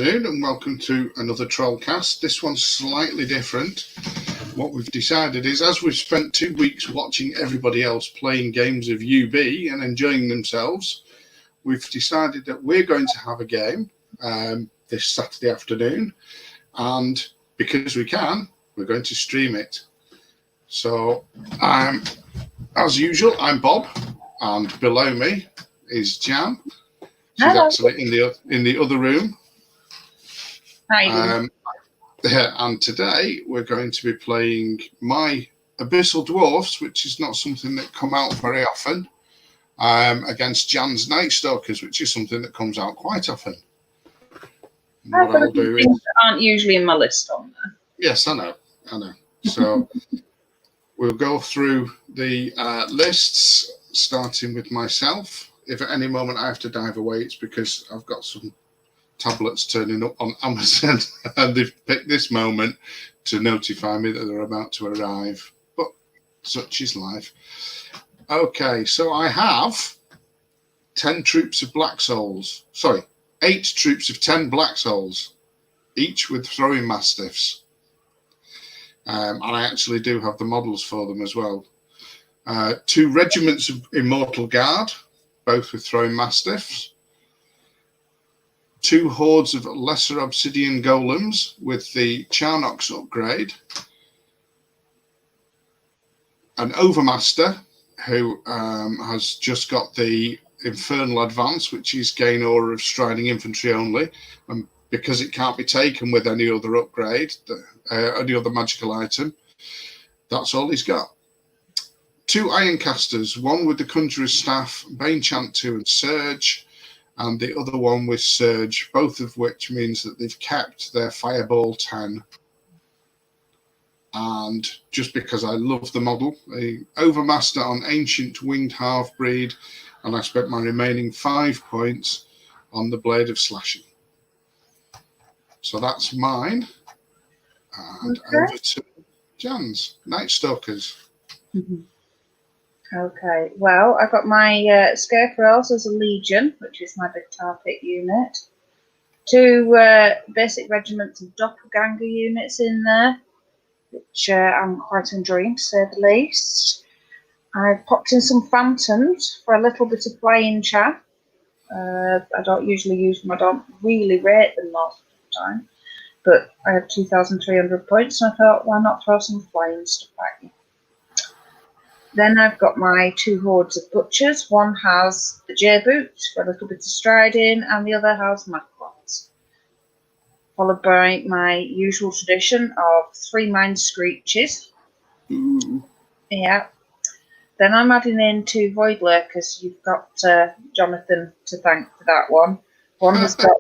afternoon and welcome to another Trollcast. This one's slightly different. What we've decided is, as we've spent 2 weeks watching everybody else playing games of UB and enjoying themselves, we've decided that we're going to have a game this Saturday afternoon, and because we can, we're going to stream it. So, as usual, I'm Bob, and below me is Jan. She's Hello. actually in the other room. Hi. And today we're going to be playing my Abyssal Dwarfs, which is not something that come out very often, against Jan's Night Stalkers, which is something that comes out quite often. What I'll do is, aren't usually in my list on there. Yes, I know. So we'll go through the lists, starting with myself. If at any moment I have to dive away, it's because I've got some tablets turning up on Amazon and they've picked this moment to notify me that they're about to arrive. But such is life. Okay, so I have 10 troops of Black Souls. Sorry, 8 troops of 10 Black Souls, each with throwing mastiffs. And I actually do have the models for them as well. 2 regiments of Immortal Guard, both with throwing mastiffs. 2 hordes of lesser obsidian golems with the Charnox upgrade. An overmaster who has just got the infernal advance, which is gain aura of striding infantry only, and because it can't be taken with any other upgrade, any other magical item, that's all he's got. 2 Ironcasters, one with the Conjurer's Staff, Bane Chant 2 and Surge, and the other one with Surge, both of which means that they've kept their Fireball 10. And just because I love the model, the Overmaster on Ancient Winged Half-Breed, and I spent my remaining 5 points on the Blade of Slashing. So that's mine. And over to Jan's Night Stalkers. Mm-hmm. Okay, well, I've got my Scarecrows as a Legion, which is my big target unit. 2 basic regiments of Doppelganger units in there, which I'm quite enjoying, to say the least. I've popped in some Phantoms for a little bit of flying chaff. I don't usually use them, I don't really rate them most of the time, but I have 2,300 points, and I thought, why not throw some flying stuff at you? Then I've got my 2 hordes of butchers. One has the J-boots for a little bit of striding, and the other has Macrots. Followed by my usual tradition of 3 Mind Screeches. Ooh. Yeah. Then I'm adding in 2 Void Lurkers. You've got Jonathan to thank for that one. One has got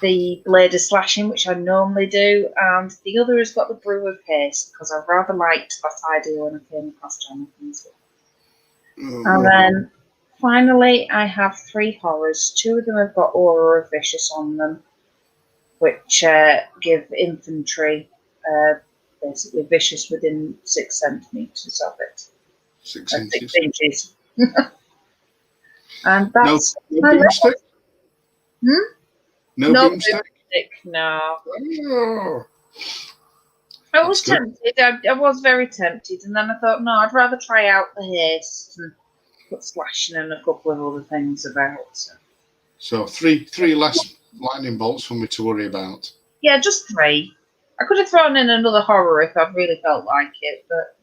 the Blade of Slashing, which I normally do, and the other has got the Brew of Haste, because I rather liked that idea when I came across Jonathan's. And then finally I have 3 horrors. 2 of them have got Aura of Vicious on them, which give infantry basically vicious within 6 centimetres of it. 6 inches. 6 inches. And that's no boomstick? No boomstick? No. Oh, I was tempted. I was very tempted, and then I thought, no, I'd rather try out the haste and put slashing and a couple of other things about. So 3 less lightning bolts for me to worry about. Yeah, just 3. I could have thrown in another horror if I'd really felt like it, but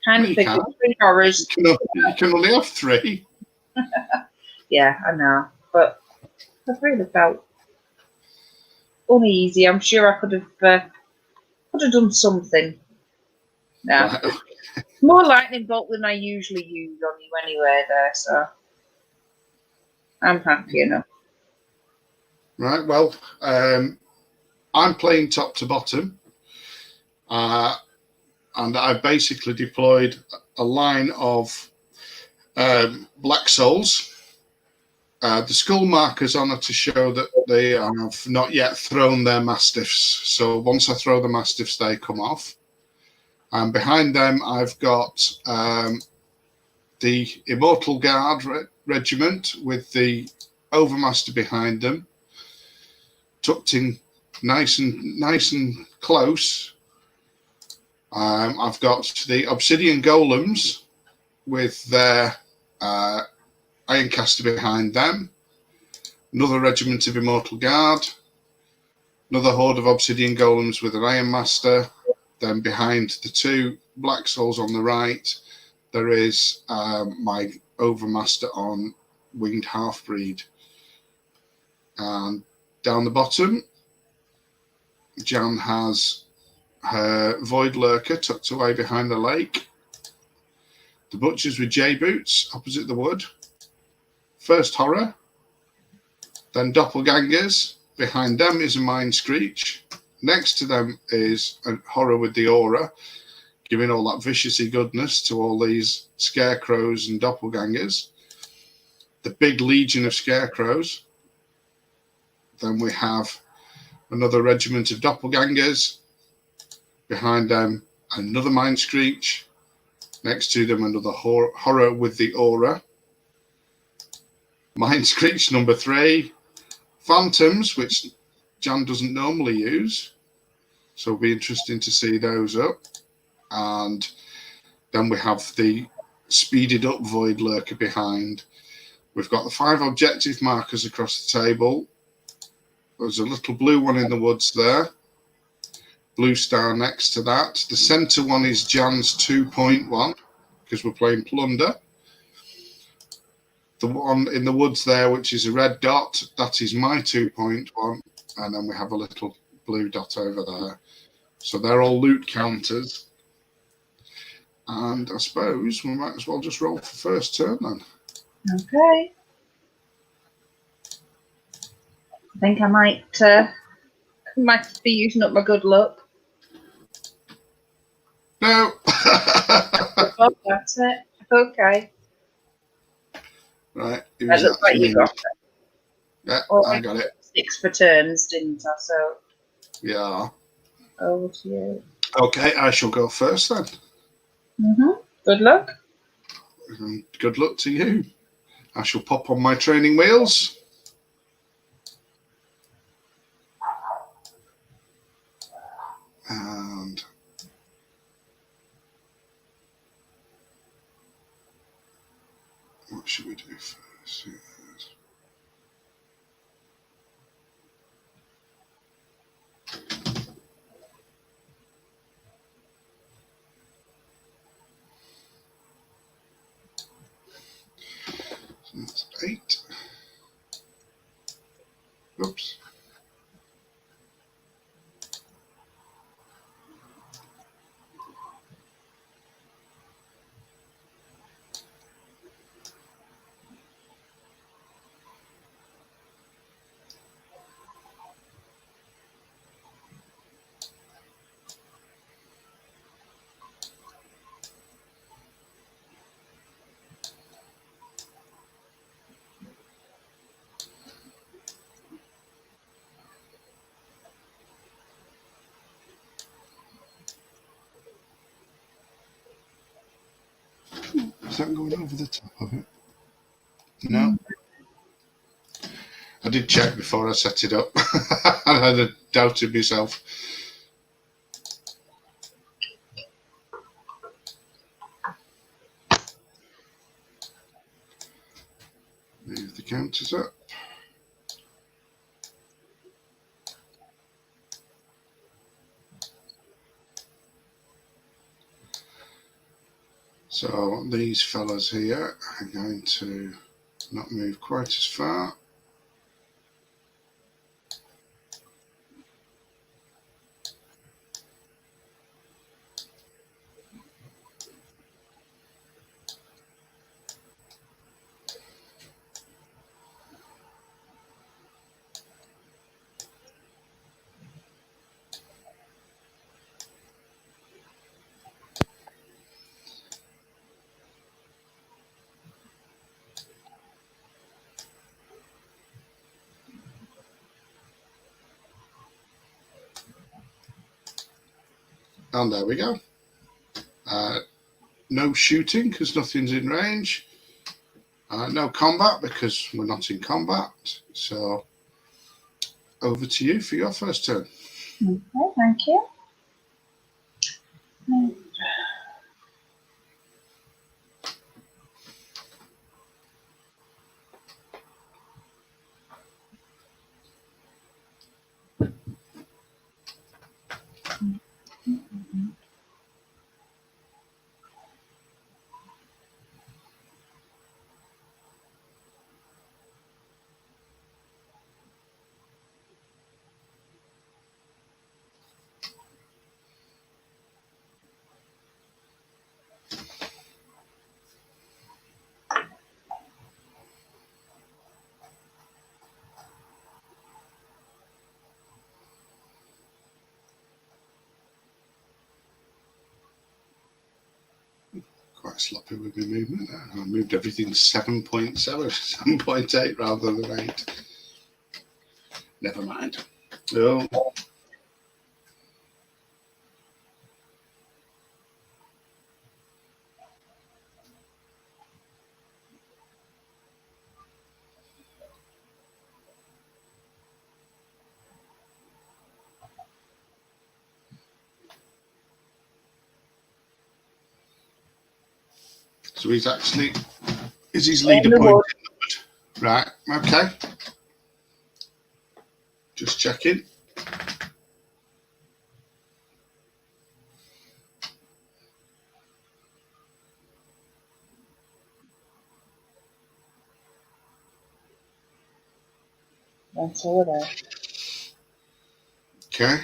kind of figured 3 horrors. You can only have 3. Yeah, I know, but I've really felt uneasy. I'm sure I could have done something. No, Right. more lightning bolt than I usually use on you anyway. There, so I'm happy enough. Right. Well, I'm playing top to bottom, and I've basically deployed a line of Black Souls. The skull markers on it to show that they have not yet thrown their mastiffs. So once I throw the mastiffs, they come off. And behind them, I've got the Immortal Guard regiment with the Overmaster behind them. tucked in nice and close. I've got the obsidian golems with their ironcaster behind them. Another regiment of immortal guard. Another horde of obsidian golems with an iron master. Then behind the two black souls on the right, there is my overmaster on winged half-breed. And down the bottom, Jan has her void lurker tucked away behind the lake. The butchers with J boots opposite the wood. First horror, then doppelgangers. Behind them is a mind screech. Next to them is a horror with the aura, giving all that viciousy goodness to all these scarecrows and doppelgangers. The big legion of scarecrows. Then we have another regiment of doppelgangers. Behind them, another mind screech. Next to them, another horror with the aura. Mind screech number 3. Phantoms, which Jan doesn't normally use. So it'll be interesting to see those up. And then we have the speeded up void lurker behind. We've got the 5 objective markers across the table. There's a little blue one in the woods there. Blue star next to that. The centre one is Jan's 2.1 because we're playing plunder. The one in the woods there, which is a red dot, that is my 2.1. And then we have a little blue dot over there. So they're all loot counters. And I suppose we might as well just roll for first turn then. Okay. I think I might be using up my good luck. No. Oh, that's it. Okay. Right. It looks like you got it. Yeah, I got it. 6 for turns, didn't I? So. Yeah. Over to you. Okay, I shall go first then. Good luck. And good luck to you. I shall pop on my training wheels. And what should we do first? So that's 8. Oops. Is that going over the top of it? No. I did check before I set it up. I had doubted myself. Move the counters up. So these fellas here are going to not move quite as far. And there we go. No shooting because nothing's in range. No combat because we're not in combat. So over to you for your first turn. Okay, thank you. Quite sloppy with my movement there. I moved everything 7.7, 7.8 rather than 8. Never mind. Oh. So he's actually, is his leader point? Right, okay. Just checking. That's all there. Okay.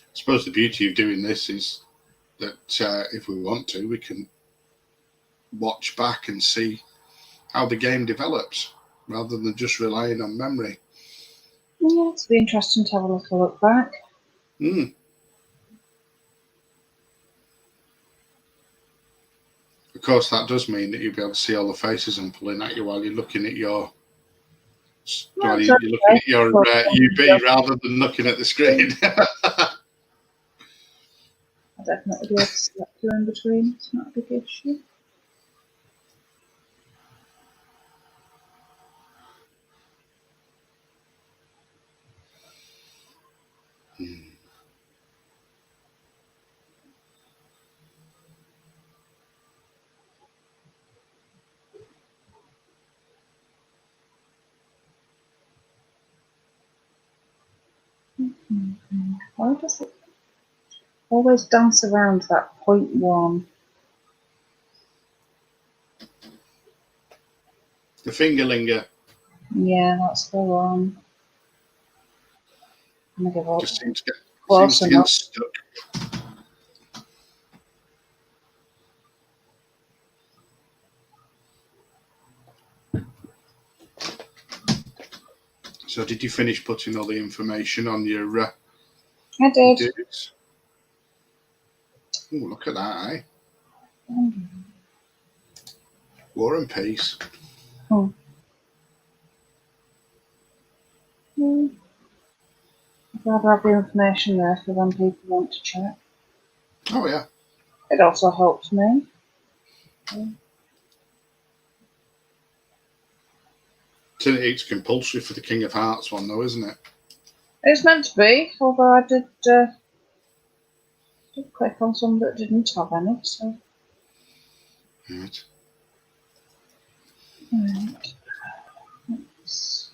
I suppose the beauty of doing this is that if we want to, we can watch back and see how the game develops rather than just relying on memory. Yeah, it's be interesting to have a little look back. Mm. Of course, that does mean that you'll be able to see all the faces I'm pulling at you while you're looking at your Well, you're looking at your UB rather than looking at the screen. I'll definitely be able to select you in between. It's not a big issue. Why does it always dance around that 0.1? The fingerlinger Yeah, that's the one. I'm gonna give up. just seems to Close get enough. stuck. So did you finish putting all the information on your I did. dudes? Oh, look at that, eh? War and Peace. I'd rather have the information there for when people want to check. Oh, yeah. It also helps me. It's compulsory for the King of Hearts one, though, isn't it? It's meant to be, although I did click on some that didn't have any, so. Right. Right. Let's-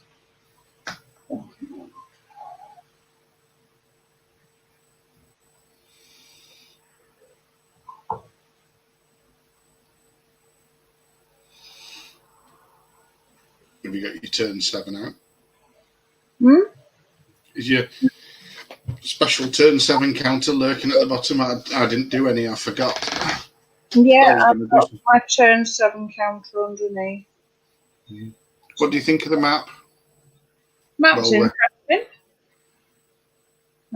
Have you got your turn 7 out? Is your special turn 7 counter lurking at the bottom? I didn't do any, I forgot. Yeah, I've got my turn 7 counter underneath. What do you think of the map? Map's interesting.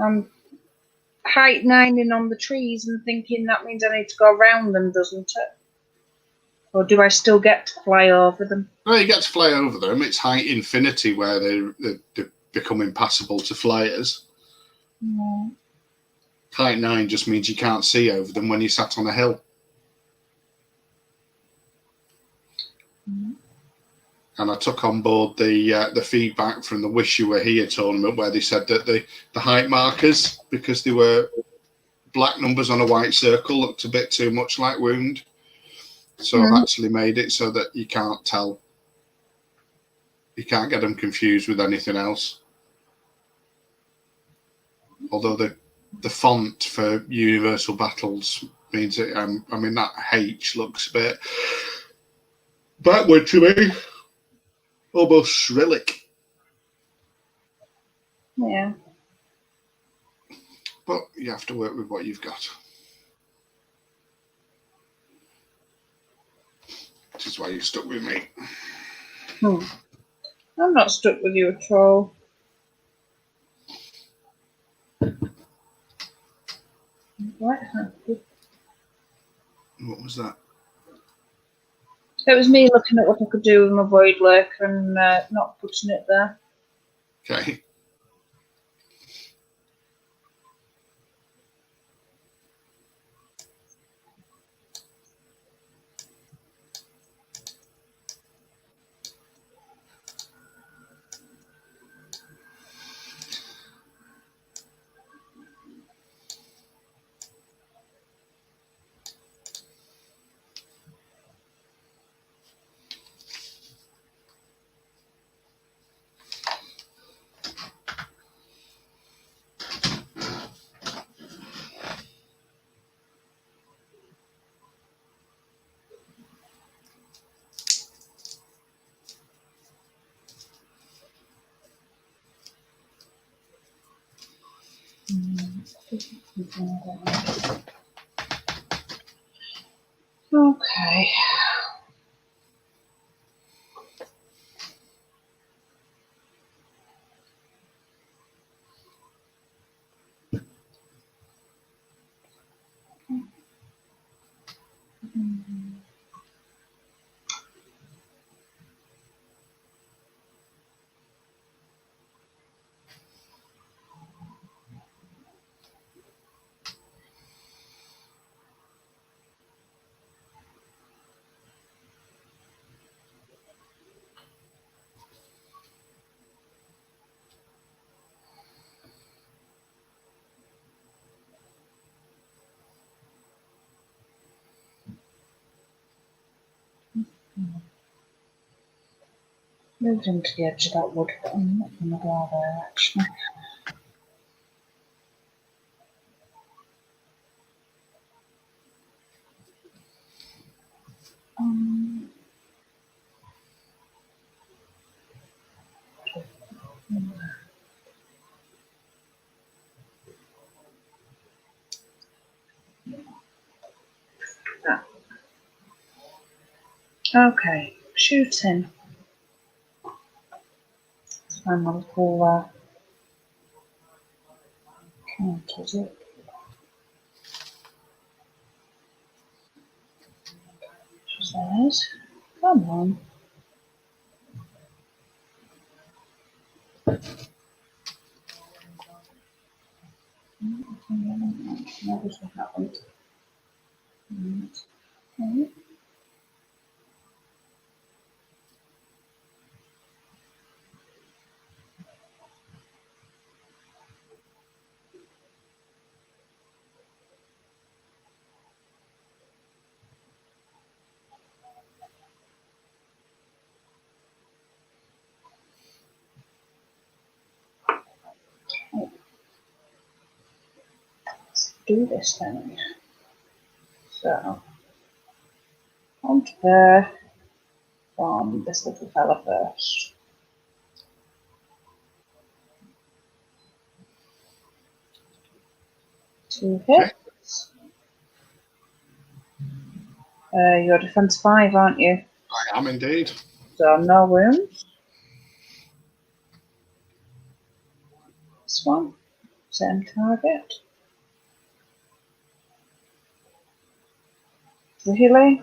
I'm height 9ing on the trees and thinking that means I need to go around them, doesn't it? Or do I still get to fly over them? Well, you get to fly over them. It's height infinity where they become impassable to flyers. Mm. Height 9 just means you can't see over them when you're sat on a hill. Mm. And I took on board the feedback from the Wish You Were Here tournament where they said that the height markers, because they were black numbers on a white circle, looked a bit too much like wound. So I've actually made it so that you can't tell. You can't get them confused with anything else. Although the font for Universal Battles means that I mean that H looks a bit backward to me, almost Cyrillic. Yeah. But you have to work with what you've got. Which is why you're stuck with me. I'm not stuck with you at all. Right. What was that? It was me looking at what I could do with my void lurker and not putting it there. Okay. Okay. Moved into the edge of that wood, but I'm not going to go there actually. Okay, shooting. Let's find my little count, is it? She says, come on. No, this one happened. Okay. Let's do this then. So, onto there from this little fella first. Two hits. You're defense 5, aren't you? I am indeed. So no wounds. This one, same target. Really?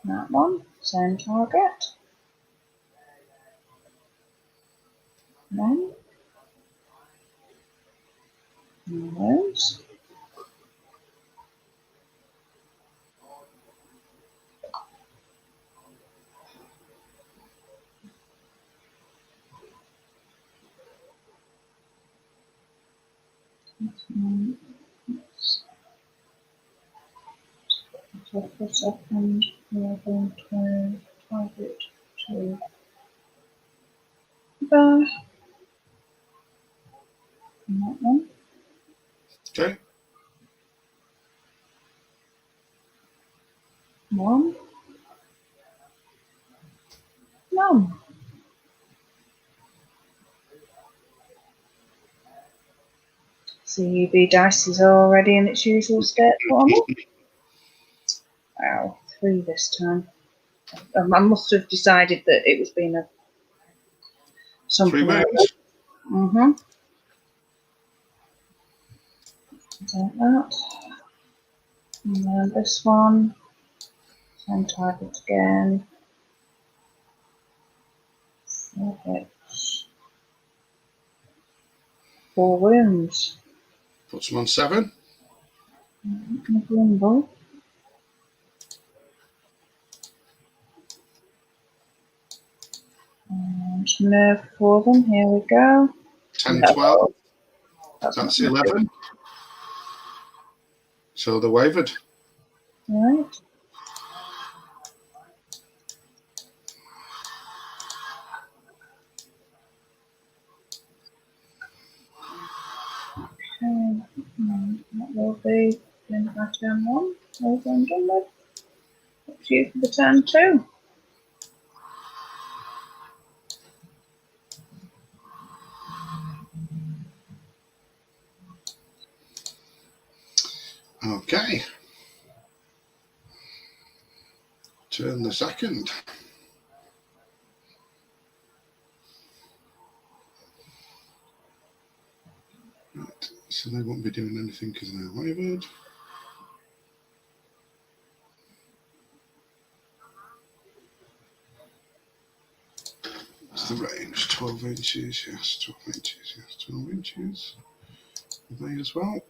That one, same target. Then those. So for a second, we are going to target to there. And that one. Okay. One. None. CUV dice is already in its usual state for me. Wow, 3 this time. I must have decided that it was being a 3 something else. wounds. Like that. And then this one. Same target again. Okay. 4 wounds. Puts them on 7. Grumble. And nerve for them. Here we go. 10, No, 12. that's That's not 11. So they're wavered. right. Okay. That will be the end of my turn 1. Over and done with. Up to you for the turn 2. Okay. Turn the second. Right. So they won't be doing anything because they're wavered. What's the range? 12 inches. Yes, 12 inches. Yes, 12 inches. Are they as well?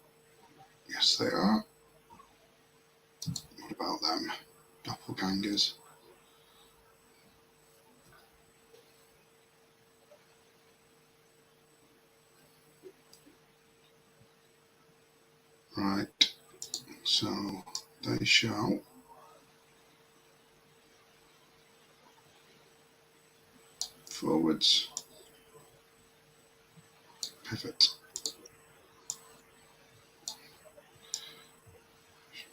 Yes, they are. What about them? Doppelgangers. Right. So they shall forwards, pivot,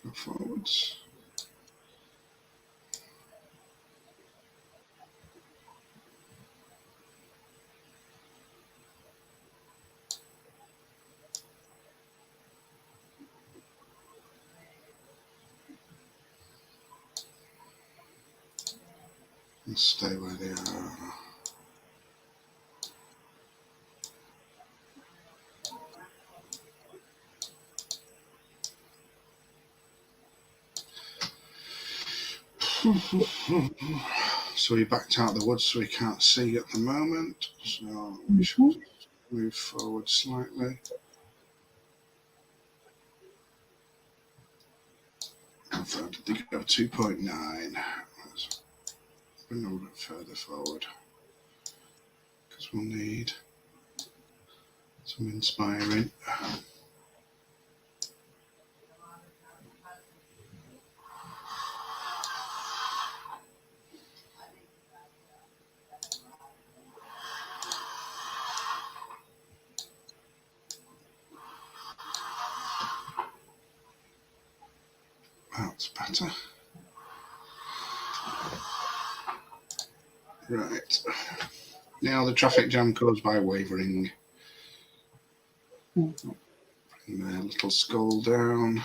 go forwards. And stay where they are. So he backed out the woods so he can't see at the moment. So we should move forward slightly. How far did they go? 2.9. Let's bring a little bit further forward because we'll need some inspiring. That's better. Right. Now the traffic jam caused by wavering. Bring their little skull down.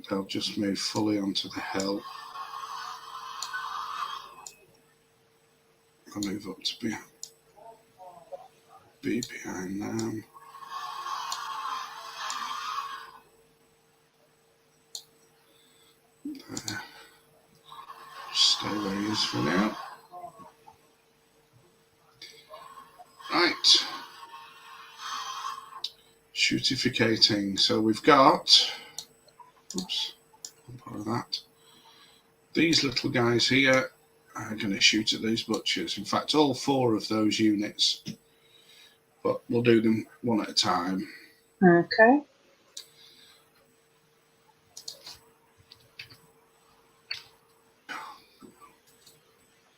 They'll just move fully onto the hill. I'll move up to be behind them. There. stay where he is for now. Right. Shootificating. So we've got, oops, I'll borrow that. These little guys here are going to shoot at these butchers. In fact, all 4 of those units, but we'll do them one at a time. Okay.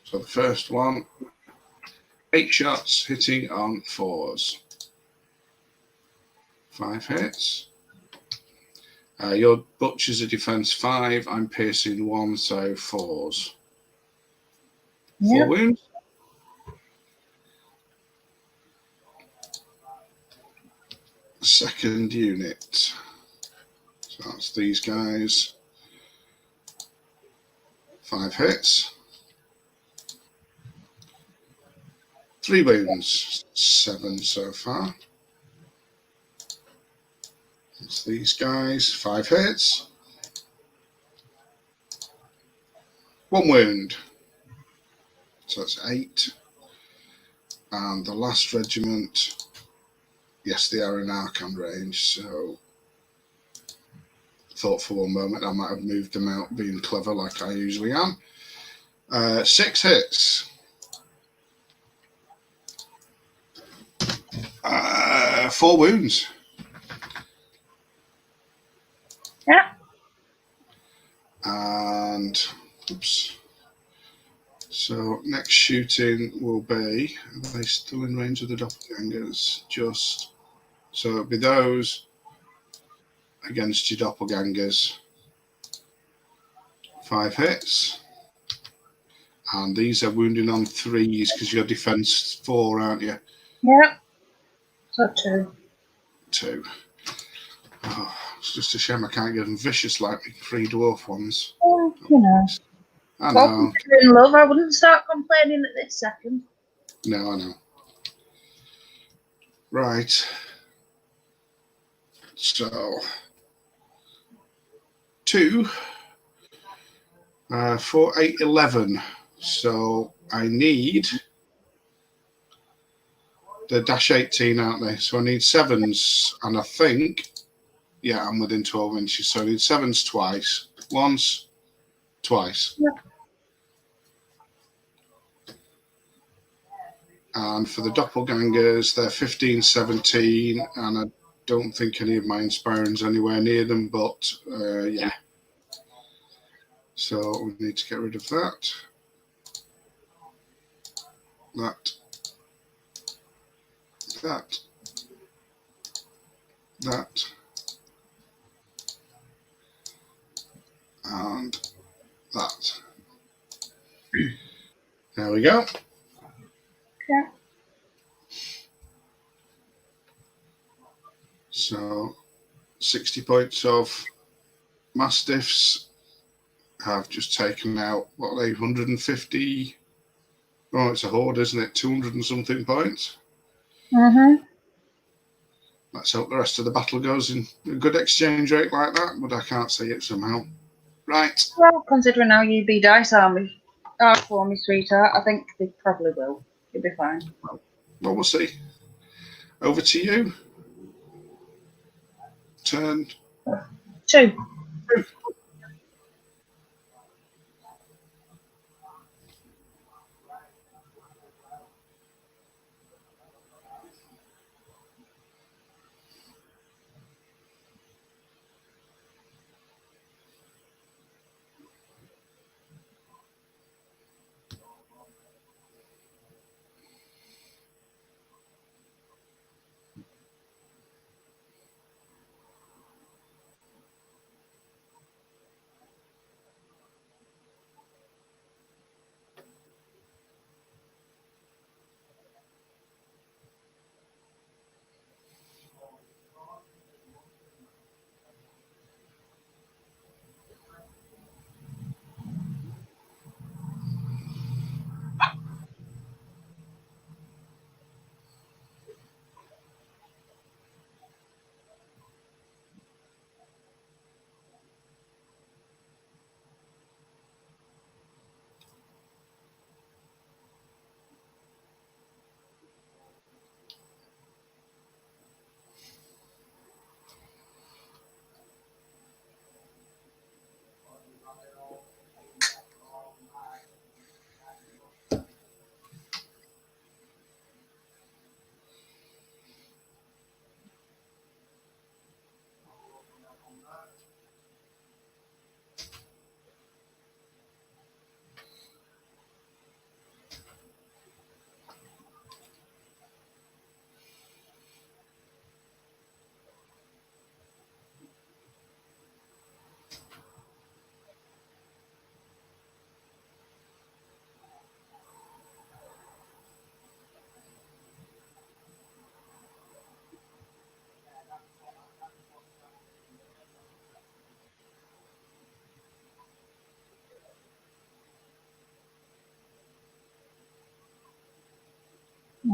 So the first one, 8 shots hitting on 4s. 5 hits. Your butchers are defense 5. I'm piercing 1, so 4s. Yep. 4 wounds. Second unit. So that's these guys. 5 hits. 3 wounds. 7 so far. That's these guys. 5 hits. 1 wound. So that's 8. And the last regiment, yes, they are in Archon range, so thought for one moment I might have moved them out being clever like I usually am. 6 hits. 4 wounds. Yeah. And, oops. So next shooting will be, are they still in range of the doppelgangers? Just, so it'll be those against your doppelgangers. 5 hits. And these are wounding on 3s because you're defense 4, aren't you? Yeah. So 2. 2. Oh, it's just a shame I can't get them vicious like the 3 dwarf ones. Well, you know. I Well, know. considering love, I wouldn't start complaining at this second. No, I know. Right. So 2, 4, 8, 11. So I need the -18, aren't they? So I need 7s, and I think, yeah, I'm within 12 inches. So I need 7s twice. Once, twice. Yeah. And for the doppelgangers, they're 15, 17, and I don't think any of my inspirings anywhere near them, but yeah. So we need to get rid of that. That. And that. There we go. Yeah. So 60 points of Mastiffs have just taken out, what are they, 150? Oh, it's a horde, isn't it? 200 and something points. Mm-hmm. Let's hope the rest of the battle goes in a good exchange rate like that, but I can't see it somehow. Right. Well, considering how UB dice are for me, sweetheart, I think they probably will. You'll be fine. Well, we'll see. Over to you. Turn 2.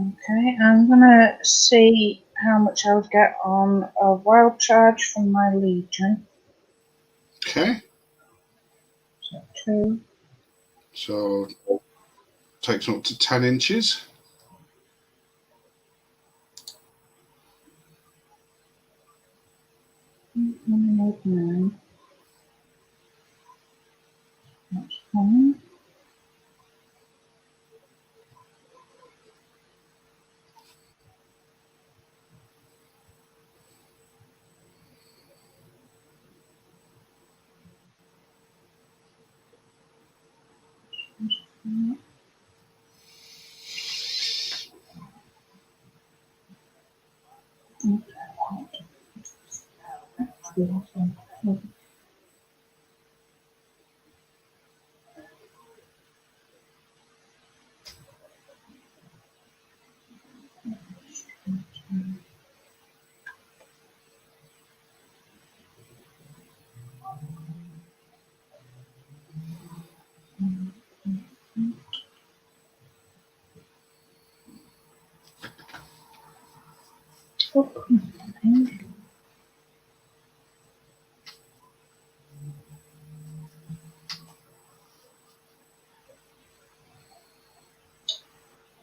Okay, I'm gonna see how much I would get on a wild charge from my legion. Okay. So 2. So takes up to 10 inches. Nine. That's fine.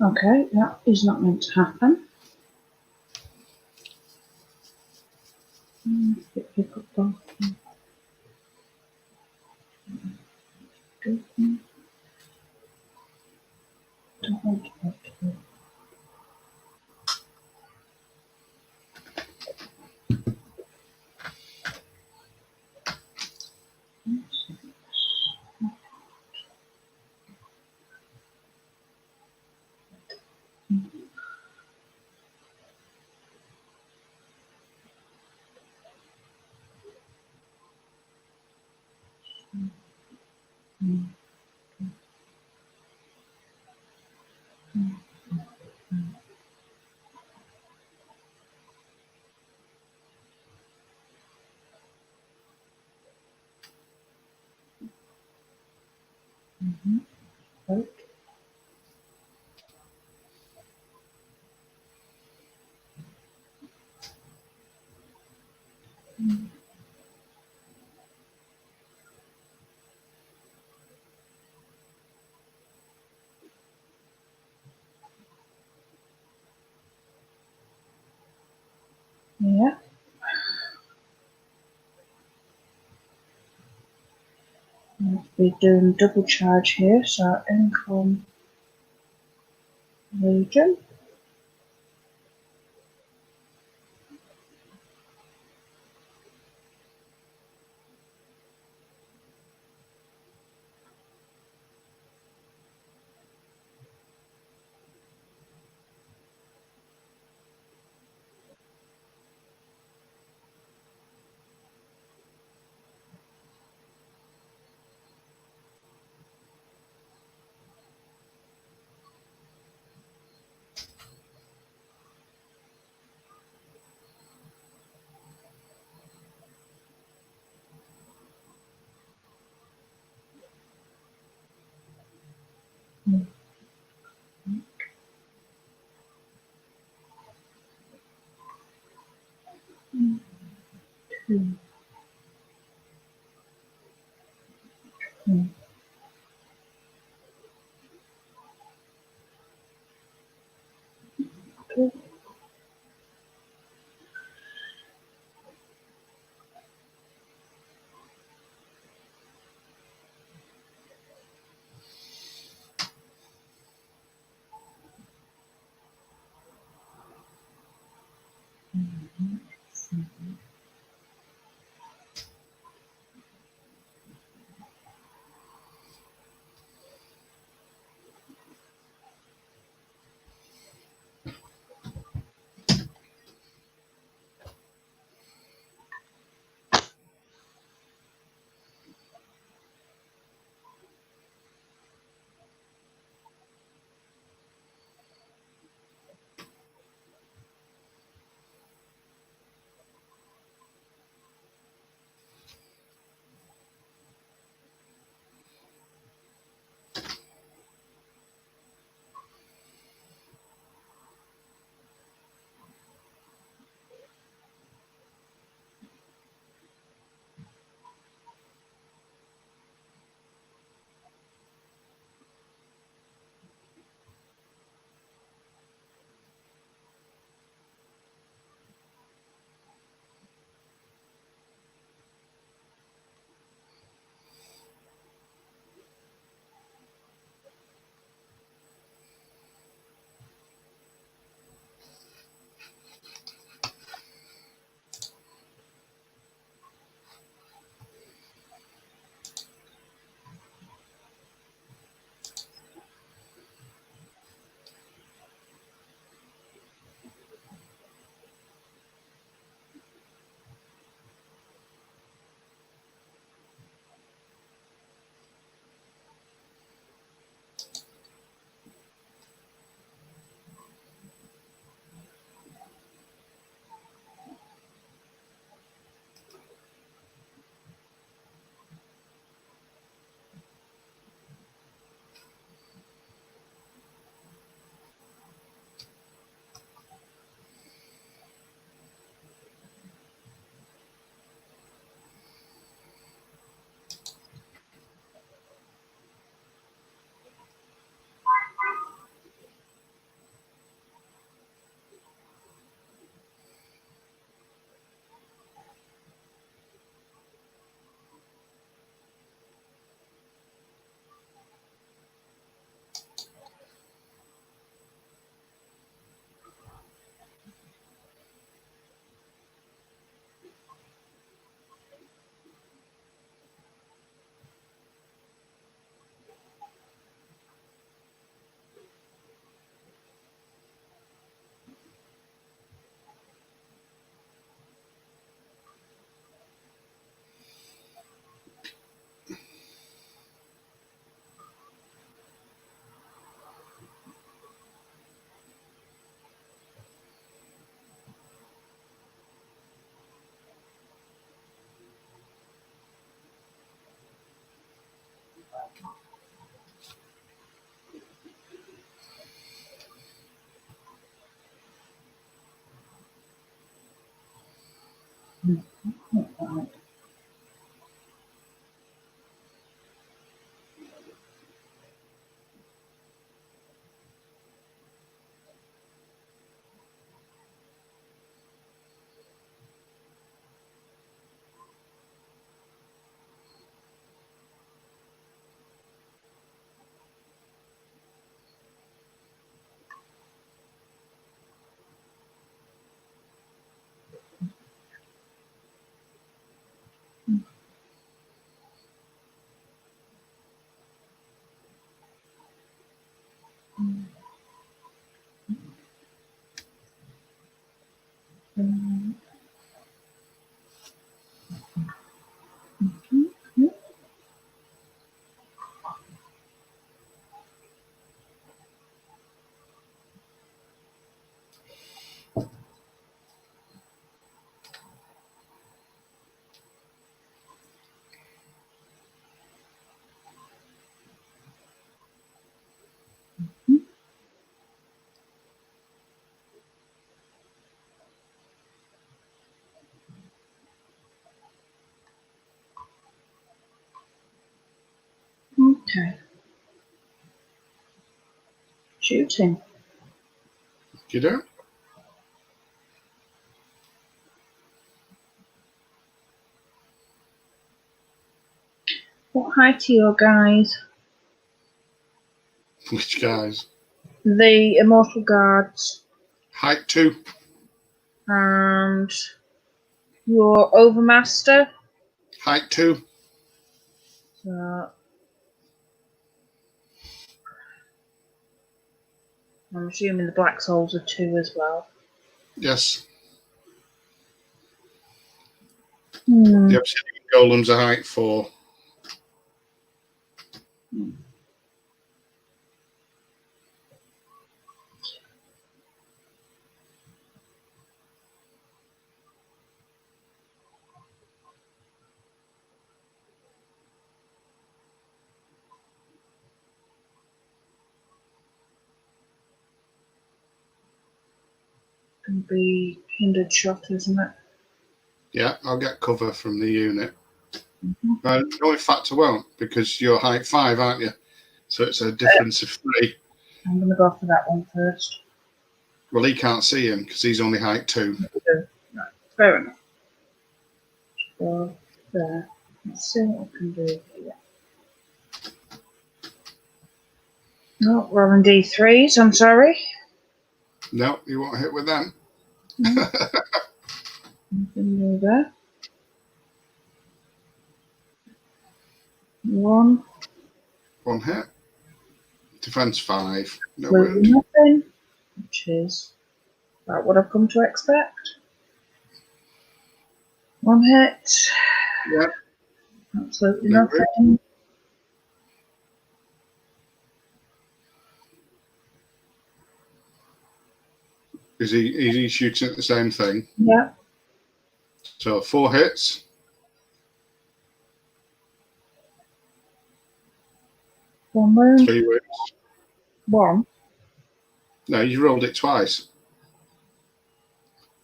Okay, that is not meant to happen. Pick up both. Right. Yeah. I'll be doing double charge here, so income legion. Two. Two. Right. Okay. Shooting. You do? What height are your guys? Which guys? The Immortal Guards. Height 2. And your Overmaster. Height 2. So I'm assuming the Black Souls are 2 as well. Yes. Hmm. The Obsidian Golems are height 4. Can be hindered shot, isn't it? Yeah, I'll get cover from the unit. No, in fact, I won't, because you're height 5, aren't you? So it's a difference of 3. I'm going to go for that one first. Well, he can't see him because he's only height 2. Right, fair enough. Go there. Let's see what we can do here. No, rolling D3s, I'm sorry. No, you won't hit with them. Nothing new there. 1. One hit. Defense 5. No Losing wound. nothing. Which is about what I've come to expect. 1 hit. Yeah. Absolutely No nothing. Is he shooting at the same thing? Yeah. So 4 hits. 1 wound. 3 wounds. 1. No, you rolled it twice.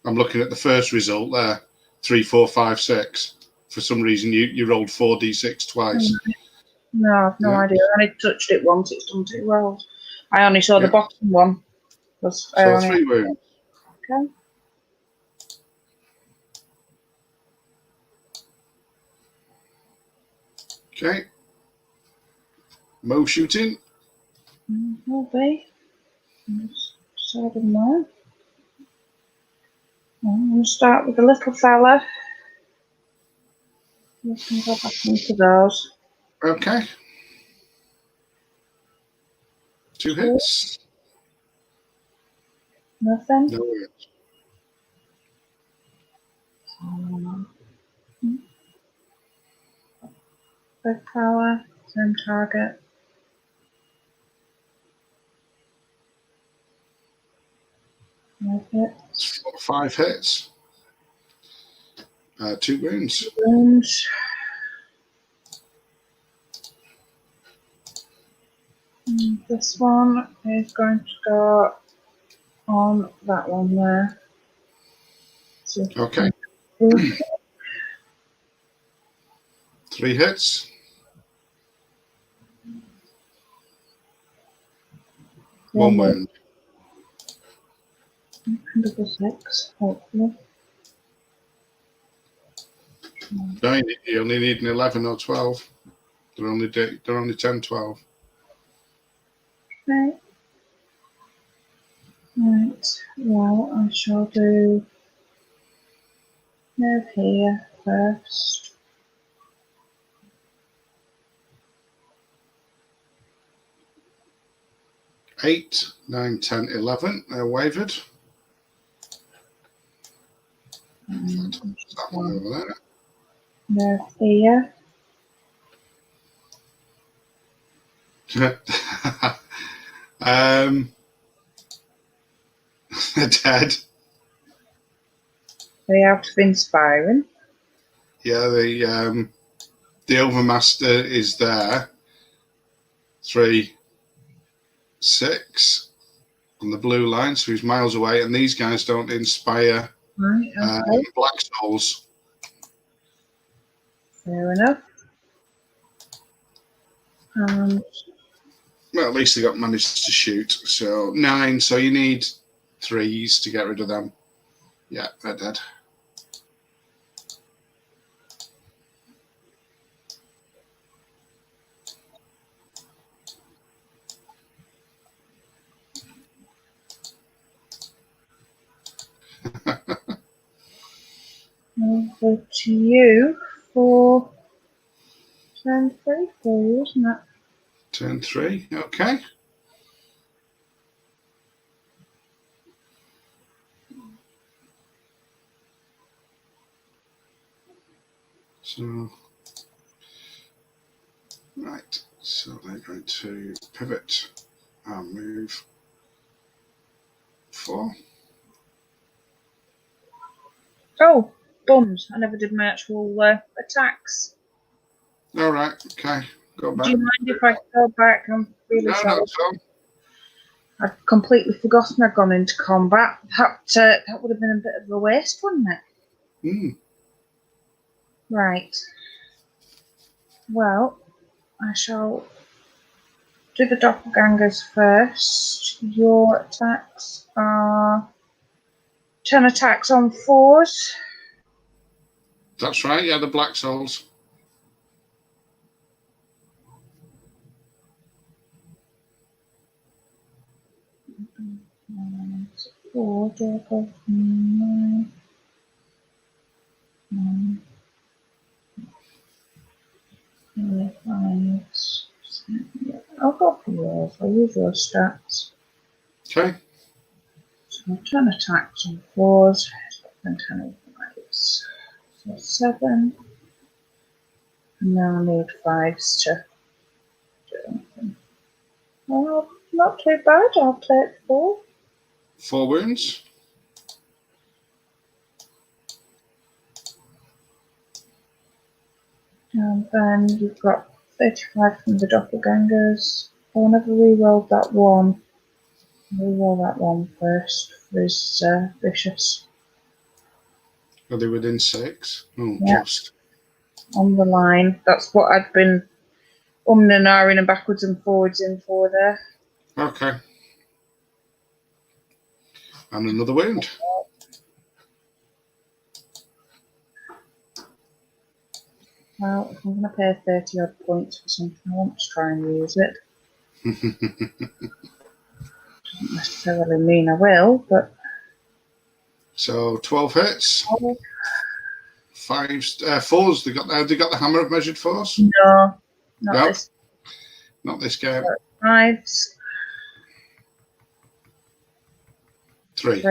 I'm looking at the first result there. 3, 4, 5, 6. For some reason, you rolled 4d6 twice. No, I've no idea. I only touched it once. It's done 2 rolls. I only saw the Yeah. bottom one. So 3 wounds. Okay. Okay. Mo shooting. Will be. Just decided now. I'm going to start with the little fella. We can go back into those. Okay. 2 hits. Nothing. No wounds. Big power. Same target. No hits. 5 hits. 2 wounds. Wounds. This one is going to go on that one there. So Okay. 3 hits. One wound. Double 6, hopefully. No, you only need an 11 or 12. They're only 10, 12. Okay. Right. Well, I shall do nerve here first. Eight, 9, 10, 11. They're wavered. That one over there. Nerve here. They're dead. They out of inspiring. Yeah, the Overmaster is there. 3, 6 on the blue line, so he's miles away, and these guys don't inspire Right, okay. black souls. Fair enough. Well, at least they got managed to shoot. So 9, so you need 3s to get rid of them. Yeah, they're dead. I'll go to you for turn 3 for you, isn't it? Turn 3, okay. So, right, so they're going to pivot and move 4. Oh, bums. I never did my actual attacks. All right, okay, go back. Do you mind if I go back? I'm really No, sorry. not at all. I'd completely forgotten I'd gone into combat. That would have been a bit of a waste, wouldn't it? Mm. Right. Well, I shall do the doppelgangers first. Your attacks are 10 attacks on 4s. That's right, yeah, the black souls. Four, go 9, 9, 5, 7. I'll go for yours. I'll use your stats. Okay. So 10 attacks on 4s and 10 on 5s. So 7. And now I need 5s to do anything. Well, not too bad. I'll take 4. 4 wounds. And then you've got 35 from the doppelgangers. Oh, I never re-rolled that one. Re-roll that one first for his vicious. Are they within 6? Oh, Yeah. just. On the line. That's what I'd been umming and ahhing and backwards and forwards in for there. Okay. And another wound. Well, if I'm going to pay 30 odd points for something, I want to try and use it. Doesn't necessarily mean I will, but. So 12 hits. 5s, 4s. They got the hammer of measured force. No, not this. Not this game. 5s. 3.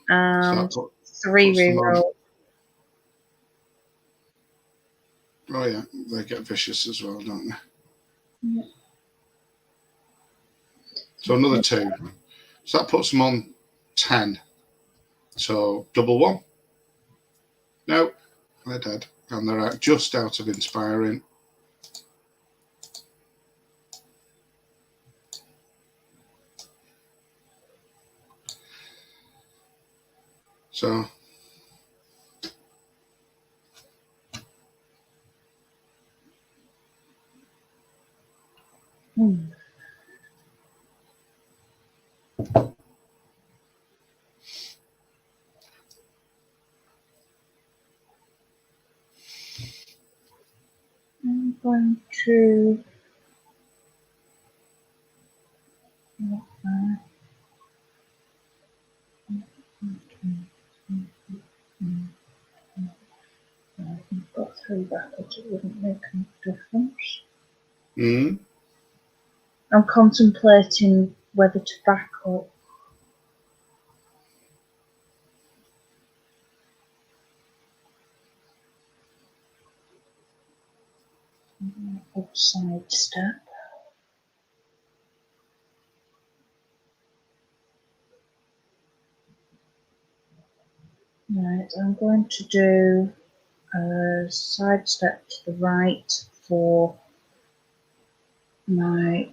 And So 3 reroll. Oh yeah, they get vicious as well, don't they? Yeah. So another 2. So that puts them on 10. So double 1. No, they're dead. And they're just out of inspiring. So I'm going to I've got 3 brackets, it wouldn't make any difference. I'm contemplating whether to back up. Or sidestep. Right, I'm going to do a sidestep to the right for my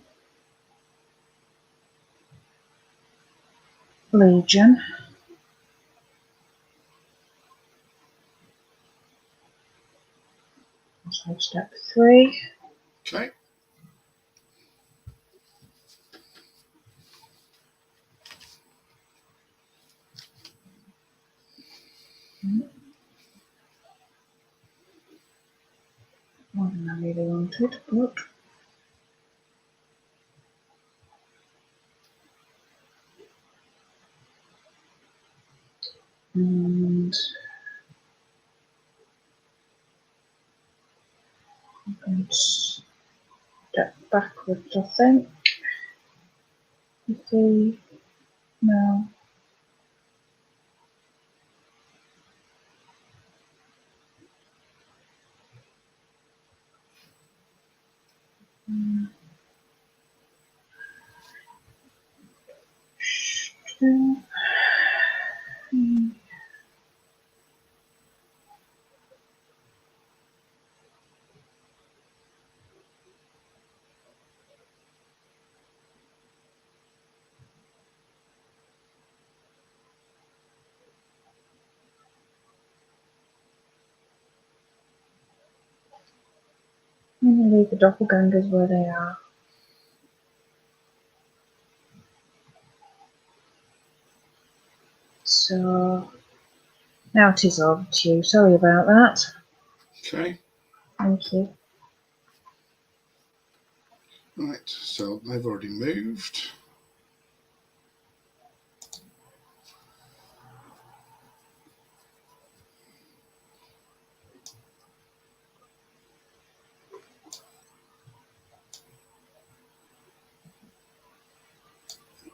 legion. Sidestep 3. Okay. More than I really wanted, but and I'm going to step backwards, I think. You see, no. Two. I'm going to leave the doppelgangers where they are. So now it is over to you. Sorry about that. Okay. Thank you. Right, so they've already moved.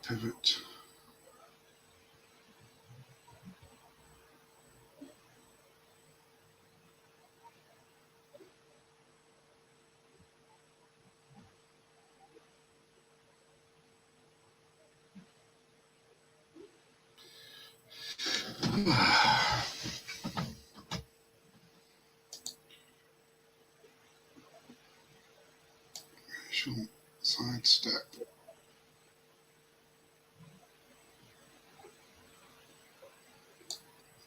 Pivot. Short sidestep.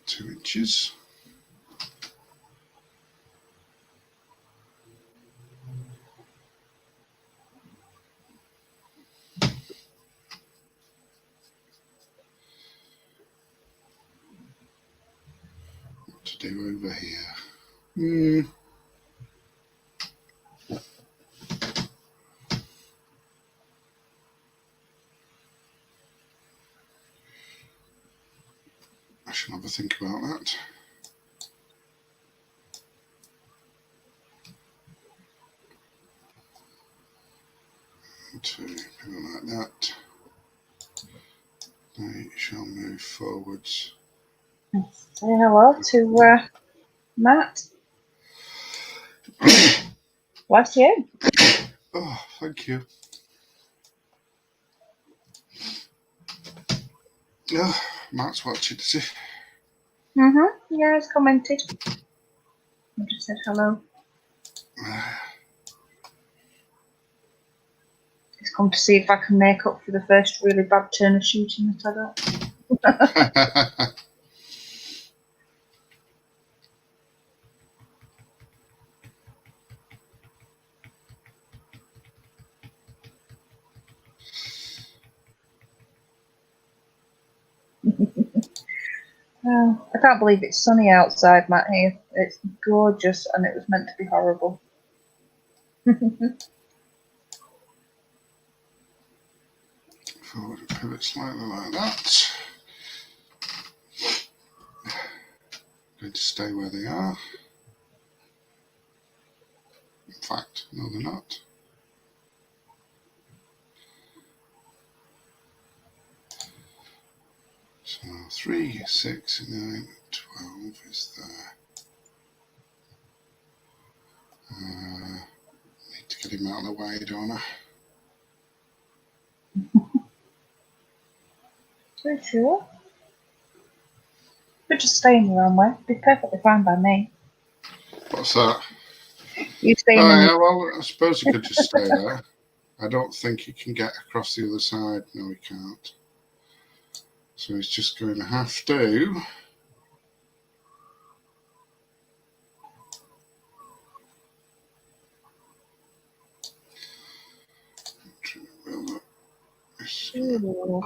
Two inches. What to do over here? I should have a think about that. To pivot like that. They shall move forwards. Say hello to Matt. Bless you. Oh, thank you. Oh, Matt's watching, is he? Yeah, it's commented. I just said hello. He's come to see if I can make up for the first really bad turn of shooting that I got. Oh, I can't believe it's sunny outside, Matt, here. It's gorgeous, and it was meant to be horrible. Forward and pivot slightly like that. Going to stay where they are. In fact, no, they're not. So 3, 6, 9, 12 is there. Need to get him out of the way, don't I? Are you sure? But just stay in your own way. Be perfectly fine by me. What's that? You stay in Oh, the yeah, well, I suppose he could just stay there. I don't think he can get across the other side. No, he can't. So he's just going to have to. Ooh.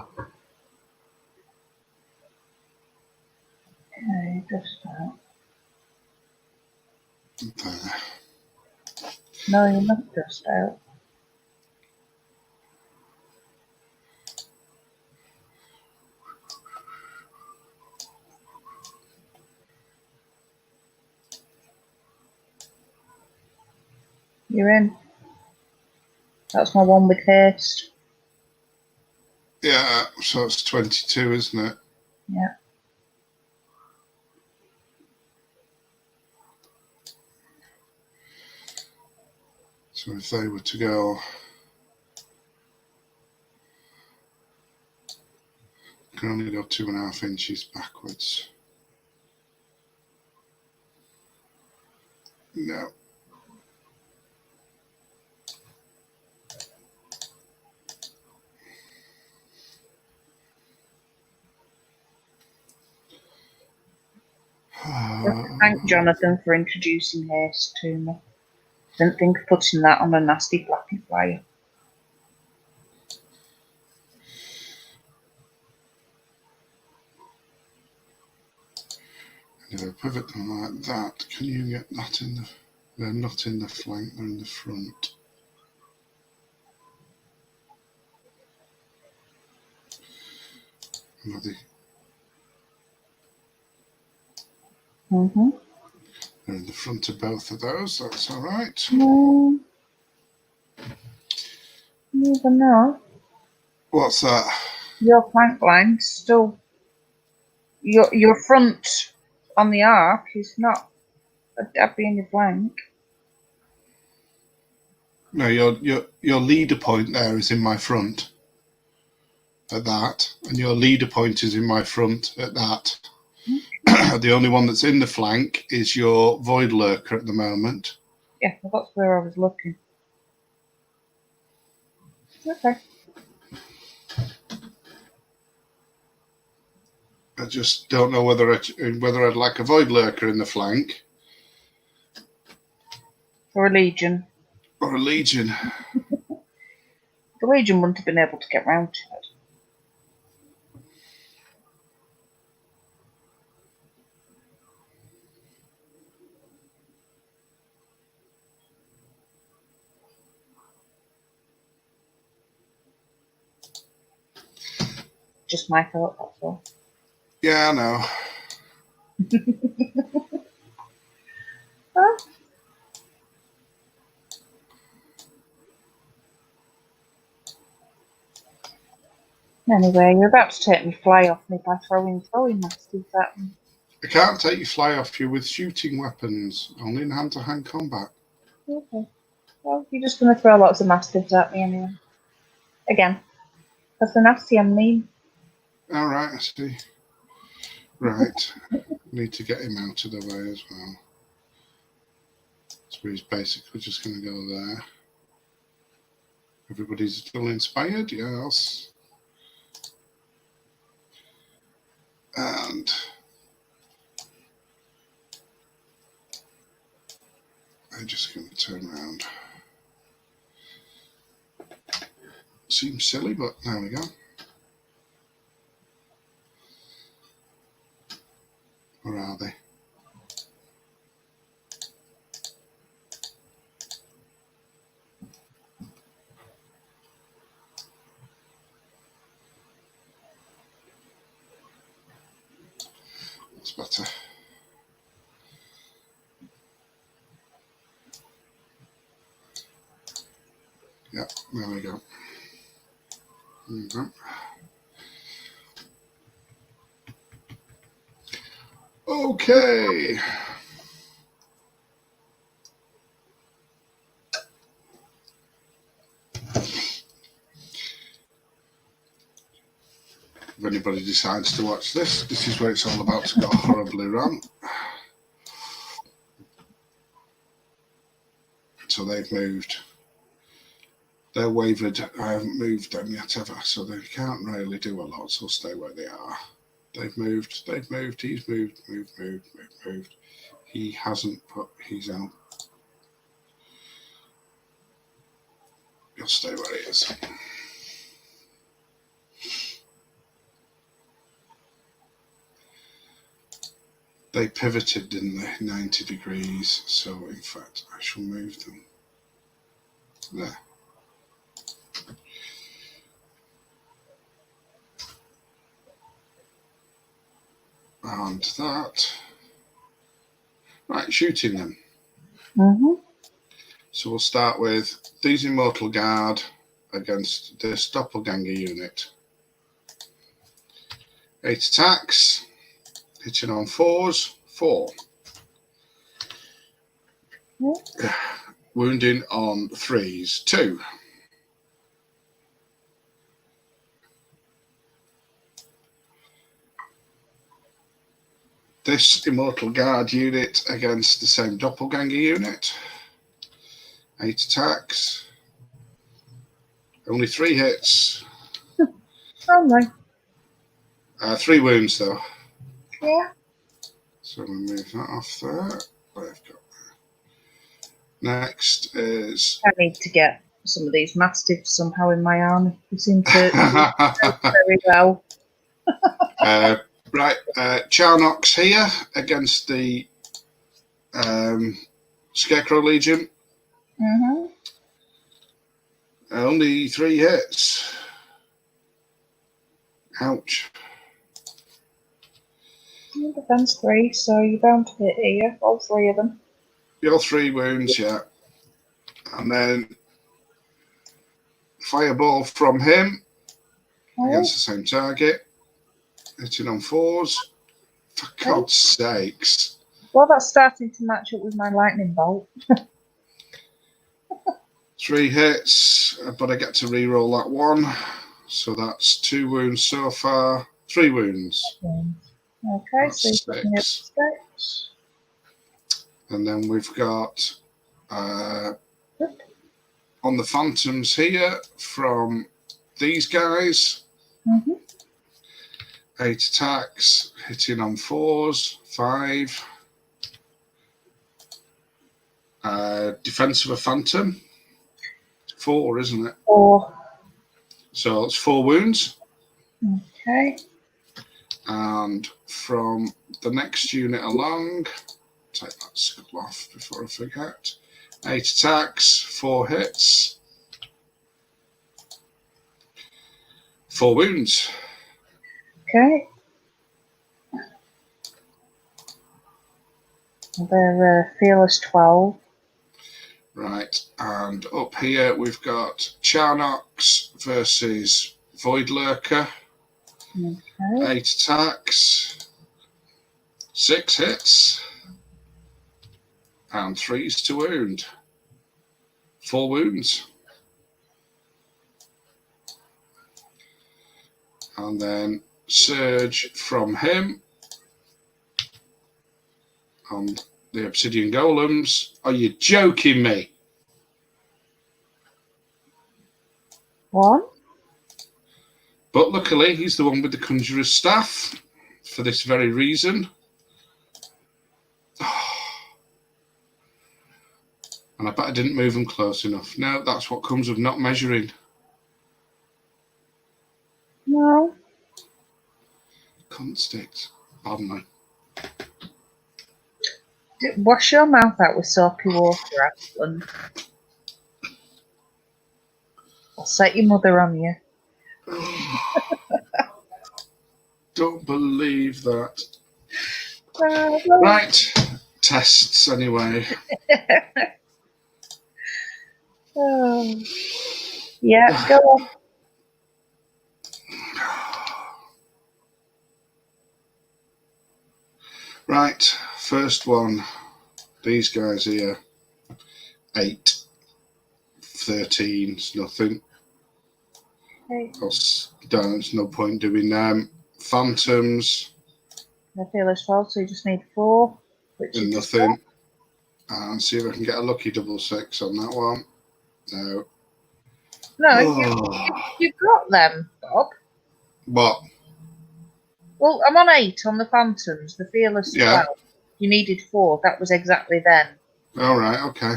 Okay, just that. There. No, you're not just out. You're in. That's my one with haste. Yeah, so it's 22, isn't it? Yeah. So if they were to go, can only go 2.5 inches backwards. No. Thank Jonathan for introducing haste to me. Didn't think of putting that on a nasty flappy flyer. If I pivot them like that, can you get that in the... They're not in the flank, they're in the front. Mm-hmm. They're in the front of both of those, that's all right. No. Neither know. What's that? Your flank line's still... Your front on the arc is not... That'd be in your flank. No, your leader point there is in my front at that, and your leader point is in my front at that. The only one that's in the flank is your void lurker at the moment. Yeah, well, that's where I was looking. Okay. I just don't know whether I'd like a void lurker in the flank For a legion. or a legion. The legion wouldn't have been able to get round to it. Just my thought, that's all. Yeah, I know. Huh? Anyway, you're about to take me fly off me by throwing masters at me. I can't take you fly off you with shooting weapons, only in hand-to-hand combat. Okay. Well, you're just going to throw lots of mastiffs at me anyway. Again. That's the nasty and mean. All right, I see. Right. Need to get him out of the way as well. So he's basically just going to go there. Everybody's still inspired, yes. And I'm just going to turn around. Seems silly, but there we go. Where are they? That's better. Yeah, there we go. Okay. If anybody decides to watch this, this is where it's all about to go horribly wrong. So they've moved. They're wavered. I haven't moved them yet ever, so they can't really do a lot, so stay where they are. They've moved, he's moved. He hasn't put his out. He'll stay where he is. They pivoted, didn't they? 90 degrees. So in fact, I shall move them there. And that. Right, shooting them. So we'll start with these Immortal Guard against this Doppelganger unit. 8 attacks. Hitting on 4s, 4. Wounding on 3s, 2. This Immortal Guard unit against the same Doppelganger unit. 8 attacks. Only 3 hits. Only. 3 wounds though. Yeah. So we'll move that off there. I've got next is. I need to get some of these mastiffs somehow in my army. They seem to do very well. Right, Charnock's here against the Scarecrow Legion. Only 3 hits. Ouch. Defense 3, so you're bound to hit here, all 3 of them. Your 3 wounds, yeah. And then fireball from him against the same target. Hitting on 4s. For God's sakes. Well, that's starting to match up with my lightning bolt. 3 hits, but I get to re-roll that 1. So that's 2 wounds so far. 3 wounds. Okay, that's so 6. And then we've got on the Phantoms here from these guys. 8 attacks, hitting on 4s, 5. Defense of a Phantom. 4, isn't it? 4. So it's 4 wounds. Okay. And from the next unit along, take that skull off before I forget. 8 attacks, 4 hits. 4 wounds. Okay. They're Fearless 12. Right, and up here we've got Charnox versus Void Lurker. Okay. 8 attacks, 6 hits, and 3s to wound. 4 wounds. And then Surge from him on the Obsidian Golems. Are you joking me? 1. But luckily, he's the one with the Conjurer's Staff for this very reason. And I bet I didn't move him close enough. No, that's what comes with not measuring. No. Cunt sticks. Pardon me. Wash your mouth out with soapy water, Aslan. I'll set your mother on you. Don't believe that. Well. Right, tests anyway. Oh. Yeah, go on. Right, first one. These guys here. 8. 13's nothing. Okay. There's no point doing them. Phantoms. I feel as well, so you just need 4. Which And is nothing. And see if I can get a lucky double 6 on that one. No. No, you've got them, Bob. What? Well, I'm on 8 on the Phantoms, the Fearless 12. You needed 4. That was exactly then. All right, okay.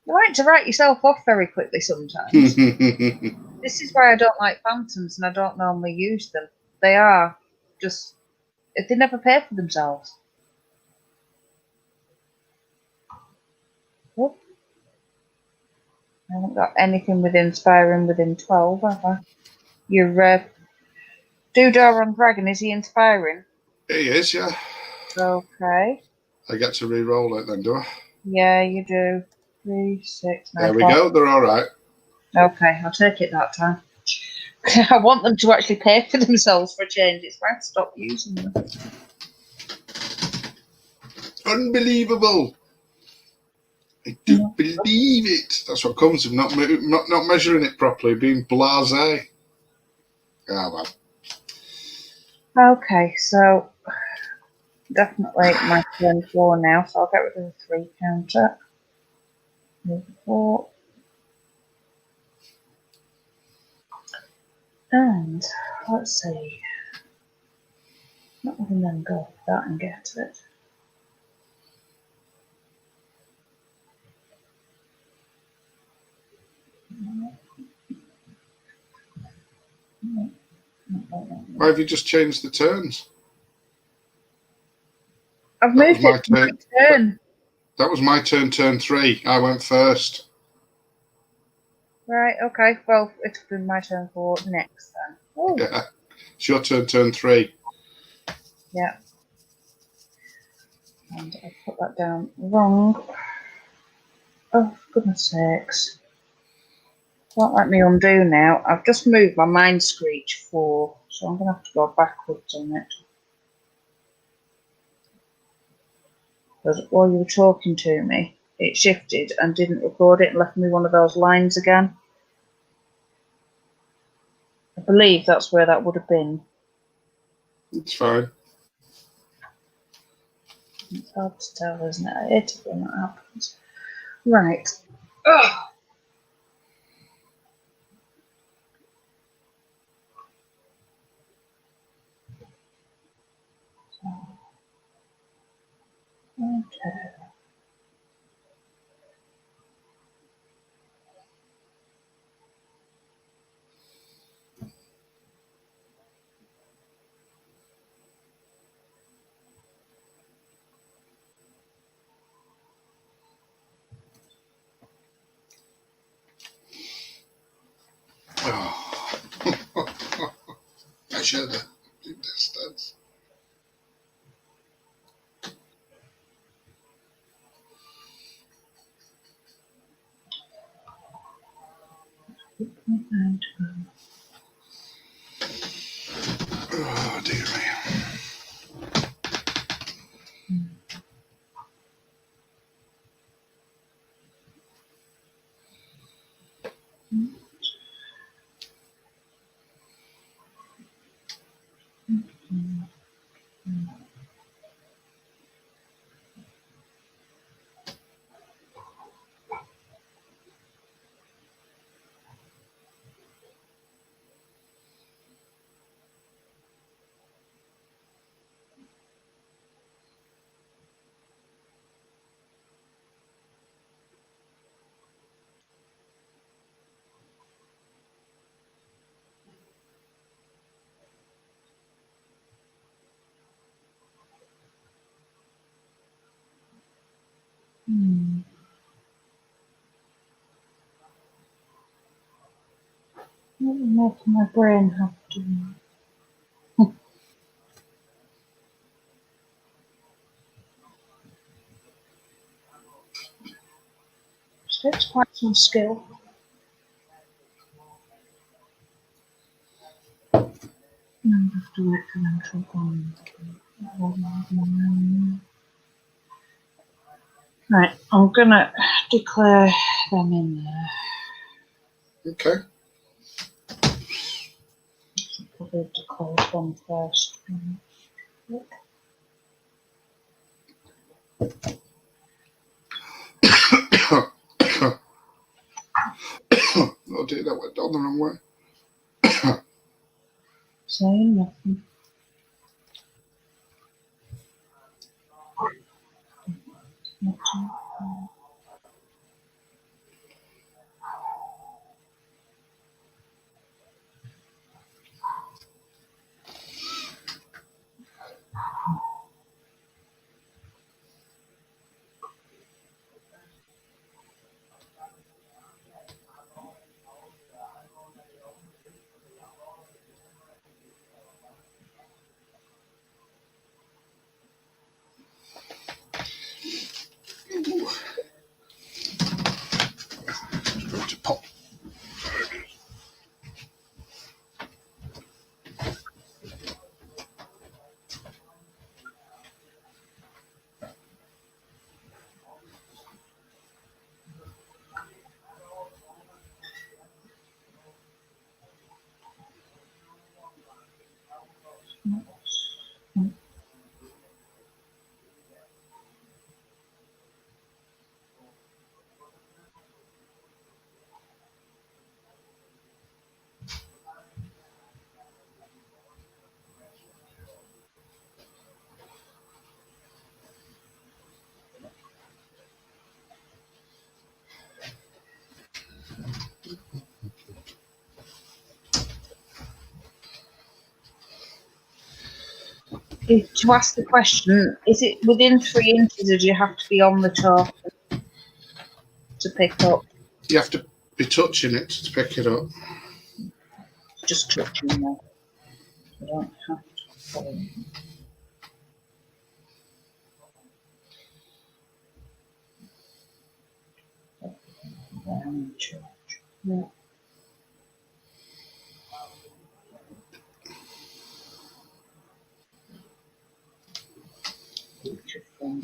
You like to write yourself off very quickly sometimes. This is why I don't like Phantoms and I don't normally use them. They are just, they never pay for themselves. Oh. I haven't got anything with inspiring within 12, have I? Your Doodah on Dragon, is he inspiring? He is, yeah. Okay. I get to re-roll it then, do I? Yeah, you do. 3, 6, 9. There we go. They're all right. Okay, I'll take it that time. I want them to actually pay for themselves for a change. It's why I stopped using them. Unbelievable. I do believe it. That's what comes of not measuring it properly, being blasé. Ah, well. Okay, so definitely my turn 4 now, so I'll get rid of the 3 counter. Move 4. And let's see. Not letting them go for that and get it. Why have you just changed the turns? I've moved it to my turn. That was my turn, turn 3. I went first. Right, okay. Well, it'll be my turn 4 next then. Oh. Yeah. It's your turn, turn 3. Yeah. And I put that down wrong. Oh, for goodness sakes. Won't let me undo now. I've just moved my Mind Screech 4, so I'm going to have to go backwards on it. Because while you were talking to me, it shifted and didn't record it and left me one of those lines again. I believe that's where that would have been. It's fine. It's hard to tell, isn't it? I hate it when that happens. Right. Ugh. Okay. Oh. Measure the distance. Oh, dear me. Making my brain have to. It takes quite some skill. I have to wait for them to come. Right, I'm gonna declare them in there. Okay. Probably have to close one first. Oh dear, that went down the wrong way. Saying nothing. Just going to pop. To ask the question, is it within 3 inches or do you have to be on the top to pick up? You have to be touching it to pick it up. Just touching there. You don't have to pull it. Yeah. Beautiful.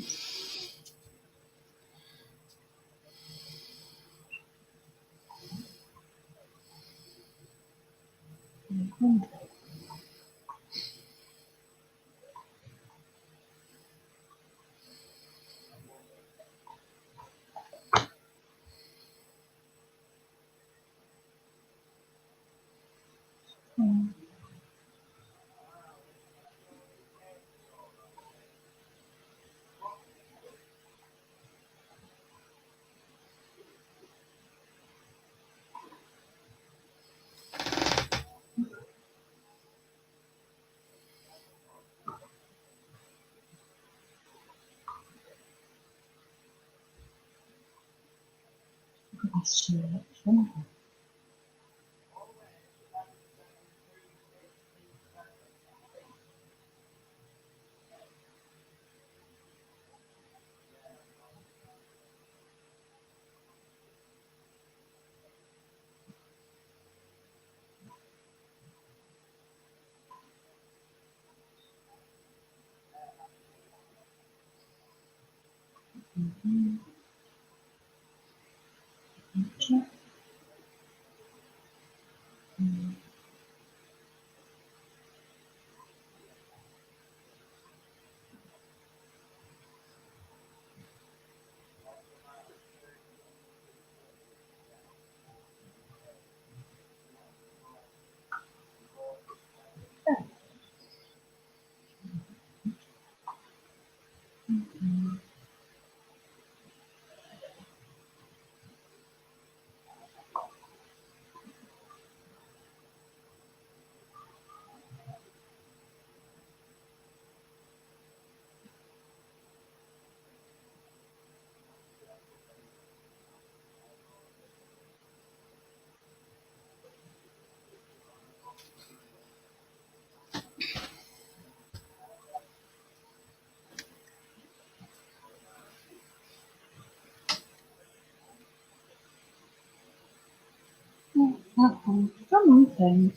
Some thing.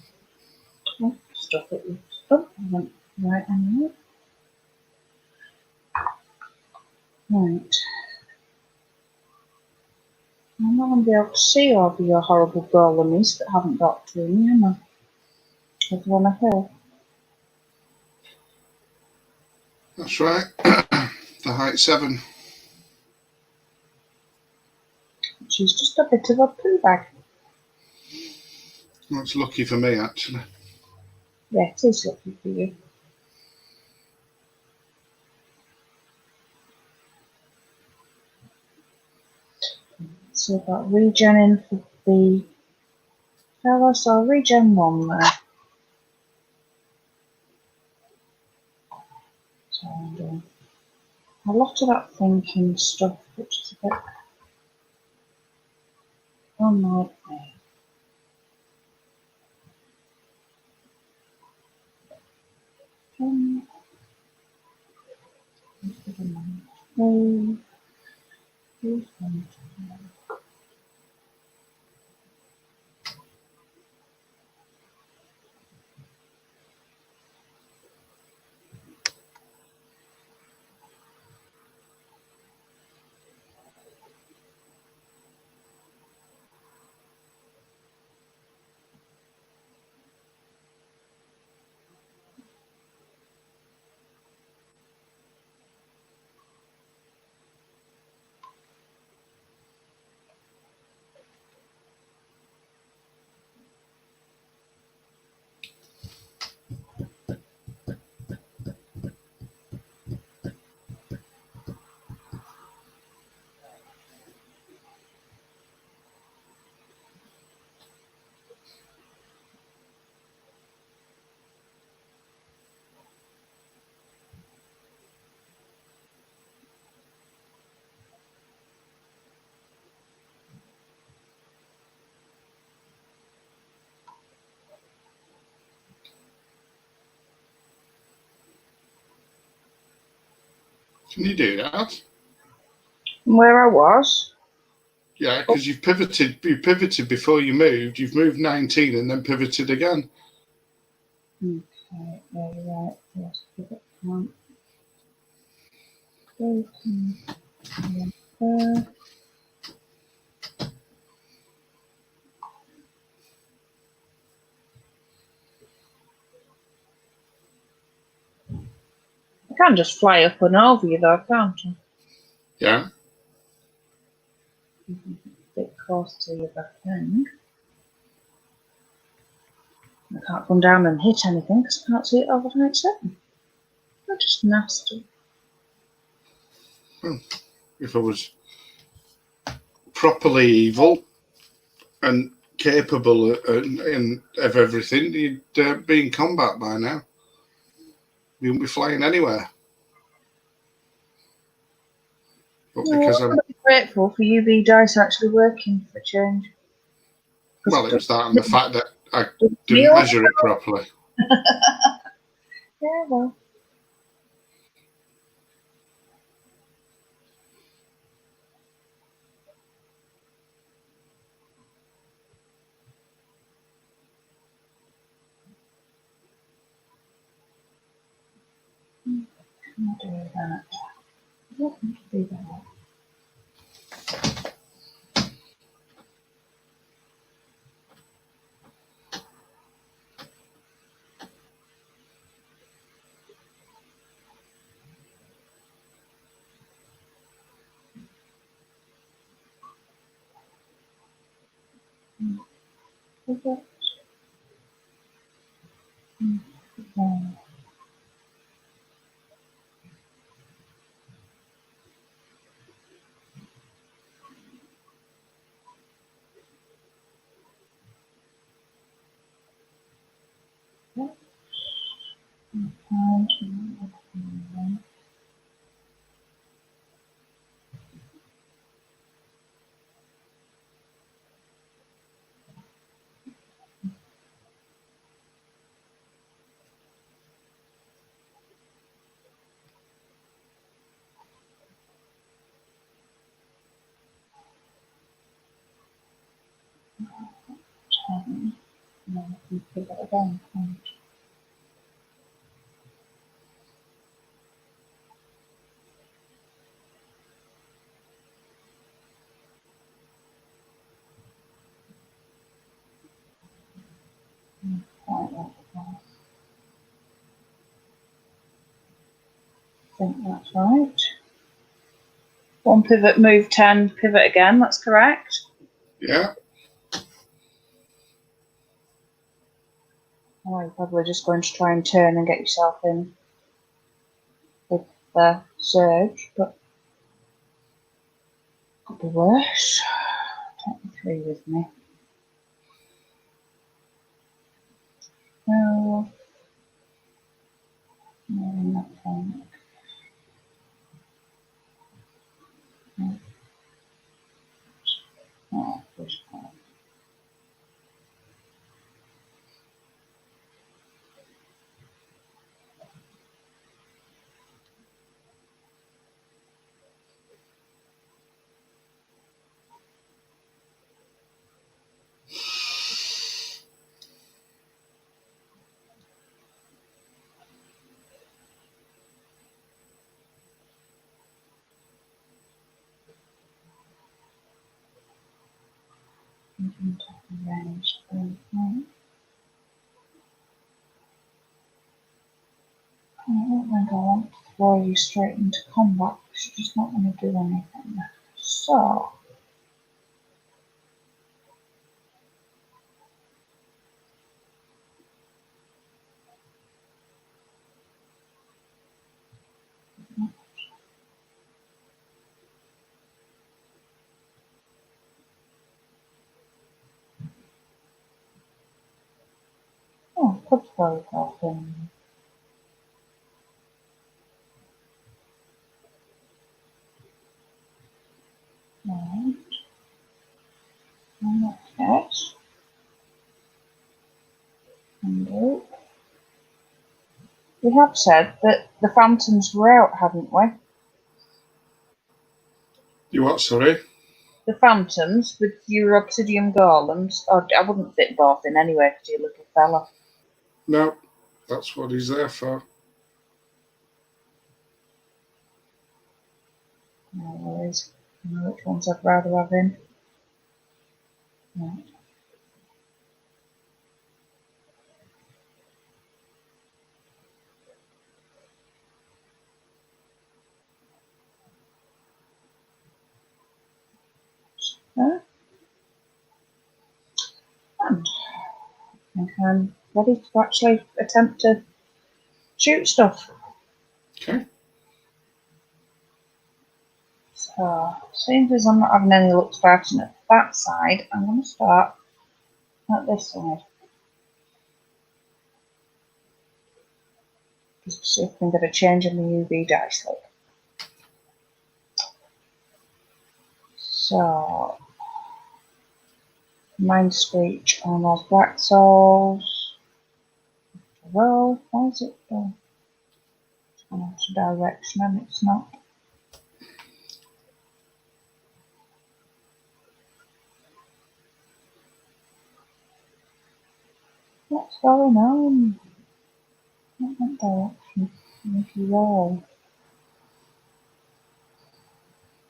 Oh, stop it. Oh, I went right anyway. Right. I'm not going to be able to see over your horrible golemies that haven't got to me, am I? Over on a hill. That's right. The height 7. She's just a bit of a poo bag. That's lucky for me, actually. Yeah, it is lucky for you. So I've got regen in for the fella, so I'll regen 1 there. So I'm doing a lot of that thinking stuff, which is a bit unlike me. Can you do that? Where I was. Yeah, because you've pivoted. You pivoted before you moved. You've moved 19 and then pivoted again. Okay, yeah, you're right. Yes, pivot point. Go to there. I can't just fly up and over you though, can't I? Yeah. A bit close to your back end. I can't come down and hit anything because I can't see it over height 7. They're just nasty. Well, if I was properly evil and capable of everything, you'd be in combat by now. You wouldn't be flying anywhere. But because I'm grateful for UV dice actually working for change. well, it was that and the fact that I didn't Yeah, measure it properly. well. I'll do that. I don't want to do that. Okay. No, I can pivot again. Right, I think that's right. One pivot, move 10, pivot again, that's correct. Yeah. Oh, you're probably just going to try and turn and get yourself in with the surge, but could be worse. Take the 3 with me. No, nothing. No. Oh, push that. Range. I don't think I want to throw you straight into combat because you're just not going to do anything. So, could throw it off in. Right. And that's it. And we have said that the phantoms were out, haven't we? You what, sorry? The phantoms with your obsidian golems. Oh, I wouldn't fit both in anyway because you're a little fella. No, that's what he's there for. No worries. I know which ones I'd rather have in. Right. And I think I'm ready to actually attempt to shoot stuff. Okay. So, seeing as I'm not having any luck starting at that side, I'm going to start at this side. Just to see if I can get a change in the UV dice look. So, Mind Screech on those black souls. Roll. Why is it going into direction and it's not? What's going on? Not that direction. If you roll.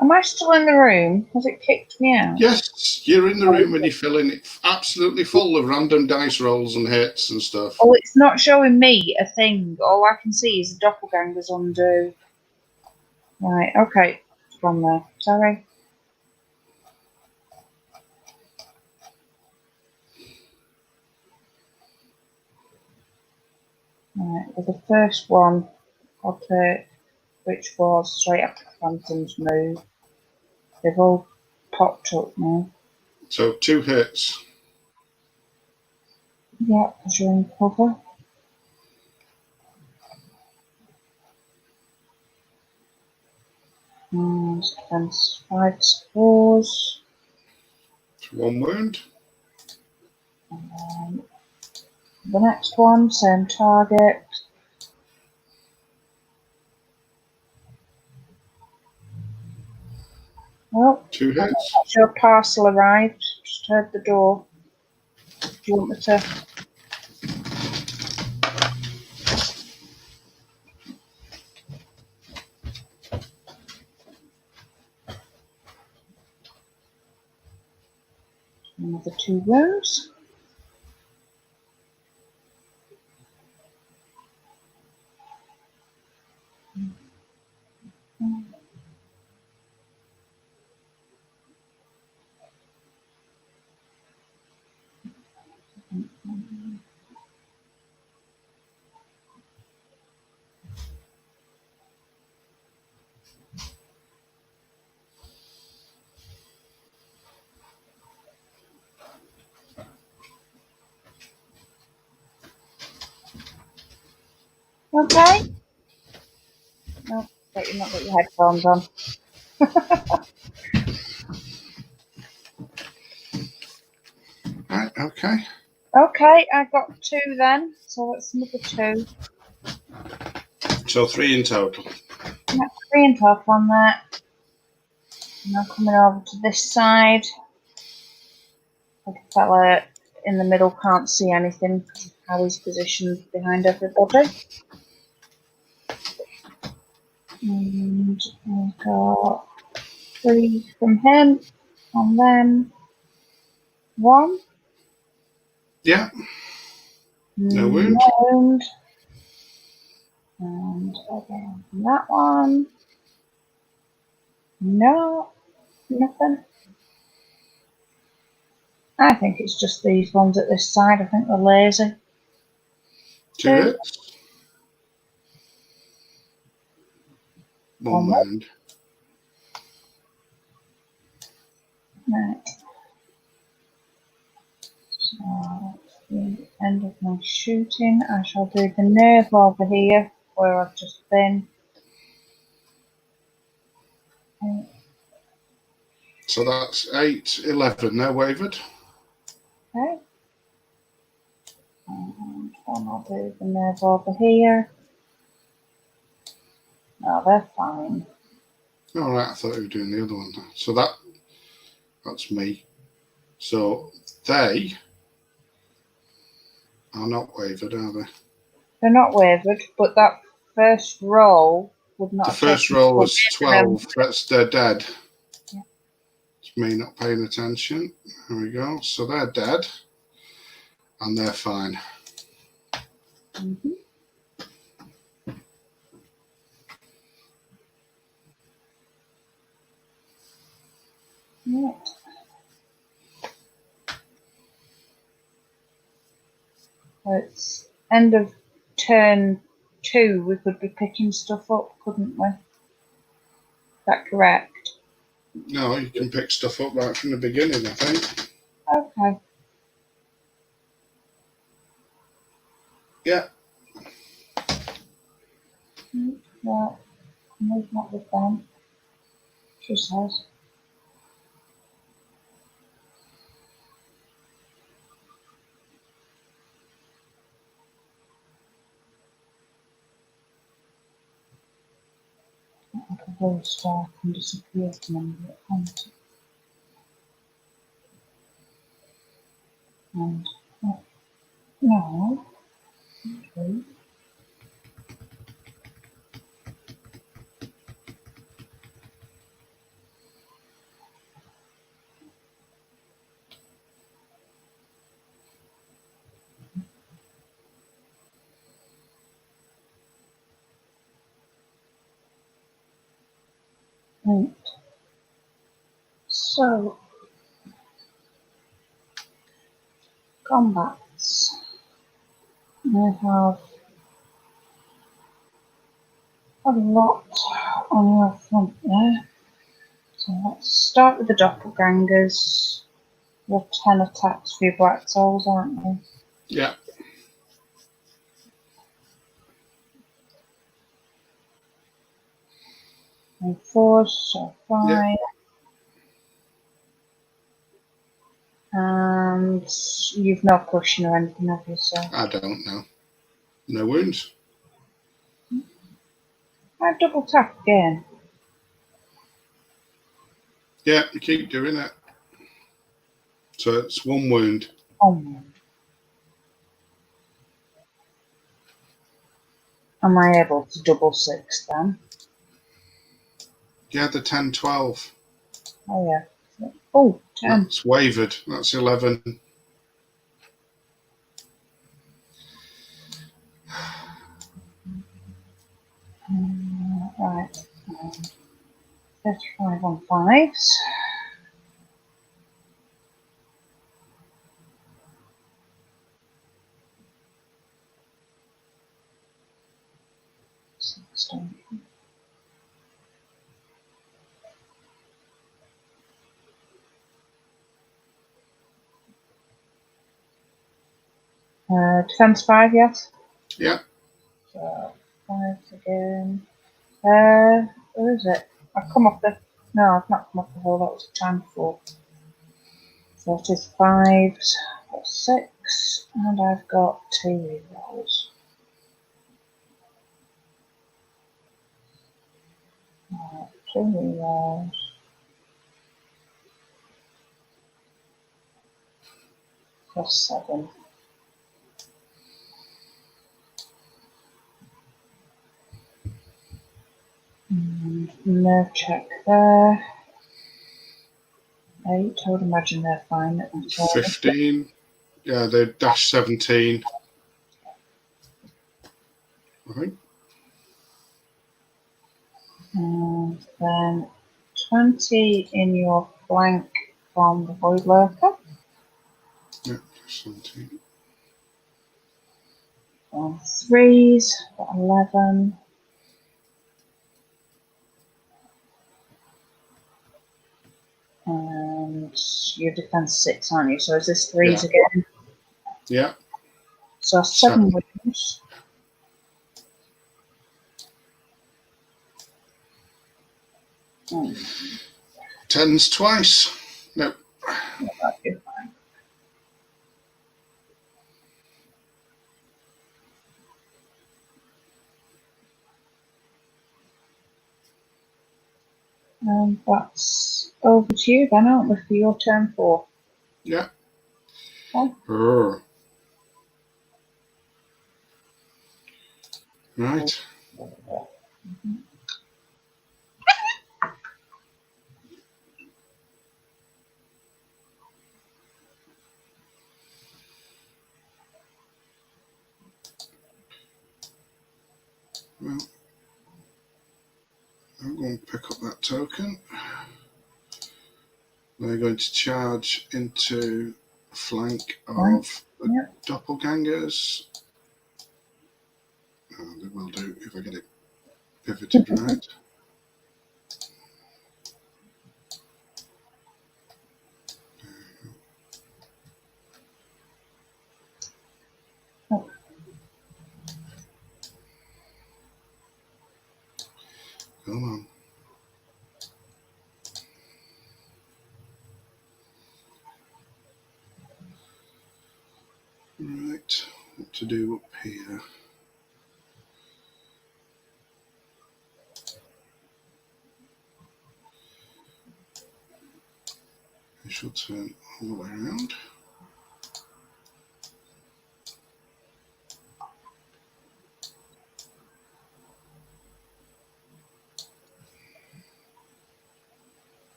Am I still in the room? Has it kicked me out? Yes, you're in the room and you're filling it absolutely full of random dice rolls and hits and stuff. Oh, it's not showing me a thing. All I can see is the doppelgangers undo. Right, okay. It's gone there. Sorry. Right, well, the first one I'll take, which was straight after the Phantom's move. They've all popped up now. So 2 hits. Yeah, because you're in cover. And defense 5 scores. 1 wound. And then the next one, same target. Well, 2 hits. your parcel arrived. Just heard the door. Do you want me to Another 2 wounds. Okay. No, bet you've not got your headphones on. Right, okay. Okay, I got 2 then, so that's another 2. So 3 in total. Yeah, 3 in total on that. Now coming over to this side. The fella in the middle can't see anything because of how he's positioned behind everybody. And we've got 3 from him, and then 1. Yeah. No wound. wound. And again from that one. No, nothing. I think it's just these ones at this side. I think they're lazy. 2 hits. 1 wound. Right. So that's the end of my shooting. I shall do the nerve over here where I've just been. So that's 8, 11. They're wavered. Okay. And then I'll do the nerve over here. No, they're fine. All right, I thought you were doing the other one. So that's me. So they are not wavered, are they? They're not wavered, but that first roll would not The have first taken roll was them. 12. They're dead. Yeah. It's me not paying attention. There we go. So they're dead. And they're fine. Mm-hmm. Right. So it's end of turn 2. We could be picking stuff up, couldn't we? Is that correct? No, you can pick stuff up right from the beginning, I think. Okay. Yeah. Well, move not with them. She says. Like a blue star can disappear from under it, can't it? And no. Okay. Right. So combats. I have a lot on your front there. So let's start with the doppelgangers. We're 10 attacks for your black souls, aren't we? Yeah. And 4, so 5. Yeah. And you've no cushion or anything, have you, sir? I don't know. No wounds. I double tap again. Yeah, you keep doing it. So it's 1 wound. Oh my. Am I able to double 6 then? Yeah, the 10, 12. Oh yeah. Oh, 10. That's wavered. That's 11. Right. 35 on 5s. Stone. Defense 5, yes? Yeah. So, 5s again. Where is it? I've come off the... No, I've not come off the hole. That was a time 4. So it is 5s. I've got 6. And I've got 2 rerolls. Right, 2 rerolls. Plus 7. And nerve check there. 8. I would imagine they're fine at the time. 15. Yeah, they're dash 17. I think. And then 20 in your flank from the Void Lurker. Yeah, dash 17. On 3s, got 11. And you're defense 6, aren't you? So is this 3s again? Yeah. So 7 wounds. Mm. 10s twice. No. Yeah, that'd be fine. That's over to you then, aren't we, for your turn 4? Yeah. Okay. Right. Well, I'm going to pick up that token. They're going to charge into flank of the doppelgangers. Oh, they will do if I get it pivoted right. Come on. Right, what to do up here? I shall turn all the way around.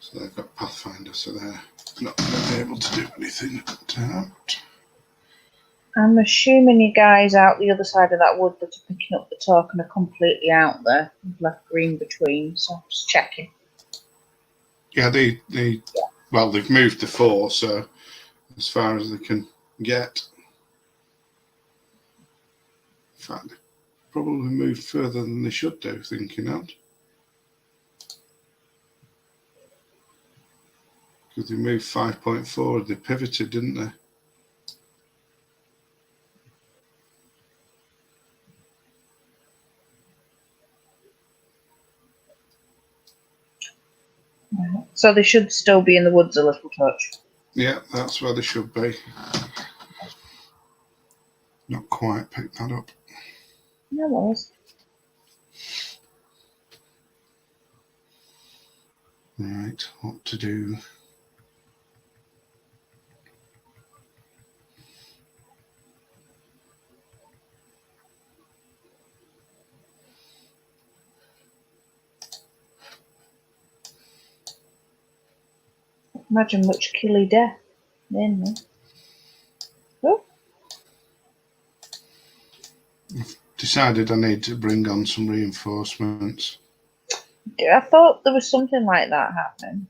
So they've got Pathfinder, so they're not going to be able to do anything to that. I'm assuming you guys out the other side of that wood that are picking up the token are completely out there. You've left green between, so I'm just checking. Yeah, well, they've moved to 4, so as far as they can get. In fact, they probably moved further than they should do, thinking out. Because they moved 5.4, they pivoted, didn't they? So they should still be in the woods a little touch. Yeah, that's where they should be. Not quite picked that up. No worries. Right, what to do? Imagine much killy death. Then, oh, Decided I need to bring on some reinforcements. I thought there was something like that happening.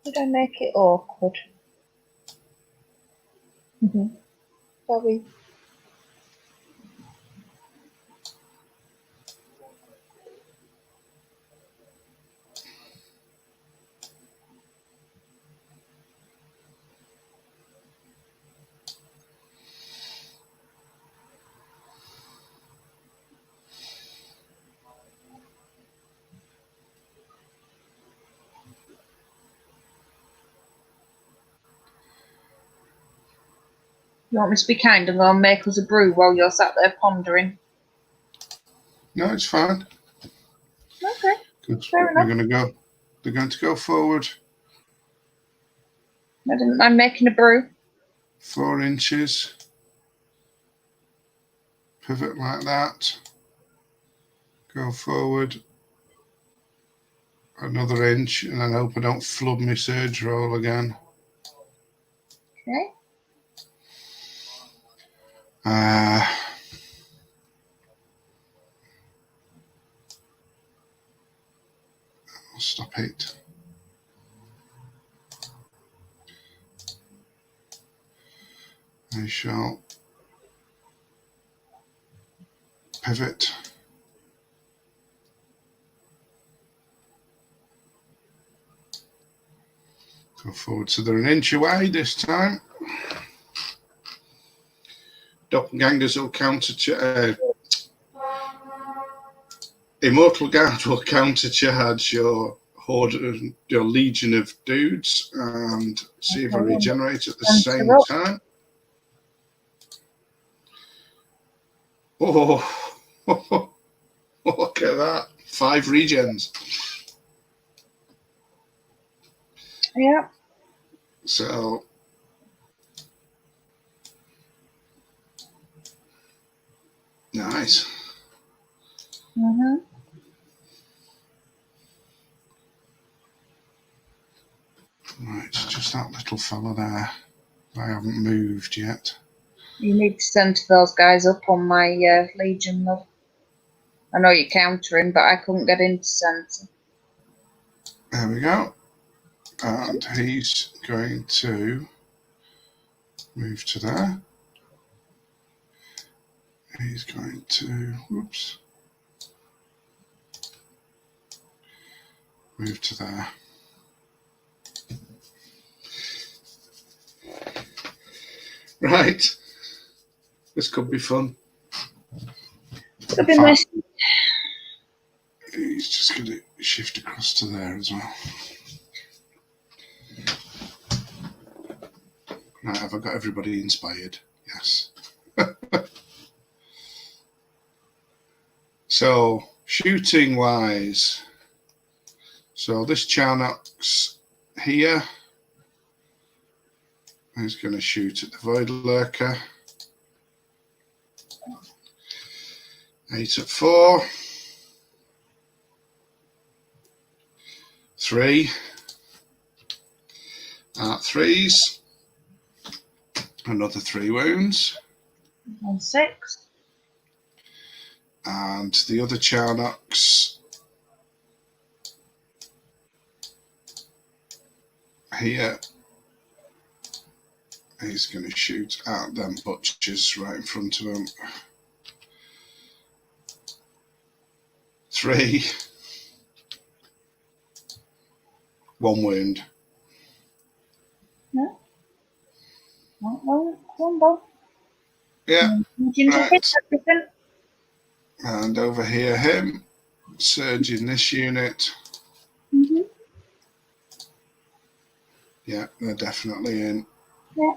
Did I make it awkward? Sorry. You want me to be kind and go and make us a brew while you're sat there pondering? No, it's fine. Okay. Fair enough. They're going to go forward. I didn't mind making a brew. 4 inches. Pivot like that. Go forward another inch, and then hope I don't flub my surge roll again. Okay. I'll stop it. I shall pivot. Go forward so they're an inch away this time. Doppelgangers will counter. Immortal Guard will countercharge your horde, your legion of dudes, and see if I regenerate at the same time. Oh, look at that! 5 regens. Yeah. So nice. Right, just that little fella there. I haven't moved yet. You need to send those guys up on my legion, love. I know you're countering, but I couldn't get into center. There we go. And he's going to move to there. He's going to, whoops, move to there. Right. This could be fun. Could be nice. He's just going to shift across to there as well. Right, have I got everybody inspired? Yes. So, shooting wise, so this Charnock's here. He's going to shoot at the Void Lurker. 8 at 4. 3. At 3s. Another 3 wounds. On 6. And the other Charnock's here. He's going to shoot at them butchers right in front of him. 3. 1 wound. No. One ball. Yeah. Right. And over here, him. Surge in this unit. Yeah, they're definitely in. Yeah.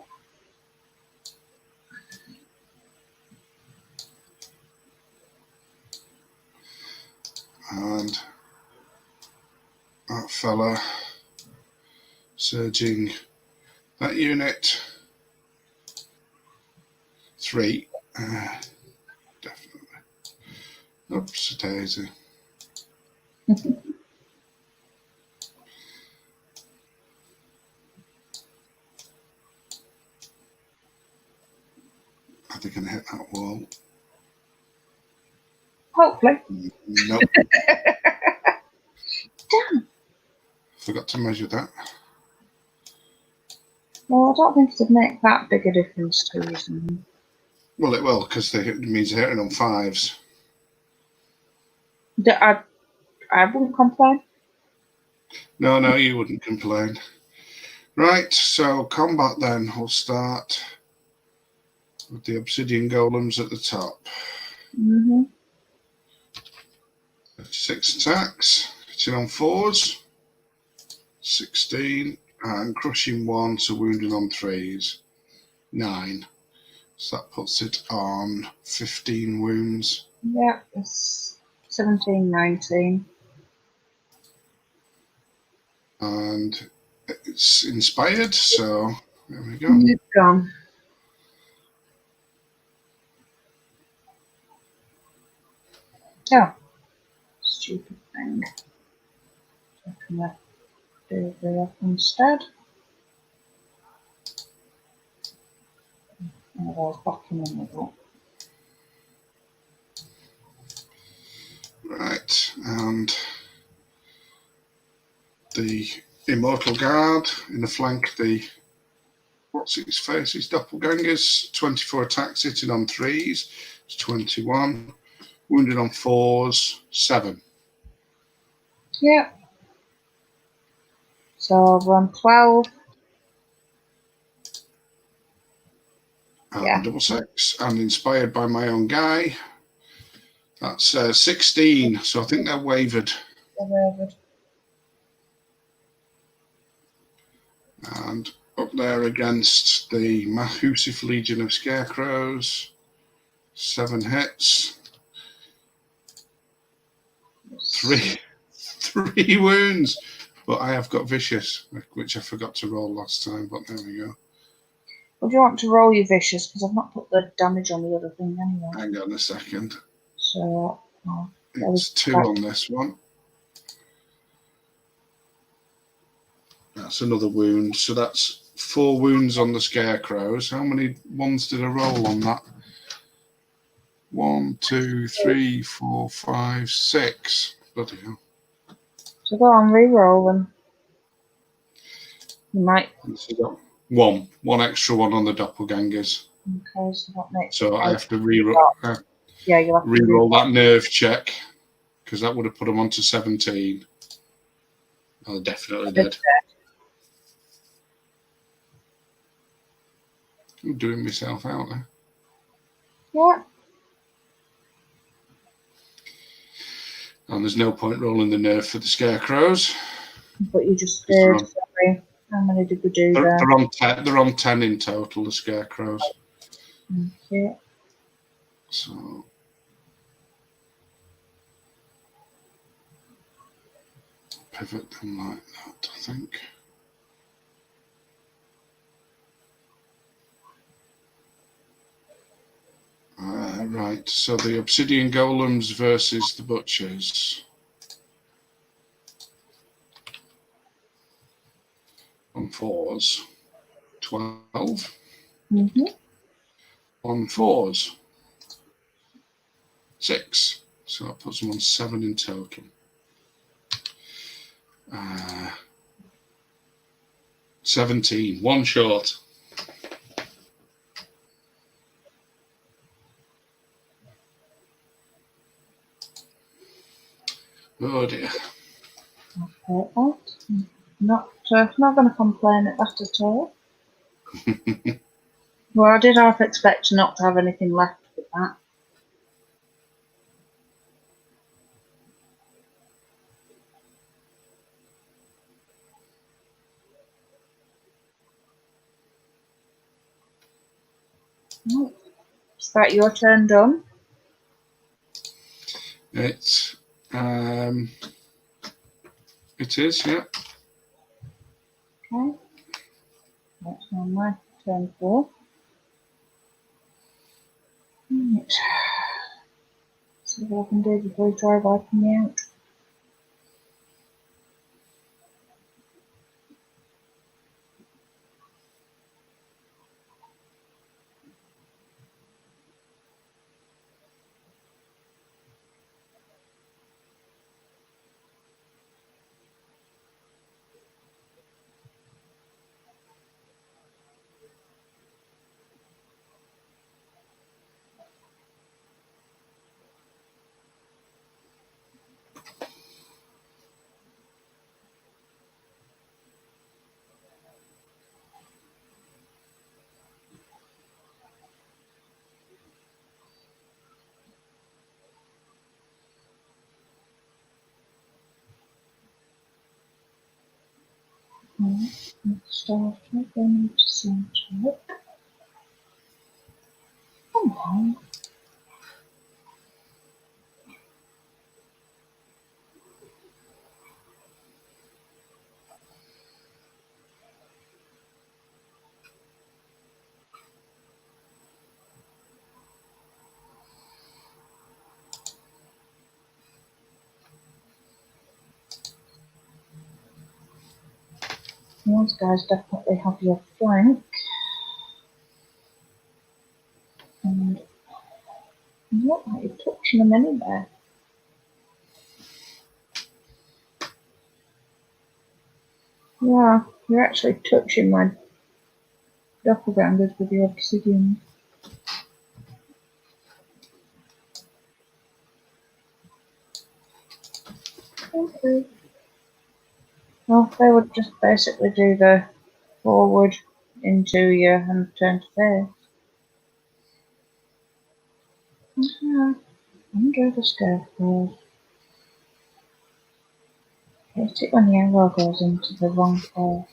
And that fella surging that unit 3. Definitely. Oops, a daisy. Are they going to hit that wall? Hopefully. Nope. Damn. Forgot to measure that. Well, I don't think it'd make that big a difference to you. Well, it will, because it means they're hitting on 5s. I wouldn't complain. No, you wouldn't complain. Right, so combat then. We'll start with the obsidian golems at the top. 6 attacks, hitting on 4s. 16, and crushing 1, so wounding on 3s. 9. So that puts it on 15 wounds. Yeah, it's 17, 19. And it's inspired, so there we go. It's gone. Oh, stupid thing. So I'm going to do the instead. And I'll back in the middle. Right, and the Immortal Guard in the flank, the Six Faces Doppelgangers, 24 attacks, hitting on 3s, it's 21. Wounded on 4s, 7. Yeah. So we're on 12. And Yeah. double 6, and inspired by my own guy. That's 16, so I think they're wavered. And up there against the Mahusif Legion of Scarecrows, 7 hits, 3 wounds. But I have got vicious, which I forgot to roll last time, but there we go. Would you want to roll your vicious? Because I've not put the damage on the other thing anyway. Hang on a second. So It's 2 on this one. That's another wound. So that's 4 wounds on the Scarecrows. How many ones did I roll on that? 1, 2, 3, 4, 5, 6. Bloody hell. So go on, re-roll them. You might. One extra one on the doppelgangers. Okay, so that makes. So I have to re-roll yeah, you'll have to re-roll that nerve check, because that would have put them onto 17. I definitely did. I'm doing myself out there. Yeah. And there's no point rolling the nerve for the Scarecrows. But you just did. Sorry. How many did we do there? They're on 10 in total, the Scarecrows. Okay. So pivot them like that, I think. Right, so the obsidian golems versus the butchers. On 4s, 12. On 4s, 6. So that puts them on 7 in total. 17, 1 short. Oh dear. Okay. Not going to complain at that at all. Well, I did half expect not to have anything left with that. Oh, is that your turn done? It is, yeah. Okay. That's on my turn 4. Right. See what I can do before you try wiping me out. Right. Let's start going to center. Come on. Those guys definitely have your flank. And you look like you're touching them anywhere. Yeah, you're actually touching my doppelgangers with your obsidian. Okay. Well, they would just basically do the forward into you and turn to face. Yeah, under the scarecrow. Hit it when the arrow goes into the wrong place.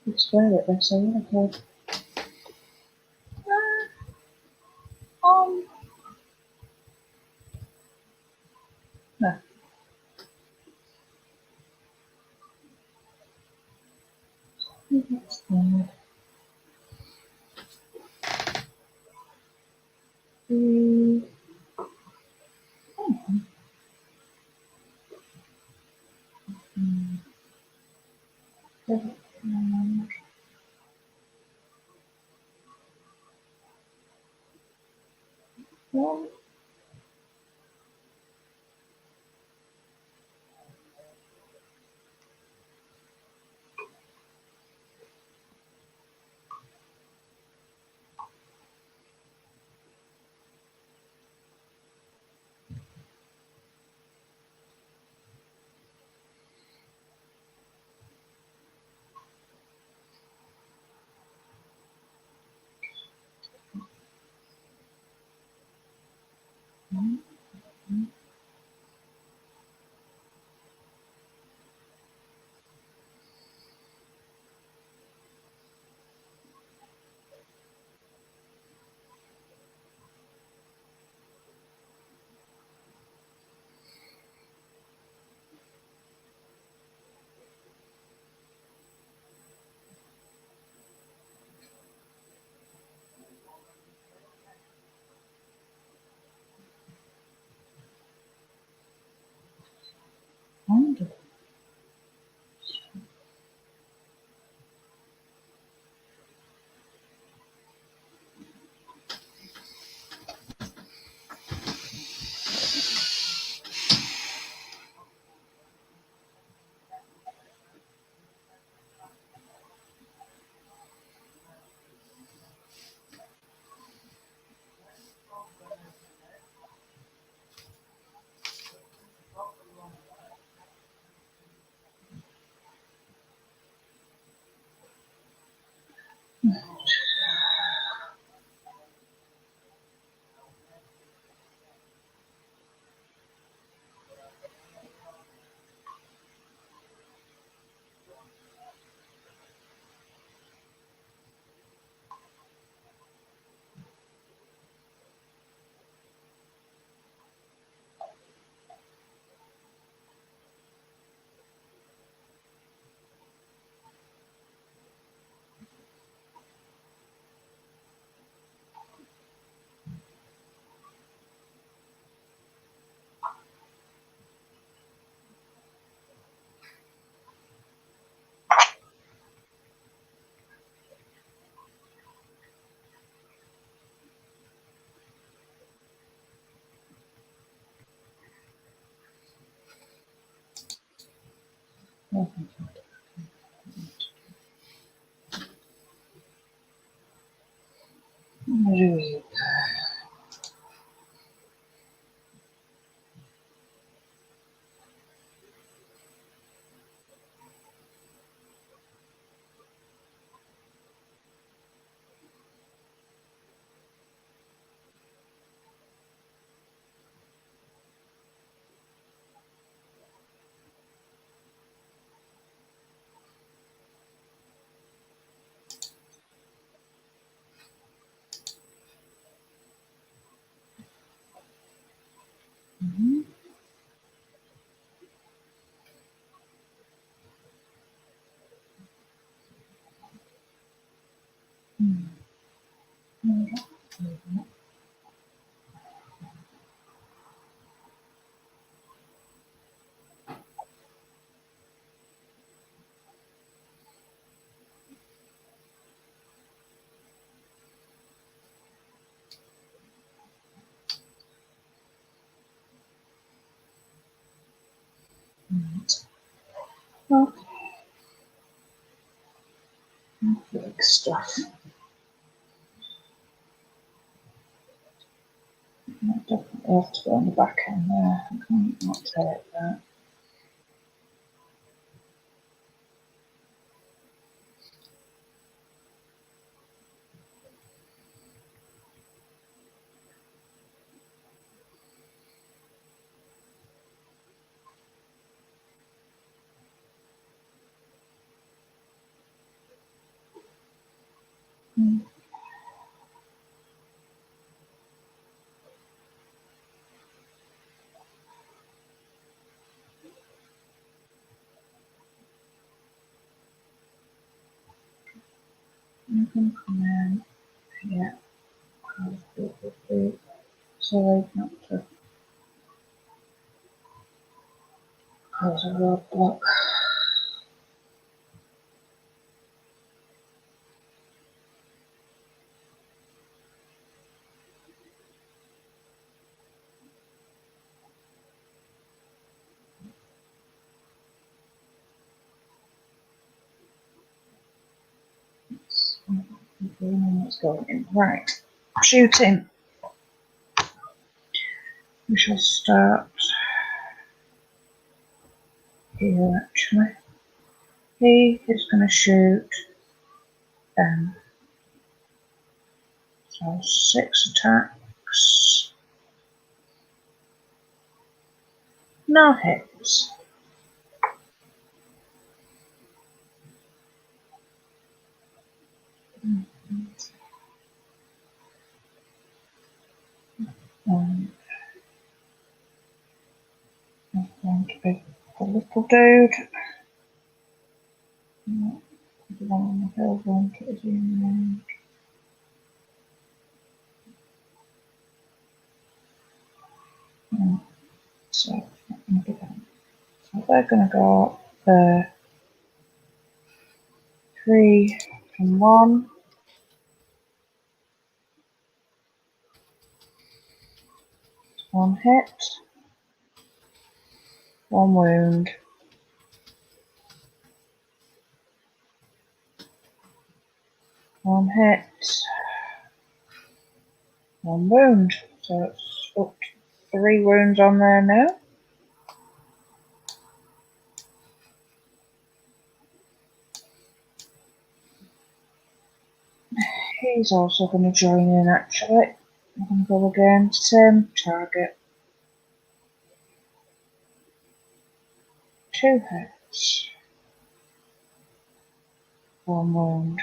I swear at this, I would have heard. No. That's there. Well, Okay. Big stuff. I definitely have to go on the back end there. I can't not take that. You can come in. Yeah. Sorry, not to cause a roadblock. Let's go in. Right. Shooting. We shall start here actually. He is going to shoot so 6 attacks. No hits. I'm going to be the little dude. The one on the hill going to his in range. So, not going to be that. So they're going to go up there. 3 and 1. 1 hit. 1 wound. 1 hit. 1 wound. So it's up to 3 wounds on there now. He's also going to join in actually. I'm going to go again, same target. 2 hits. 1 wound.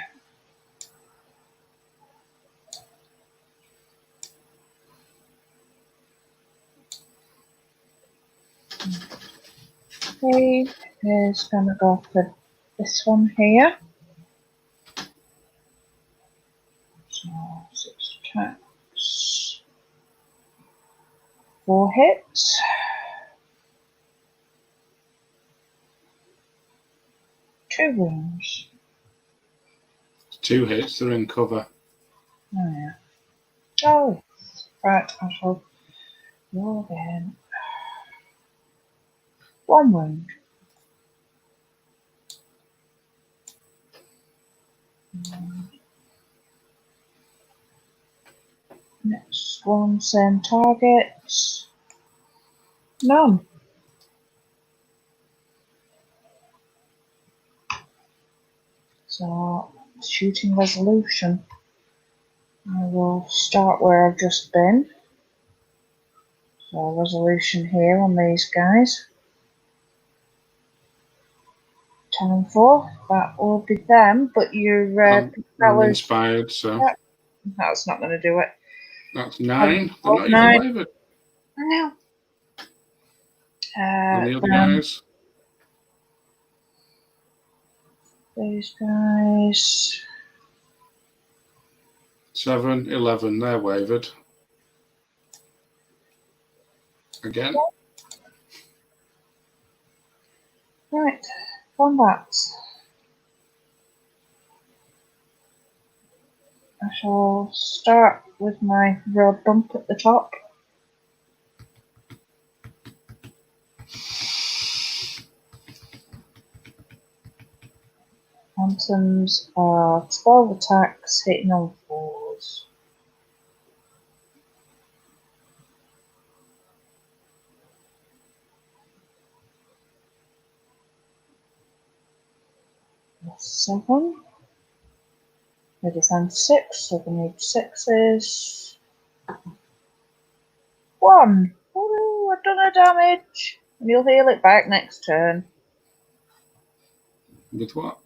He is going to go for this one here. So 6 attacks. 4 hits. 2 wounds. 2 hits, they're in cover. Oh yeah. Oh, right, I shall roll again. 1 wound. Next one, same targets. None. So, shooting resolution. I will start where I've just been. So, resolution here on these guys. 10 and 4. That will be them, but your I'm inspired, so. Yeah, that's not going to do it. That's 9. They're not 9. even wavered. No. And the other guys? These guys. 7, 11, they're wavered. Again. Right, combat. I shall start with my road bump at the top. Phantoms are 12 attacks, hitting on 4s. That's 7. They defend 6, so they need 6s. 1! Woo, I've done a damage! And you'll heal it back next turn. With what?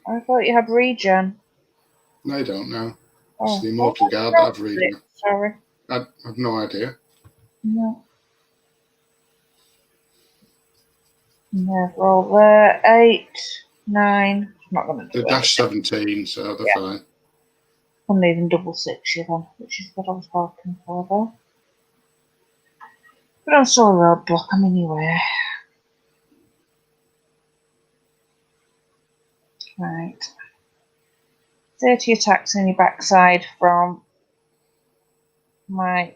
I thought you had regen. No, I don't know. Oh, It's the Immortal Guard that I've read. Sorry. I have no idea. No. Yeah, roll there. 8, 9. Not going to do They're it. dash 17, so they're fine. Couldn't even double 6 you then, which is what I was hoping for there. But I'm still a roadblock, I'm anywhere. Right. 30 attacks in your backside from my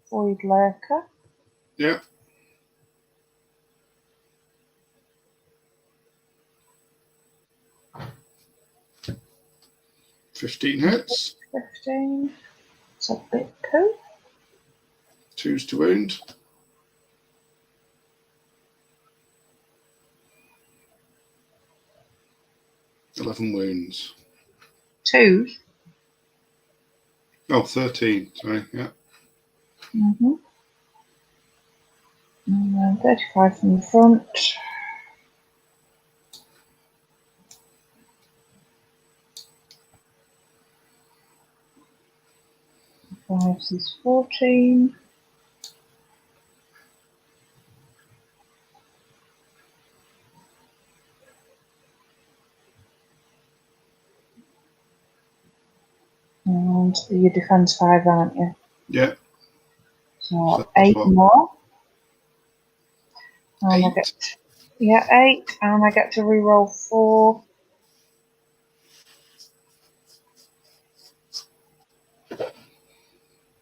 void lurker. Yeah. $15 hits. 15. It's a bit poo. 2s to wound. $11 wounds. 2. Oh, 13. Sorry, yeah. Mm-hmm. And then 35 from the front. 5 is 14. And you defend 5, aren't you? Yeah. So 8 more. And 8. I get 8, and I get to reroll 4.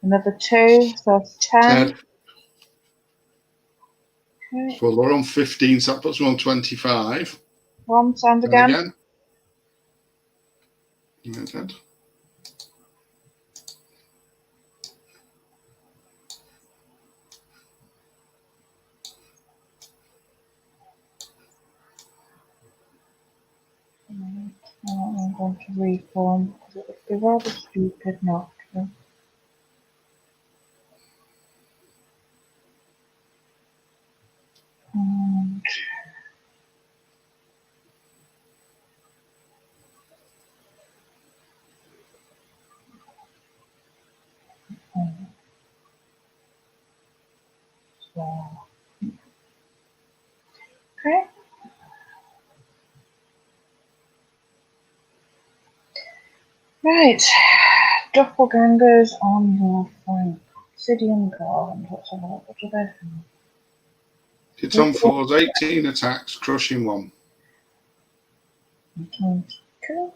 Another 2, so it's 10. Okay. So we're on 15, so that puts me on 25. 1 sound And again. again. Yeah, dead. I'm going to reform because it would be rather stupid not to. And so, okay. Right. Doppelgangers on your flank. Obsidian Garland. Let's have a look. What do they have? It's on 4s, 18 attacks, crushing 1. 22.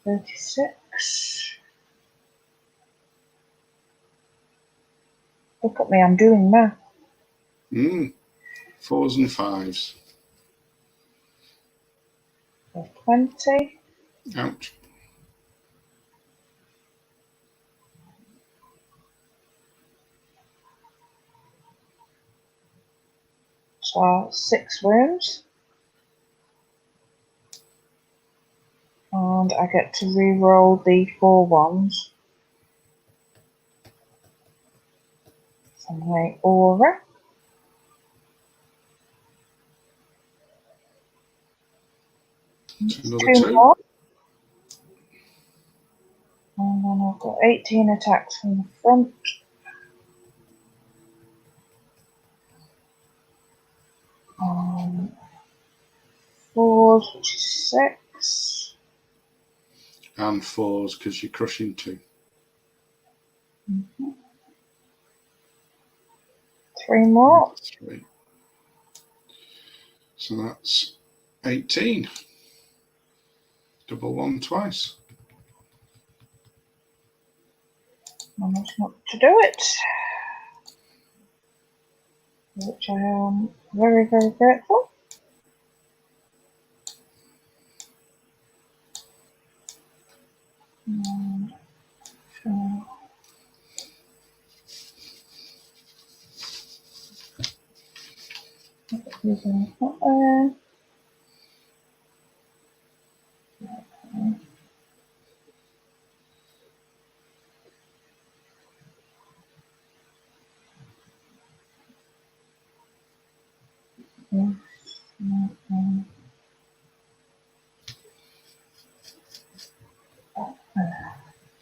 36. Look at me, I'm doing math. 4s and 5s. 20. Ouch. So 6 wounds. And I get to re-roll the 4 ones. So my aura. Another 2. More. And then I've got 18 attacks from the front. Um, 4s, which is 6. And 4s because you're crushing 2. 3 more. 3. So that's 18. Double 1 twice. Managed not to do it. Which I am very, very grateful. And so using that there.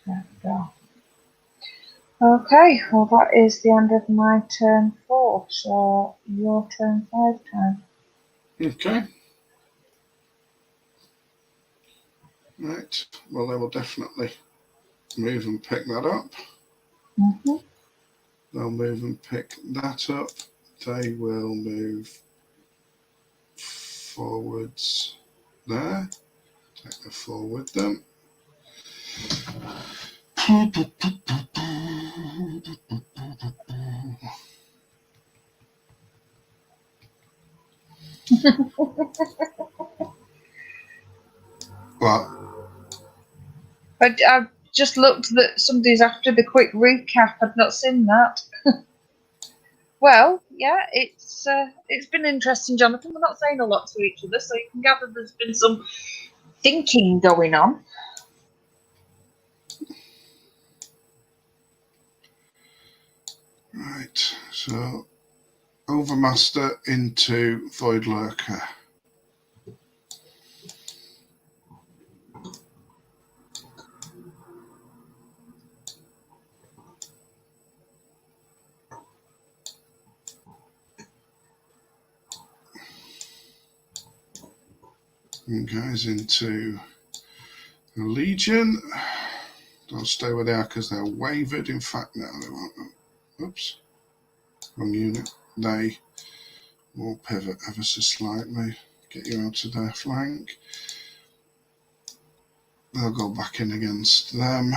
There we go. Okay, well that is the end of my turn 4, so your turn 5 time. Okay. Right. Well, they will definitely move and pick that up. They'll move and pick that up. They will move forwards there. Take the 4 with them. What? I've just looked that somebody's after the quick recap. I've not seen that. Well, yeah, it's been interesting, Jonathan. We're not saying a lot to each other, so you can gather there's been some thinking going on. Right, so Overmaster into Void Lurker. And guys into the Legion. Don't stay where they are because they're wavered. In fact, no, they won't. Oops, wrong unit. They will pivot ever so slightly, get you out of their flank. They'll go back in against them.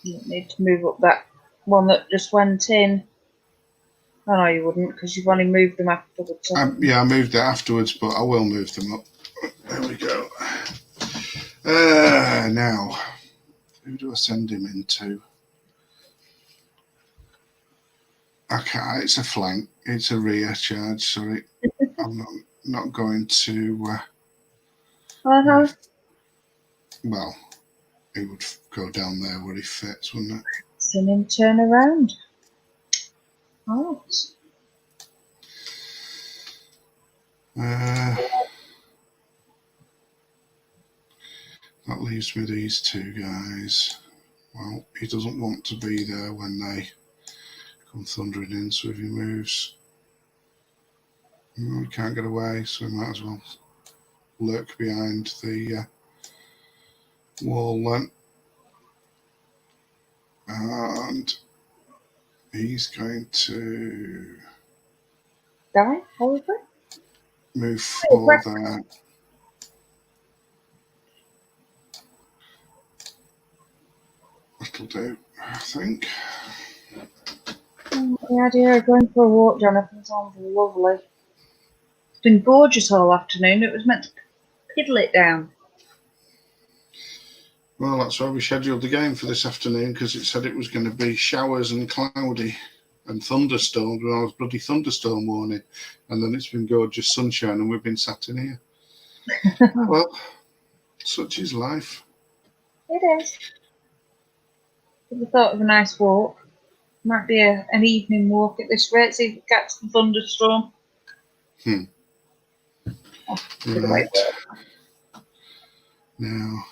You need to move up that one that just went in. Oh, no, you wouldn't, because you've only moved them afterwards. Yeah, I moved it afterwards, but I will move them up. There we go. Now, who do I send him into? Okay, it's a flank. It's a rear charge, sorry. I'm not not going to. Uh-huh. Well, he would go down there where he fits, wouldn't it? Seen him turn around. Oh. That leaves me these two guys. Well, he doesn't want to be there when they come thundering in, so if he moves, he can't get away, so we might as well lurk behind the wall then. And he's going to Die, probably. move forward there. That'll do, I think. The idea of going for a walk, Jonathan, sounds lovely. It's been gorgeous all afternoon. It was meant to piddle it down. Well, that's why we scheduled the game for this afternoon, because it said it was going to be showers and cloudy and thunderstorms. Well, it was bloody thunderstorm warning, and then it's been gorgeous sunshine, and we've been sat in here. Well, such is life. It is. If we thought of a nice walk, might be an evening walk at this rate. See if it gets the thunderstorm. Right. Now,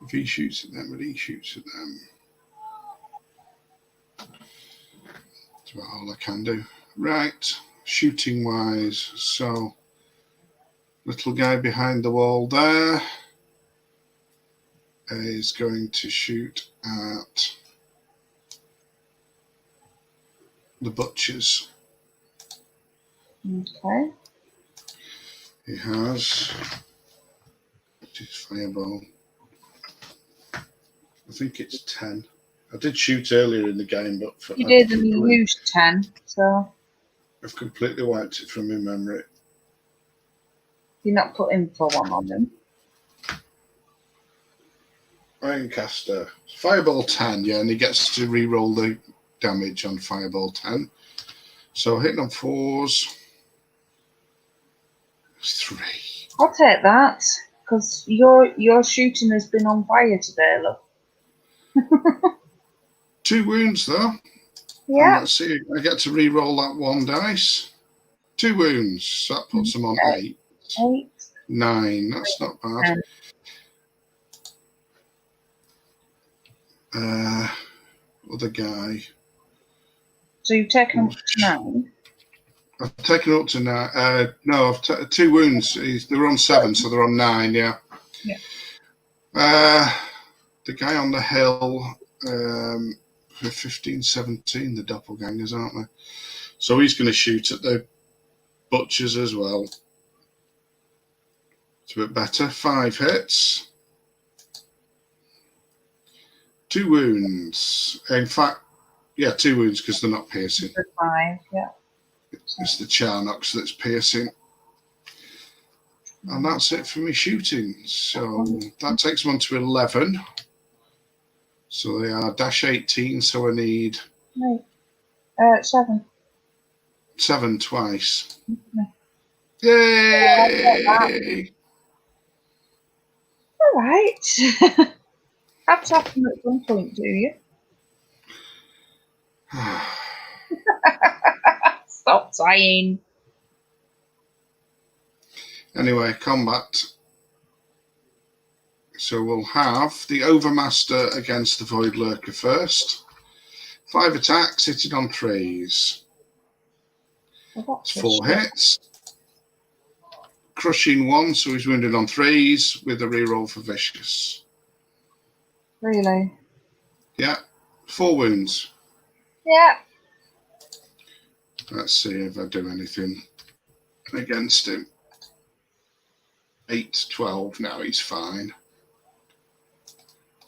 if he shoots at them, but he shoots at them. That's about all I can do. Right, shooting wise, so little guy behind the wall there is going to shoot at the butchers. Okay. He has his fireball. I think it's 10. I did shoot earlier in the game, but You did, and you used 10, so I've completely wiped it from my memory. you're not putting for one on them. Ironcaster. Fireball 10, yeah, and he gets to re-roll the damage on Fireball 10. So hitting on 4s. 3. I'll take that, because your shooting has been on fire today, look. 2 wounds, though. Yeah. And let's see, I get to re-roll that 1 dice. 2 wounds, so that puts them on 8. 8. 9, that's not bad. Other guy. So you've taken up to 9. I've taken up to 9. No, I've 2 wounds. They're on 7, so they're on 9, yeah. The guy on the hill, for 15, 17, the doppelgangers, aren't they? So he's going to shoot at the butchers as well. It's a bit better. 5 hits. 2 wounds. In fact, yeah, 2 wounds because they're not piercing. 5, yeah. It's the Charnox that's piercing. And that's it for me shooting. So that takes them on to 11. So they are -18, so I need 7. 7 twice. Yeah, Yay! All right. Have to happen at some point, do you? Stop sighing. Anyway, combat. So we'll have the Overmaster against the Void Lurker first. 5 attacks, hitting on 3s. It's 4 hits. Crushing 1, so he's wounded on 3s with a reroll for Vicious. Really? Yeah, 4 wounds. Yeah. Let's see if I do anything against him. 8, 12, now he's fine.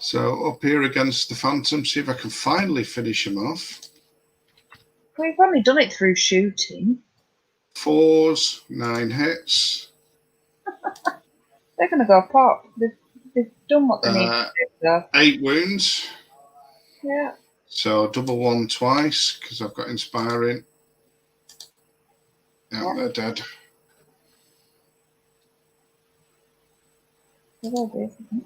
So up here against the Phantom, see if I can finally finish him off. We've only done it through shooting. 4s, 9 hits. They're going to go pop. They've done what they need to do, though. 8 wounds. Yeah. So double 1 twice because I've got inspiring. Yeah, they're dead. There will be, isn't it?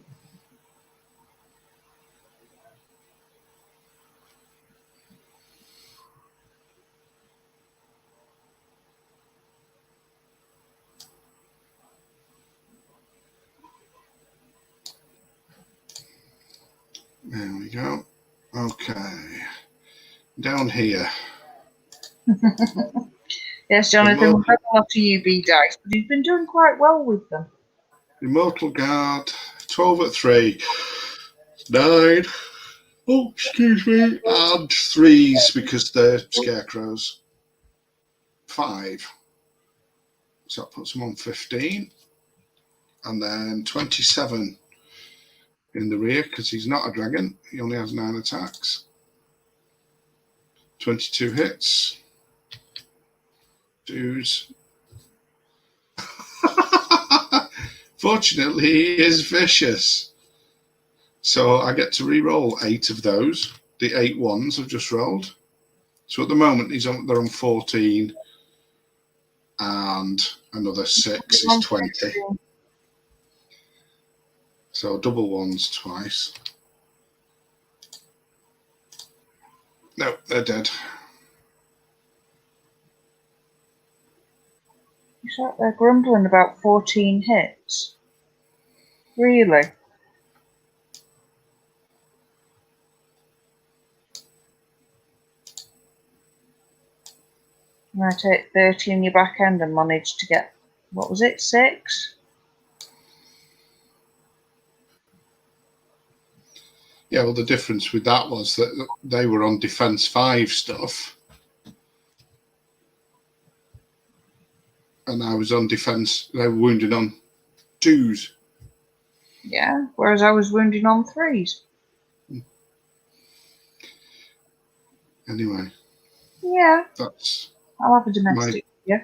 There we go. Okay. Down here. Yes, Jonathan, we've had a lot of UB dice, but he's been doing quite well with them. Immortal Guard, 12 at 3. 9. Oh, excuse me. And 3s because they're scarecrows. 5. So that puts them on 15. And then 27 in the rear because he's not a dragon. He only has 9 attacks. 22 hits. 2s. Fortunately, he is vicious. So I get to re-roll 8 of those. The 8 ones I've just rolled. So at the moment they're on 14. And another 6 is 20. So double ones twice. No, they're dead. It's like they're grumbling about 14 hits. Really? And I take 30 in your back end and manage to get, what was it, 6? Yeah, well, the difference with that was that they were on defense 5 stuff. And I was on defense, they were wounded on 2s. Yeah, whereas I was wounded on 3s. Anyway. Yeah. I'll have a domestic, yeah.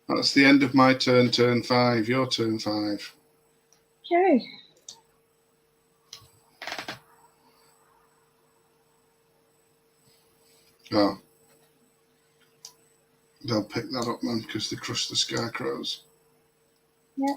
That's the end of my turn 5. Your turn 5. Okay. Oh. They'll pick that up then because they crushed the scarecrows. Yeah.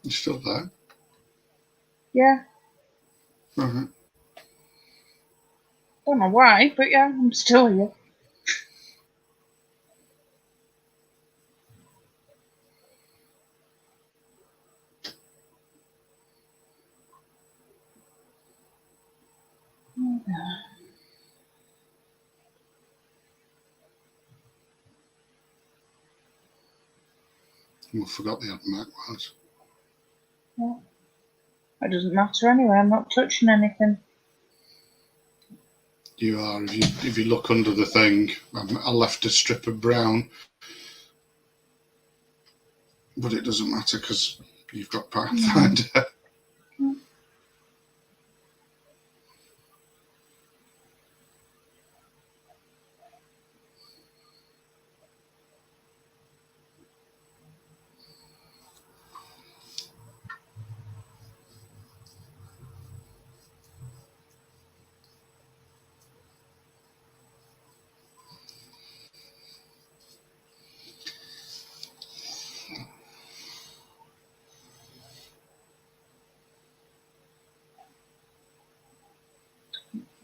You still there? Yeah. Uh-huh. Don't know why, but yeah, I'm still here. I forgot the automatic was. Yeah. It doesn't matter anyway, I'm not touching anything. You are. If you look under the thing, I left a strip of brown, but it doesn't matter because you've got Pathfinder. Mm-hmm.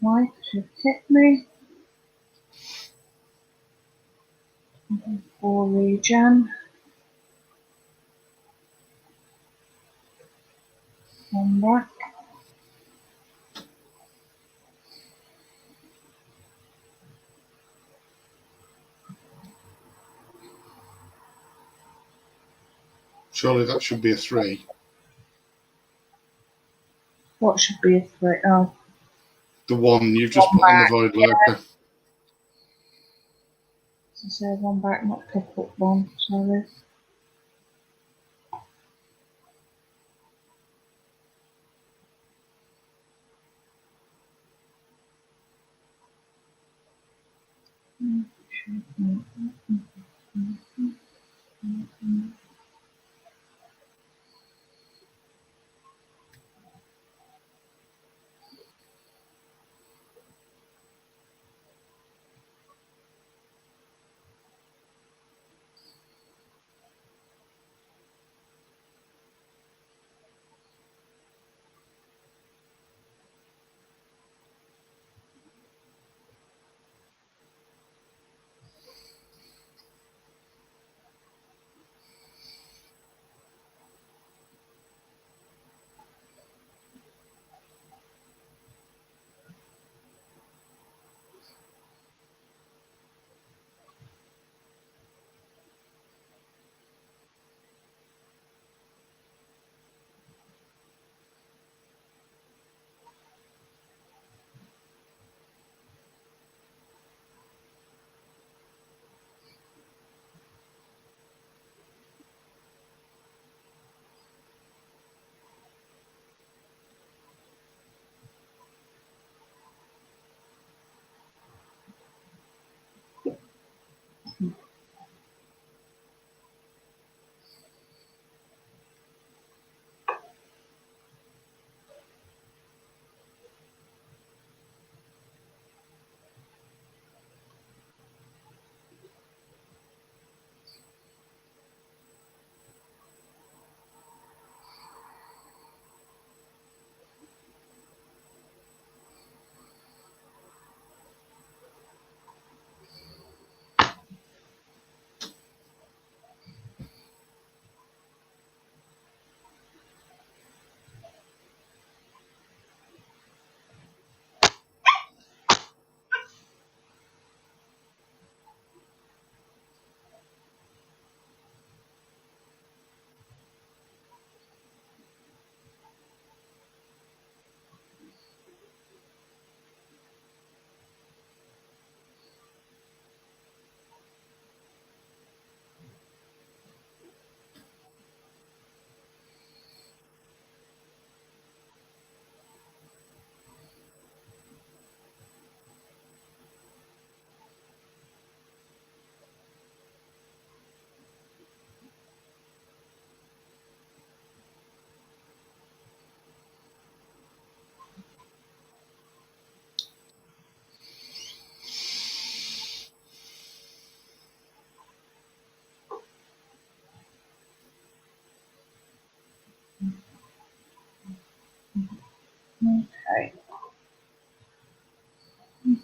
Life should hit me. 4 regen. 1 back. Surely that should be a 3. What should be a 3? Oh, The 1 you've just put on the void lurker. so say 1 back, not pick up 1. Sorry. Okay.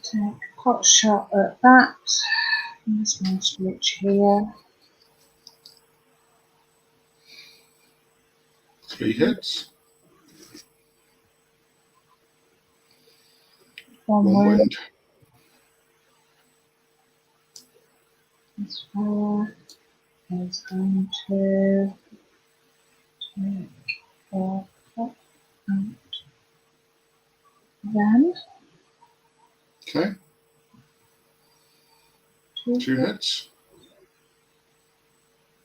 Take a pot shot at that. This one switch here. 3 hits. 1 1 wound. wound. This fella is going to take a pot out. Then Okay. 2 hits.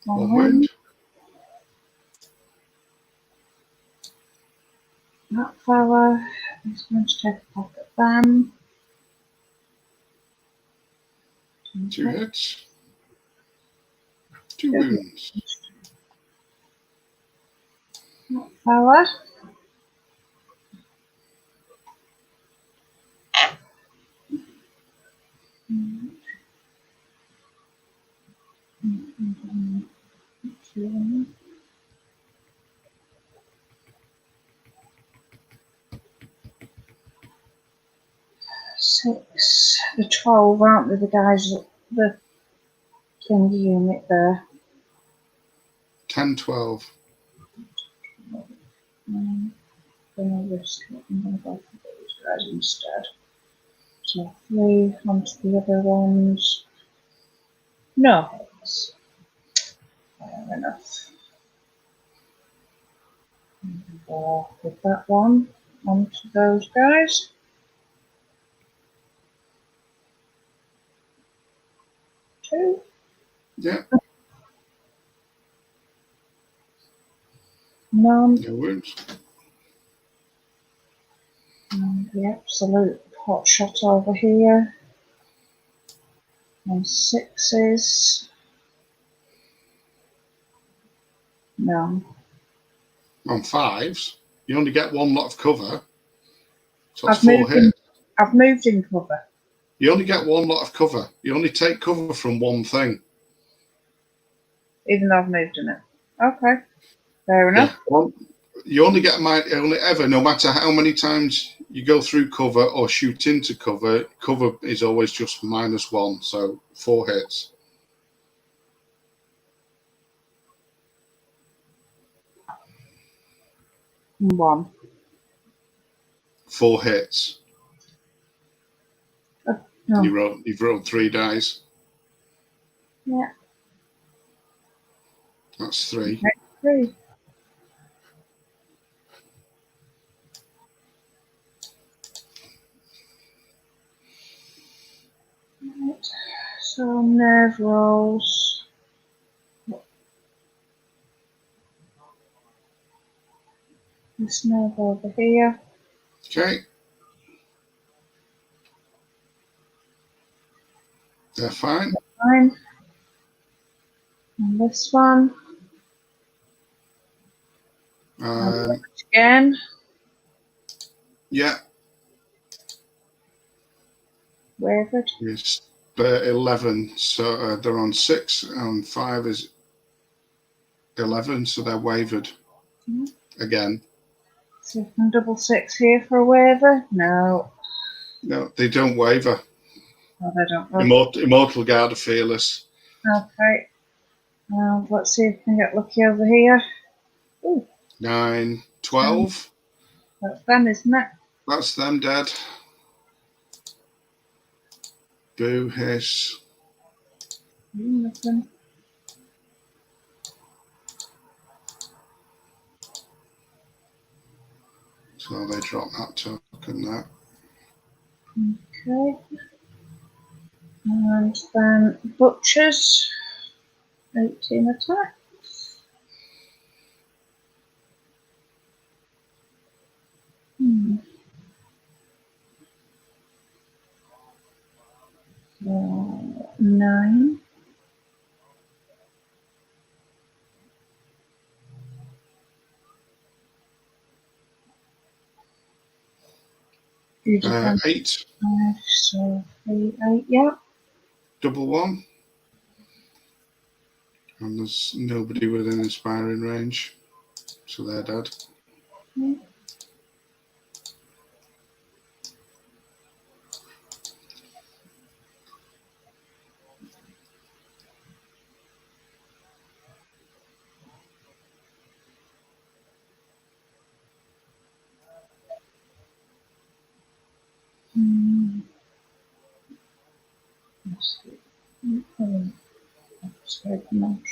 1 1 wound. wound. That fella is going to take a pot at them. 2 hits. 2 wounds. That fella. 6, the 12, aren't they, the guys, the thingy unit there? 10, 12. I'm going to risk it. I'm going to go for those guys instead. So 3 onto the other ones. No hits. Fair enough. With that one onto those guys. 2. Yeah. None. No wounds. And the absolute hot shot over here. On 6s. None. On 5s, you only get 1 lot of cover. So that's I've 4 moved hits. I've moved in cover. You only get 1 lot of cover. You only take cover from 1 thing. Even though I've moved in it. Okay. Fair enough. Yeah. You only get only ever, no matter how many times you go through cover or shoot into cover, cover is always just -1. So 4 hits. 1. 4 hits. No. You've rolled 3 dice. Yeah. That's 3. Okay. 3. Right. So nerve rolls. This nerve over here. Okay. They're fine. Fine. And this one. Again. Yeah. Wavered. It's 11. So they're on 6 and 5 is 11. So they're wavered again. So you can double 6 here for a waver. No. No, they don't waver. Oh, they don't. Immortal Guard are fearless. Okay. Let's see if we can get lucky over here. Ooh. 9, 12. That's them, isn't it? That's them dead. Boo, hiss. Nothing. So they drop that token there. Okay. And then butchers. 18 attack. So 9. You defend 8. 5, so 3, 8, yeah. Double 1. And there's nobody within inspiring range. So they're dead. Okay. Let's see. That's very much.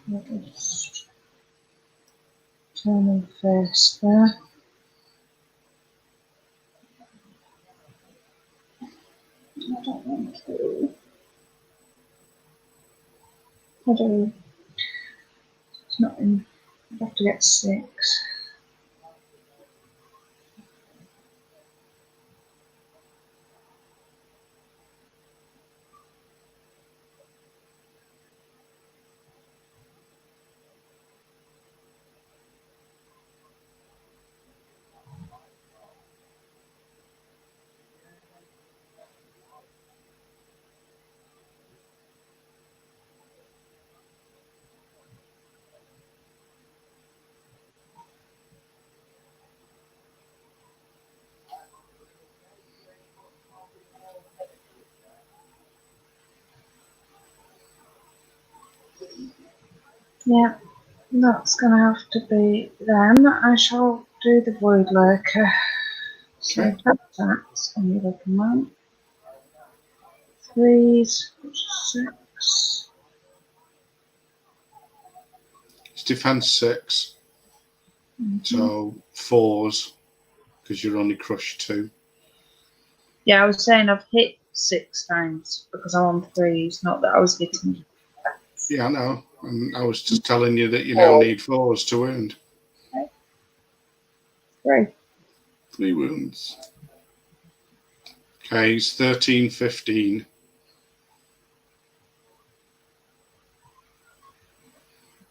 Just turning face there. I don't want to. I do. It's not in. I'd have to get 6. Yeah, that's going to have to be them. I shall do the void lurker. So Okay. that's on the other command. 3s, 6. It's defense 6, Mm-hmm. so 4s because you're only crushed 2. Yeah, I was saying I've hit 6 times because I'm on 3s, not that I was hitting. Yeah, I know. And I was just telling you that you now need 4s to wound. Okay. 3 wounds. Okay, he's 13, 15.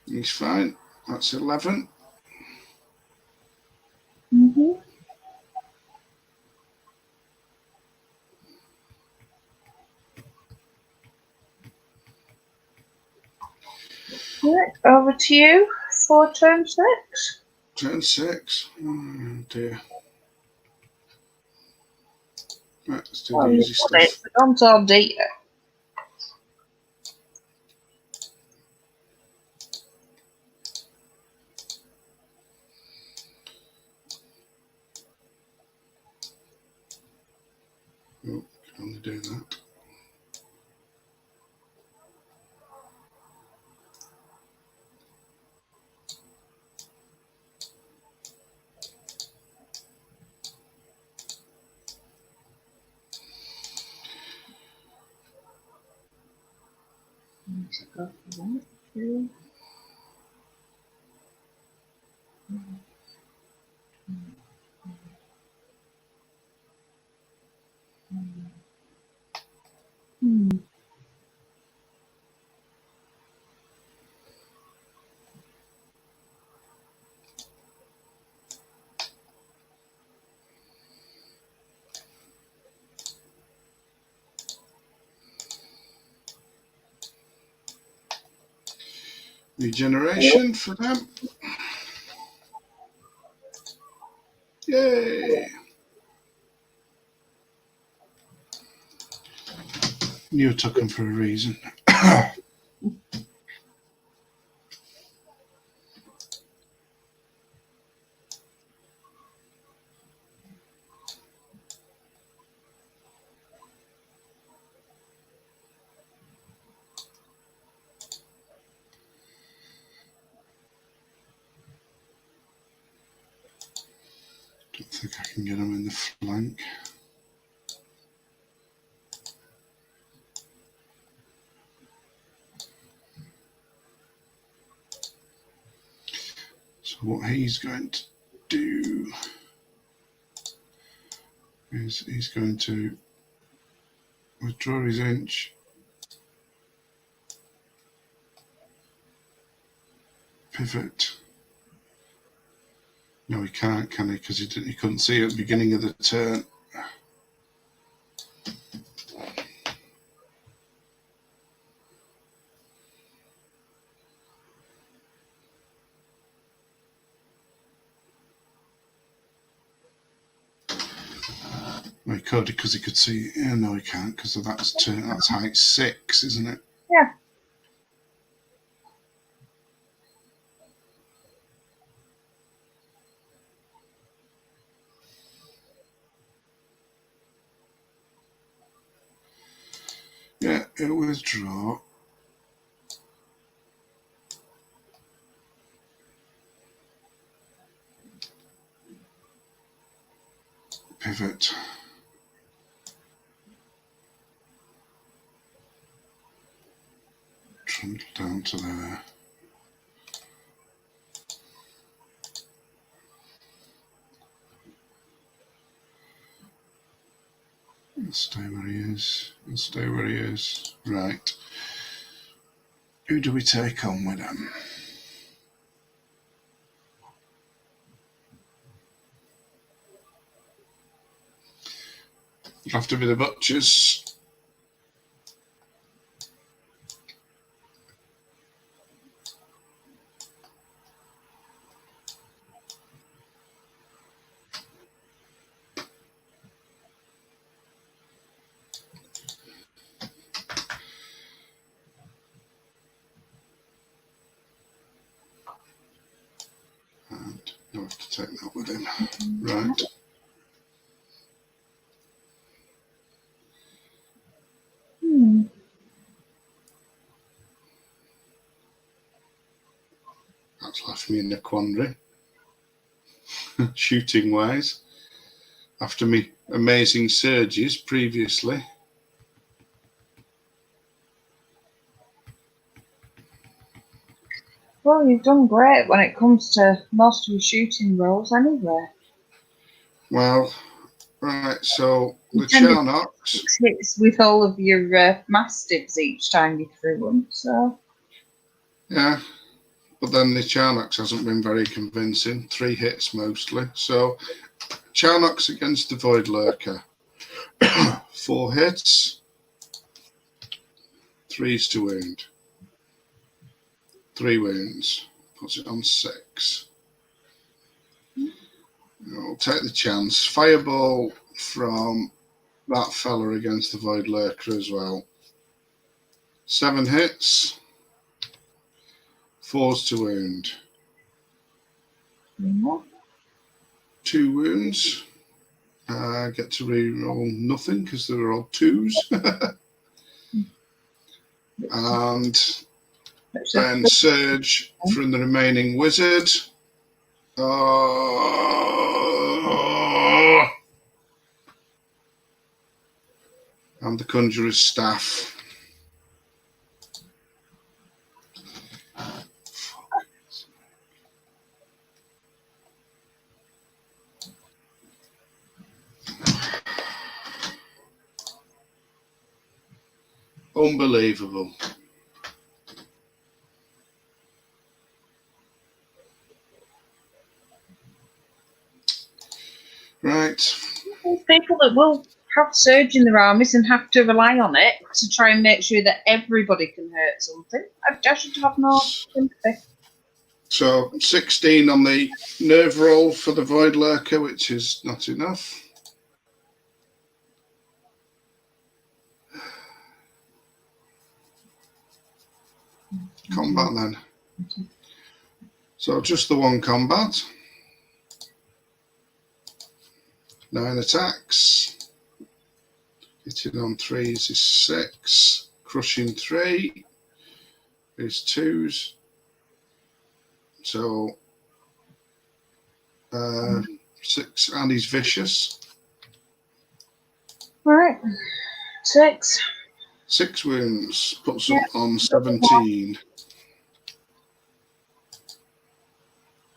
He's fine. That's 11. Mm-hmm. Right, over to you for turn 6. Turn 6. Oh dear. Right, let's do the easy stuff. Don't all data. Oh, can only do that. Let's go for that. 2. Hmm. Regeneration for them. Yay! You took him for a reason. Don't think I can get him in the flank. So what he's going to do is he's going to withdraw his inch, pivot. No, he can't, can he? Because he couldn't see at the beginning of the turn. Well, he could because he could see. Yeah, no, he can't because that's turn. That's height 6, isn't it? Yeah. Yeah, he'll withdraw. Pivot. Trundle down to there. He'll stay where he is. He'll stay where he is. Right. Who do we take on with him? It'll have to be the butchers. have to take that with him. Right. That's left me in a quandary, shooting wise, after me amazing surges previously. Well, you've done great when it comes to most of your shooting rolls anyway. Well, right, so the Intended Charnox. hits with all of your mastiffs each time you threw them, so. Yeah, but then the Charnox hasn't been very convincing. 3 hits mostly. So Charnox against the Void Lurker. 4 hits. 3s to wound. 3 wounds. Puts it on 6. I'll take the chance. Fireball from that fella against the Void Lurker as well. 7 hits. 4s to wound. 2 wounds. I get to re-roll nothing because they're all 2s. And then Surge from the remaining wizard. And the Conjurer's Staff. Unbelievable. Right. People that will have surge in their armies and have to rely on it to try and make sure that everybody can hurt something. I should have no sympathy. So 16 on the nerve roll for the Void Lurker, which is not enough. Combat then. So just the 1 combat. 9 attacks. Hitting on 3s is 6. Crushing 3 is 2s. So 6, and he's vicious. Right. 6. 6 wounds, puts up on 17.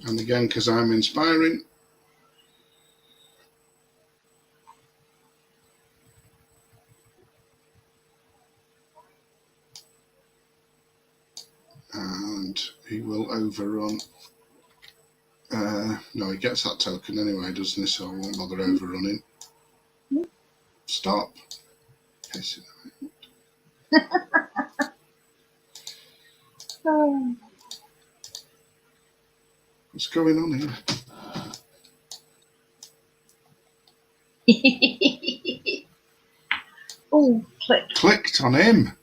And again, because I'm inspiring. And he will overrun. No, he gets that token anyway, doesn't he? So I won't bother overrunning. Stop. Pissing me. What's going on here? Oh, clicked. Clicked on him.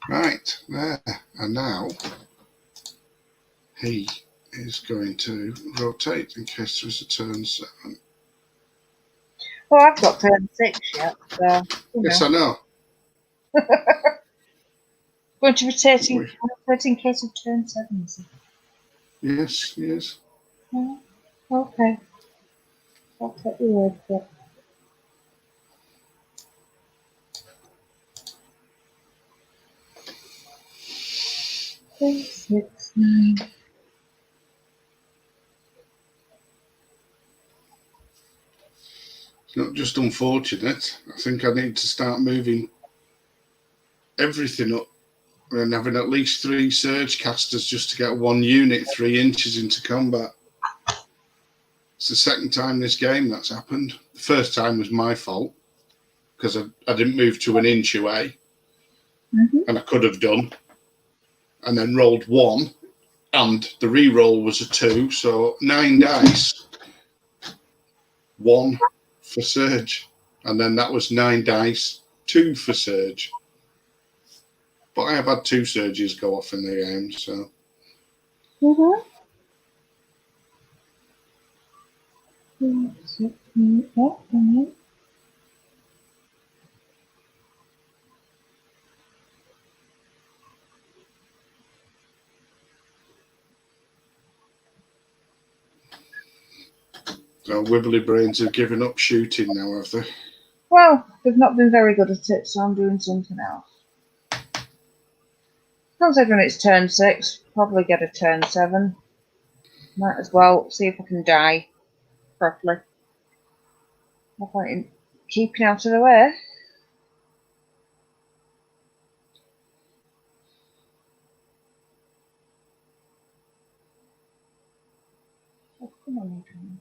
Right, there. And now he is going to rotate in case there is a turn 7. Well, I've got turn 6 yet, so. Yes, I know. Going to rotate in case of turn 7, is it? Yes, yes. Yeah. Okay. I'll take your word for it. Three, 6, 9. It's not just unfortunate. I think I need to start moving everything up and having at least 3 surge casters just to get 1 unit 3 inches into combat. It's the second time this game that's happened. The first time was my fault because I didn't move to an inch away, and I could have done, and then rolled 1, and the re-roll was a 2, so 9 dice, 1 for surge, and then that was 9 dice, 2 for surge. But I have had 2 surges go off in the game, so. So wibbly brains have given up shooting now, have they? Well, they've not been very good at it, so I'm doing something else. Considering it's turn 6, probably get a turn 7. Might as well see if I can die properly. No point in keeping out of the way. Oh, come on, Adrian.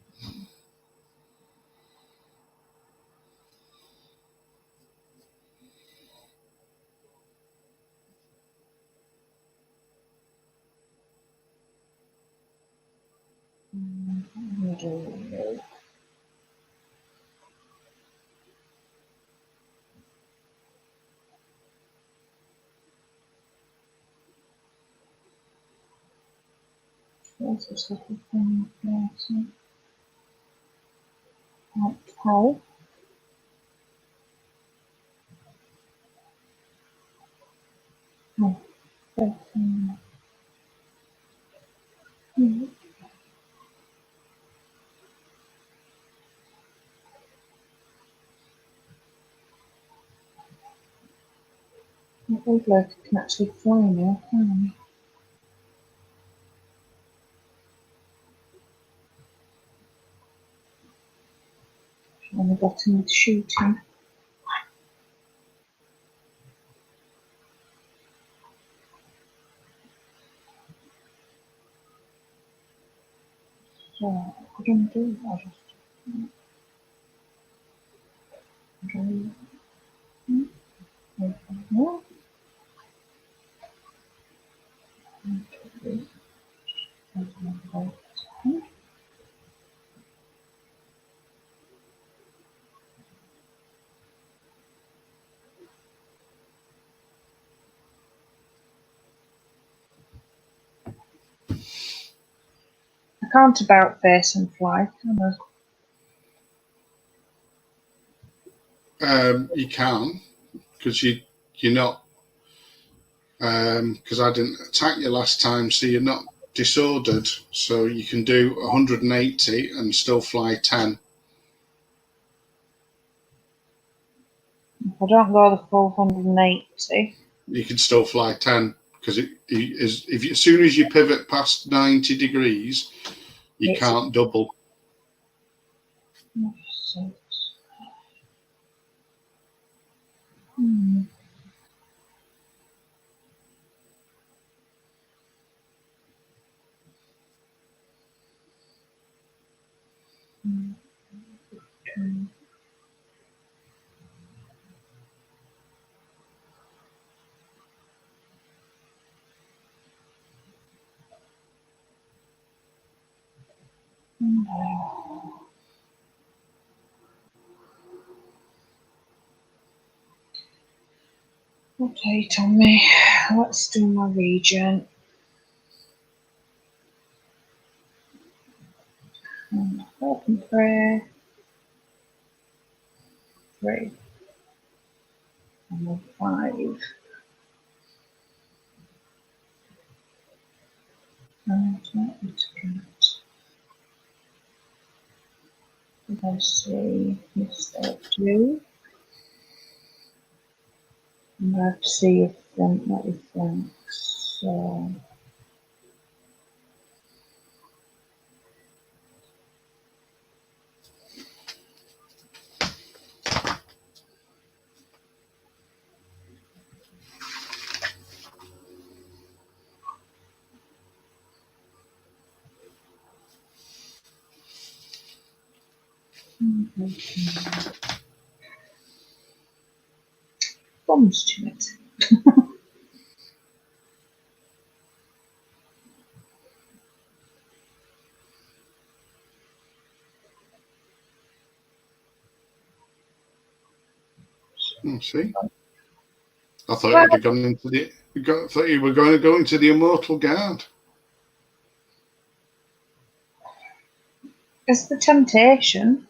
What's this little thing? How? Oh, it looks like it can actually fly now. On the bottom with shooting. So, I don't do it. I just do I can't about face and fly, can I? You can, because you're not. Because I didn't attack you last time, so you're not disordered. So you can do 180 and still fly 10. If I don't go the full 180. You can still fly 10 because as soon as you pivot past 90 degrees, you can't double. Okay, Tommy, let's do my region. Open prayer. 3. And 5. And what is it? Did I see Mr. 2? And I have to see if what he thinks. So. Bombs to it. See, I thought you'd have gone into the. Thought you were going to go into the Immortal Guard. It's the temptation.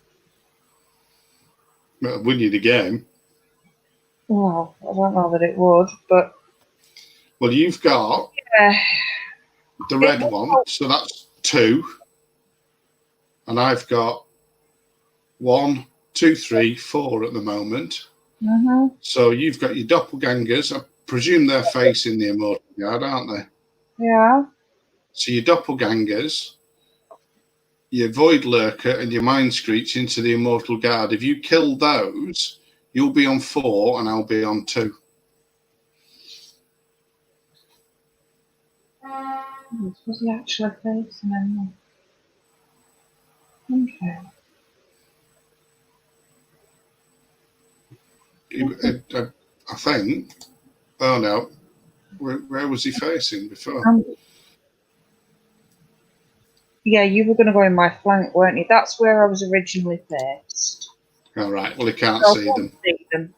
It'll win you the game. Well, I don't know that it would, but Well, you've got the red one, so that's 2. And I've got 1, 2, 3, 4 at the moment. So you've got your doppelgangers. I presume they're facing the immortal guard, aren't they? Yeah. So your doppelgangers, your void lurker, and your mind screech into the immortal guard. If you kill those, you'll be on 4 and I'll be on 2. Was he actually facing him? Okay. I think. Oh no, where was he facing before? Yeah, you were going to go in my flank, weren't you? That's where I was originally faced. All right. Well, he can't So see them.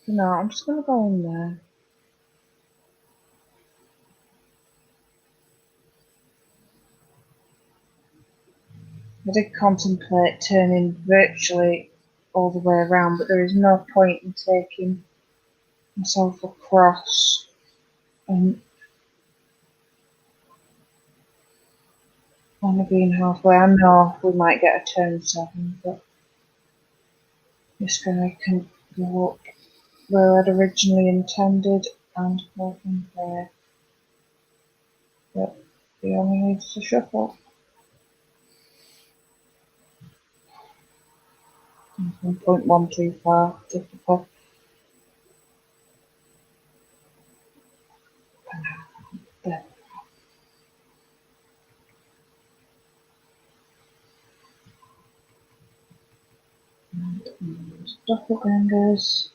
No, I'm just going to go in there. I did contemplate turning virtually all the way around, but there is no point in taking myself across and only being halfway. I know we might get a turn 7, but this guy can go up where I'd originally intended and go in there. But he only needs to shuffle. 1.1 too far, difficult. There. And doppelgangers.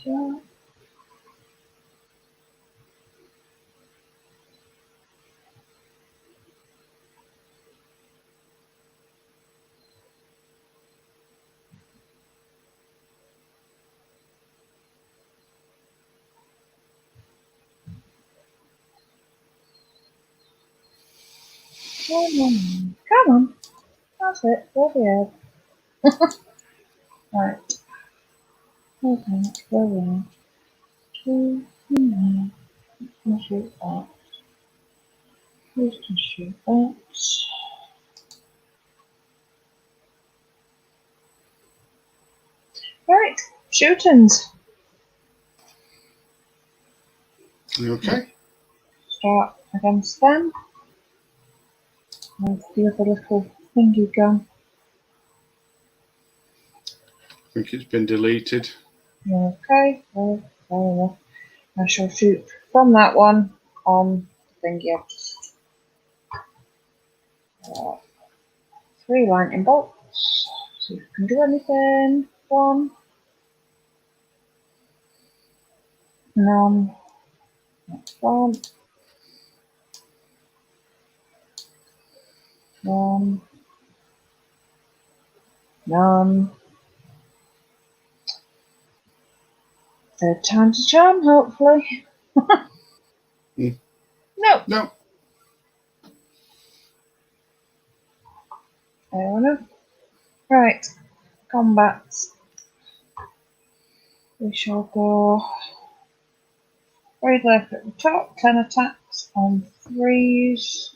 Sure. Come on. That's it. Go ahead. Right. Okay, go around. 2, 9. Can shoot that. Who's can shoot that? Right, shootings. Okay. Start against them. With the other little thingy gun. I think it's been deleted. Okay, well, fair enough. I shall shoot from that one on the thingy. 3 lightning bolts. See if we can do anything. 1. None. That's 1. 1. None. Third time's a charm, hopefully. No. No. Fair enough. Right. Combat. We shall go. Very left at the top. 10 attacks on 3s.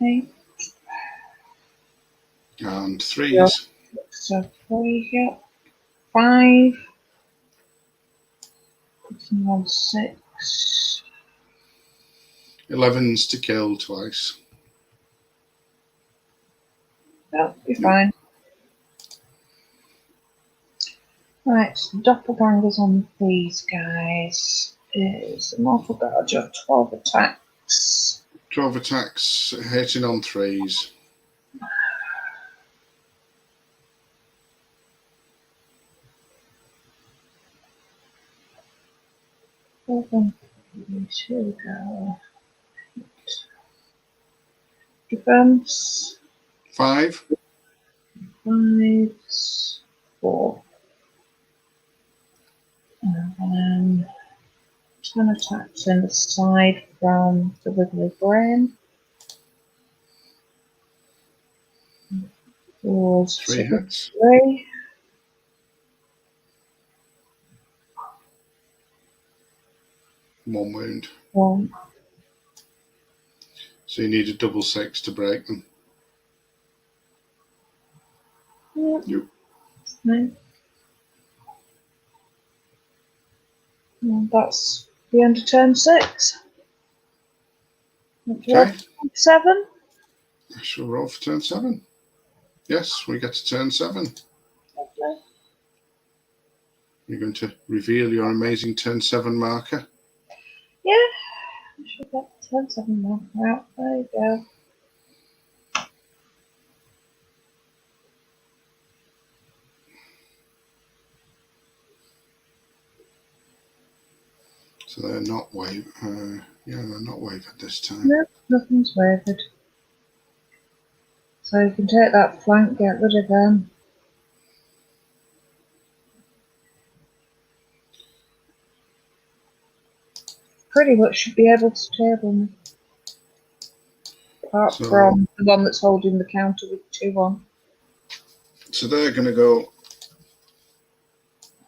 8. And 3s. Yep. So 3, yep. 5. Putting on 6. 11s to kill twice. That'll be fine. Right, so doppelgangers on these guys is a mortal guard of 12 attacks. 12 attacks, hitting on 3s. Here we go. Defense. 5. 5, 4. And then 10 attacks in the side from the wiggly brain. Towards 3 hits. 3. 1 wound. 1. So you need a double 6 to break them. Yep. Yep. No. And that's the end of turn 6. Okay. 7. I shall roll for turn 7. Yes, we get to turn 7. Lovely. You're going to reveal your amazing turn 7 marker. Yeah, I should get turn 7 marker out. There you go. So they're not wavered. Yeah, they're not wavered this time. No, nothing's wavered. So you can take that flank, get rid of them. Pretty much should be able to table me. Apart from the one that's holding the counter with 2 on. So they're going to go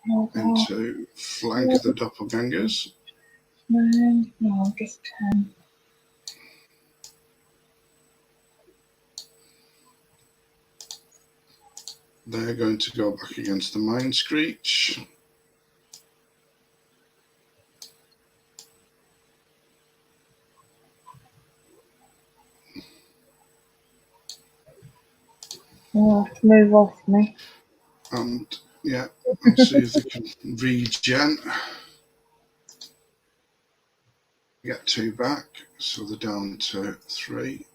Oh, into flank the doppelgangers. 9, no, just 10. They're going to go back against the Mind Screech. You'll have to move off me. And yeah, I'll see if they can regen. Get 2 back, so they're down to 3.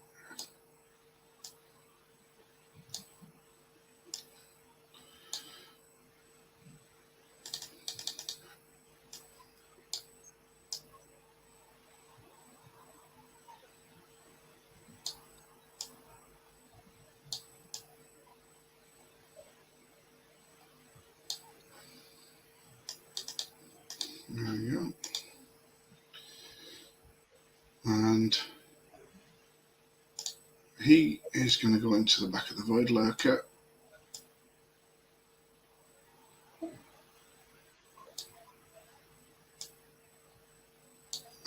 There we go. And he is going to go into the back of the Void Lurker.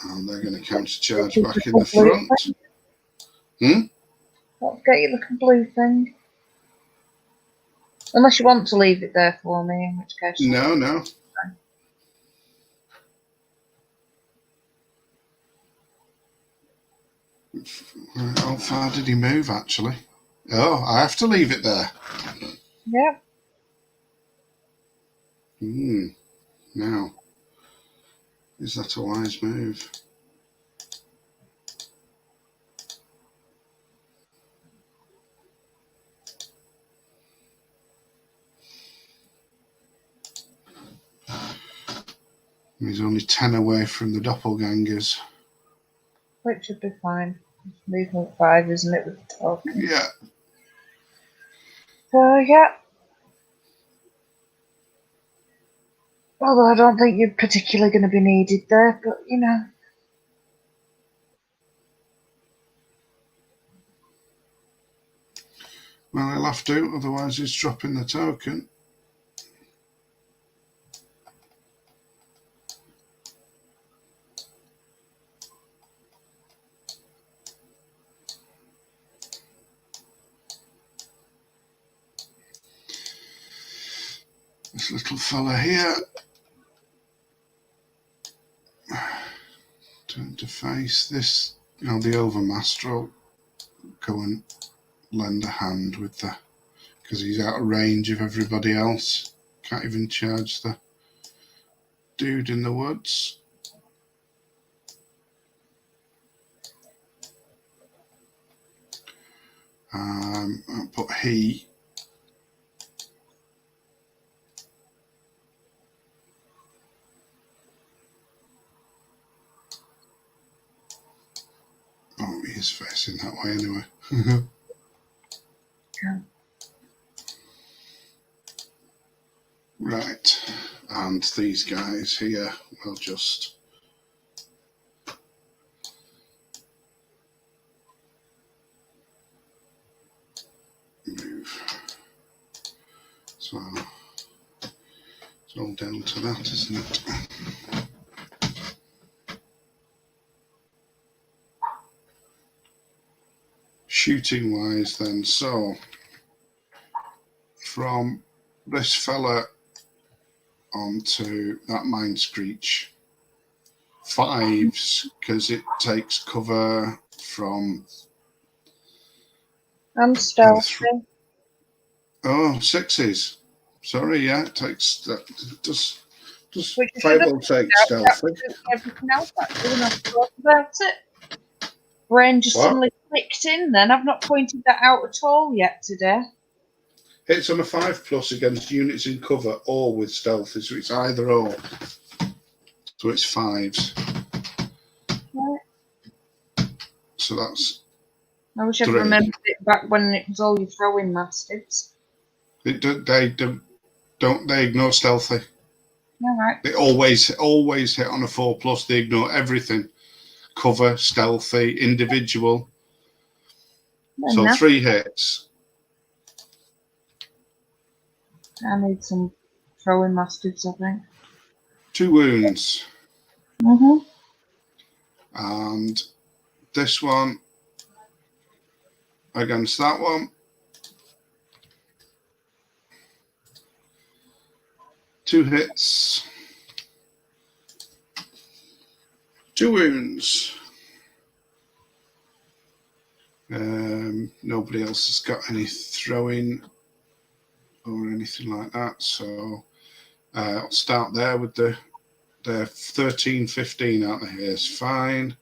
And they're going to counter charge back in the front. I'll get you the blue thing. Unless you want to leave it there for me, in which case. No. How far did he move, actually? Oh, I have to leave it there. Yep. Now, is that a wise move? He's only 10 away from the doppelgangers. Which should be fine. It's movement 5, isn't it, with the token? Yeah. So, yeah. Although I don't think you're particularly going to be needed there, but, you know. Well, he'll have to, otherwise he's dropping the token. This little fella here. Turn to face this. You know, the Overmaster will go and lend a hand with the, because he's out of range of everybody else. Can't even charge the dude in the woods. But he is facing that way anyway. Okay. Right, and these guys here will just move. So it's all down to that, isn't it? Shooting wise then, so from this fella onto that mine screech, 5s, because it takes cover from And stealthy. 6s. Sorry, yeah, it takes that. Does Which Fireball take stealthy? Everything else actually, when I thought about it. Brain just suddenly clicked in then. I've not pointed that out at all yet today. Hits on a 5+ against units in cover or with stealthy, so it's either or. So it's 5s. Right. So that's. I wish I'd remembered it back when it was all your throwing mastiffs. They ignore stealthy. All right. They always hit on a 4+. They ignore everything. Cover, stealthy, individual. So 3 hits. I need some throwing mastiffs, I think. 2 wounds. Mm-hmm. And this one against that one. 2 hits. 2 wounds. Nobody else has got any throwing or anything like that, so I'll start there with the 13, 15 out of here is fine,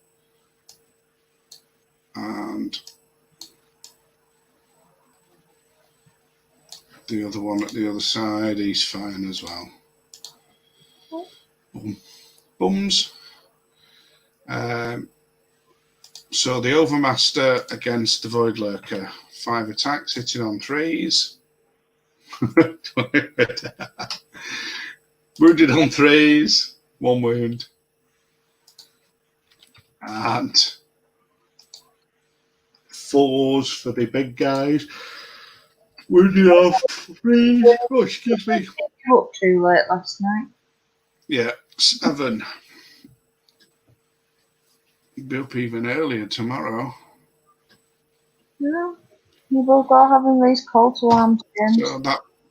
and the other one at the other side, he's fine as well. Bums. So the Overmaster against the Void Lurker, 5 attacks, hitting on 3s. Wounded on 3s, 1 wound. And 4s for the big guys. Wounded off 3s. Oh, excuse me. You up too late last night? Yeah, 7. Be up even earlier tomorrow. Yeah. You've all got having these cult alarms again. So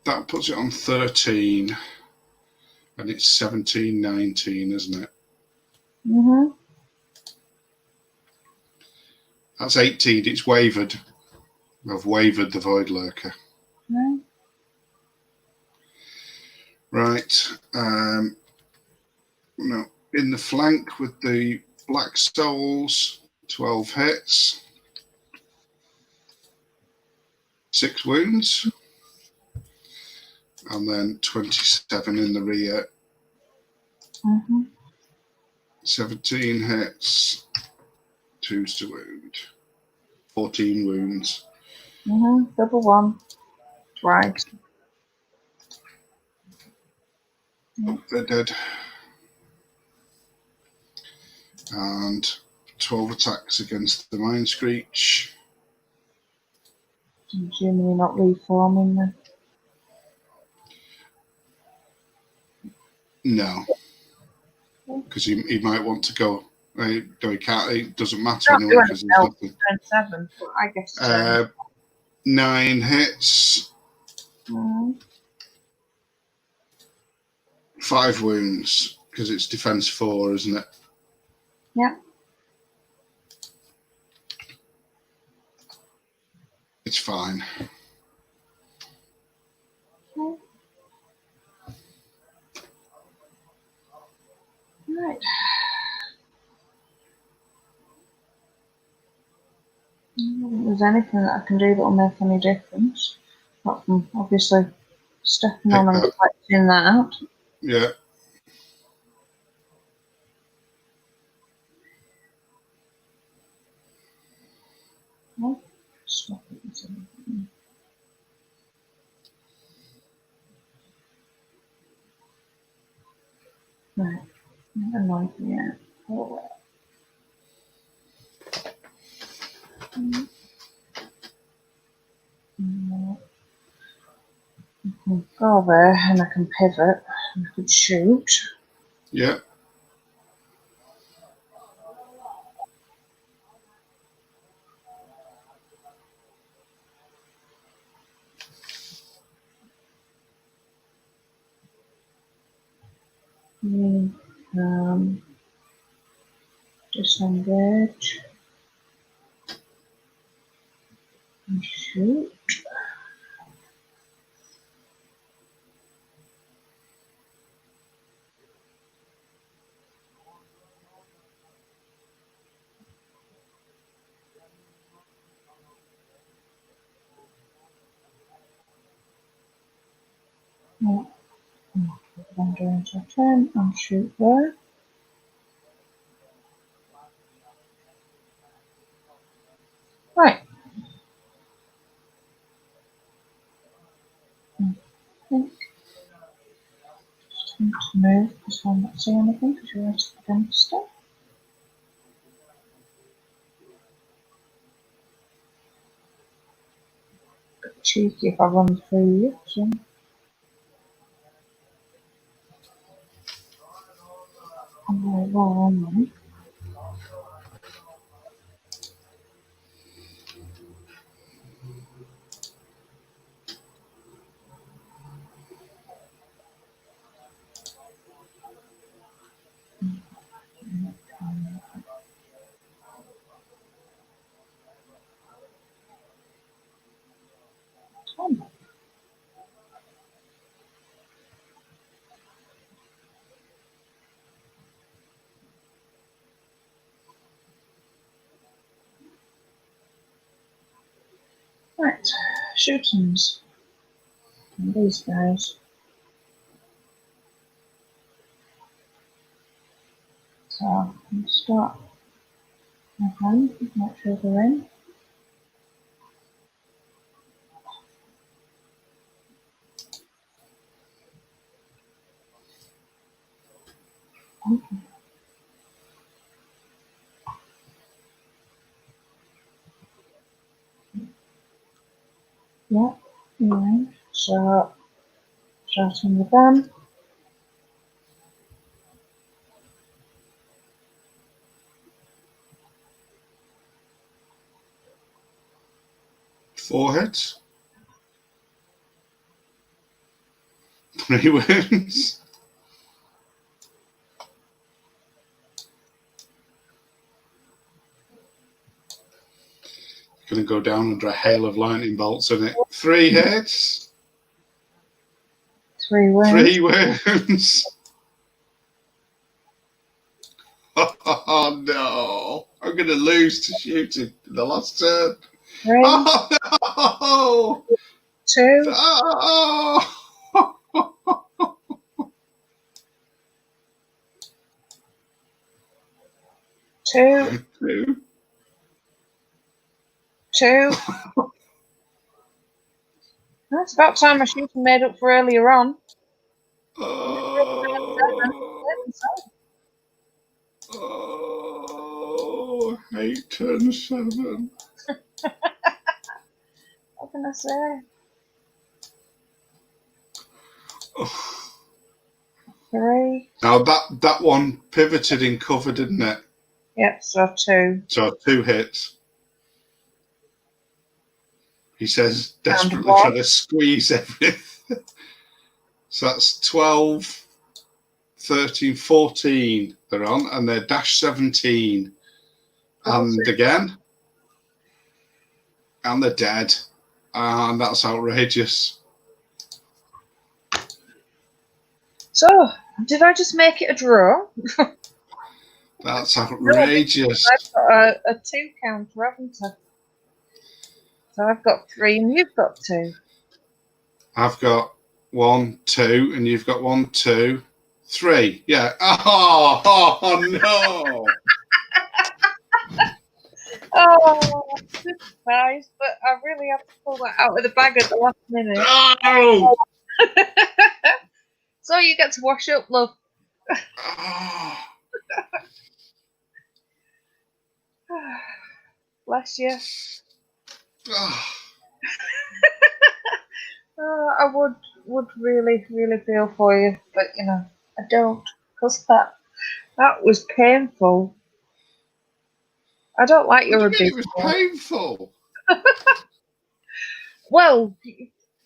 that puts it on 13. And it's 17, 19, isn't it? Mm-hmm. That's 18. It's wavered. I've wavered the Void Lurker. Yeah. Right. No, in the flank with the Black Souls, 12 hits. 6 wounds. And then 27 in the rear. Mm-hmm. 17 hits. 2s to wound. 14 wounds. Mm-hmm. Double 1. Right. Oh, they're dead. And 12 attacks against the Mind Screech. I'm assuming you're not reforming then. No. Because he might want to go. No, he can't. It doesn't matter anyway because there's nothing. Turn 7, but I guess 9 hits. 5 wounds because it's defense 4, isn't it? Yeah. It's fine. Okay. Right. I don't think there's anything that I can do that will make any difference. Apart from obviously stepping on and collecting that out. Yeah. Oh, stop it. annoyed me out. Oh, go there and I can pivot and I could shoot. Yeah. Disengage and shoot. Yeah. Wander into 10 and shoot there. Right. I think it's time to move because I'm not seeing anything because you're right against it. Bit cheeky if I run through you. So. I'm Right, shootings. And these guys. So I'm going to start my hand, make sure they're in. Okay. Yeah, right. So starting with them. Foreheads. 3 wounds. Going to go down under a hail of lightning bolts, isn't it? 3 hits. 3 wounds. 3 wounds. Oh no! I'm going to lose to shooting in the last turn. 3. Oh no! 2. Oh! 2. 2. 2. That's about time my shooting made up for earlier on. Oh, 8, 10, 7. What can I say? Oh. 3. Now that one pivoted in cover, didn't it? Yep, so 2. So 2 hits. He says, desperately And trying to squeeze everything. So that's 12, 13, 14 they're on, and they're dash 17. And again. And they're dead. And that's outrageous. So, did I just make it a draw? That's outrageous. I've got a 2 counter, haven't I? So I've got 3 and you've got 2. I've got 1, 2, and you've got 1, 2, 3. Yeah. Oh no. Oh, surprise! But I really have to pull that out of the bag at the last minute. No. So you get to wash up, love. Oh. bless you. Ah, I would really, really feel for you, but you know, I don't, because that was painful. I don't like what do your you mean it was abysmal. painful? Well,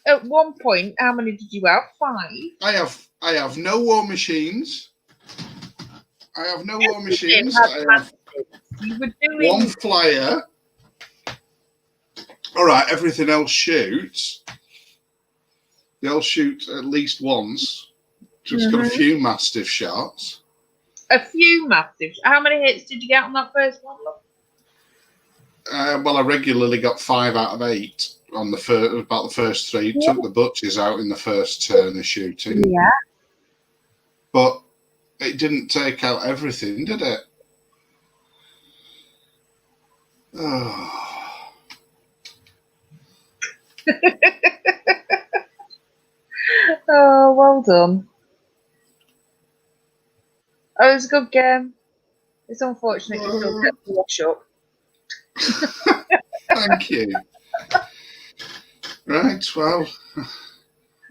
at one point, how many did you have? 5. I have no war machines. I have no war Everything machines. had I have mastiffs. You were one doing. flyer. All right, everything else shoots. They all shoot at least once. Just got a few mastiff shots. A few mastiffs. How many hits did you get on that first one? Look? Well, I regularly got 5 out of 8 on about the first 3. Yeah. Took the butchers out in the first turn of shooting. Yeah. But it didn't take out everything, did it? Oh. Oh, well done. Oh, it was a good game. It's unfortunate you still get to wash up. Thank you. Right, well,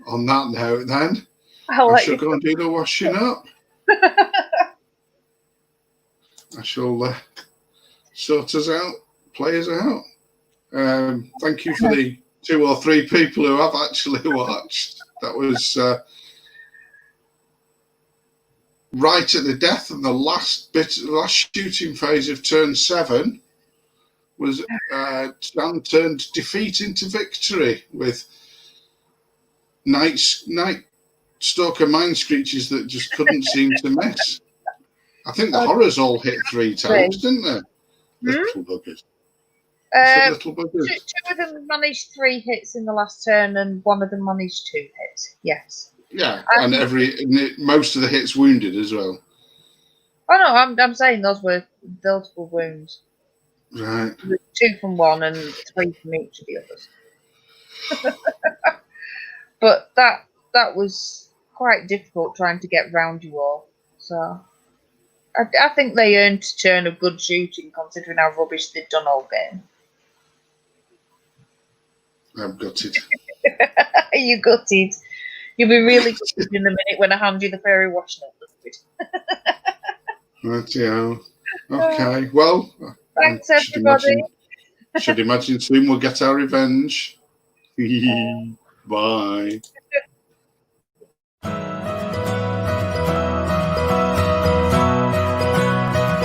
on that note then, I shall go and do the washing up. I shall sort us out, play us out. Thank you for the 2 or 3 people who have actually watched. That was right at the death of the last shooting phase of turn 7 was Stan turned defeat into victory with Night Stalker Mind Screeches that just couldn't seem to miss. I think the horrors all hit 3 times, didn't they? Little buggers. Little buggers. 2 of them managed 3 hits in the last turn, and 1 of them managed 2 hits. Yes. Yeah, and most of the hits wounded as well. Oh no, I'm saying those were multiple wounds. Right. 2 from one and 3 from each of the others. But that was quite difficult trying to get round you all. So I think they earned a turn of good shooting, considering how rubbish they'd done all game. I'm gutted. You gutted. You'll be really gutted in a minute when I hand you the fairy washing up liquid. Right, yeah. Okay. Well, thanks everybody. Should imagine soon we'll get our revenge. Bye.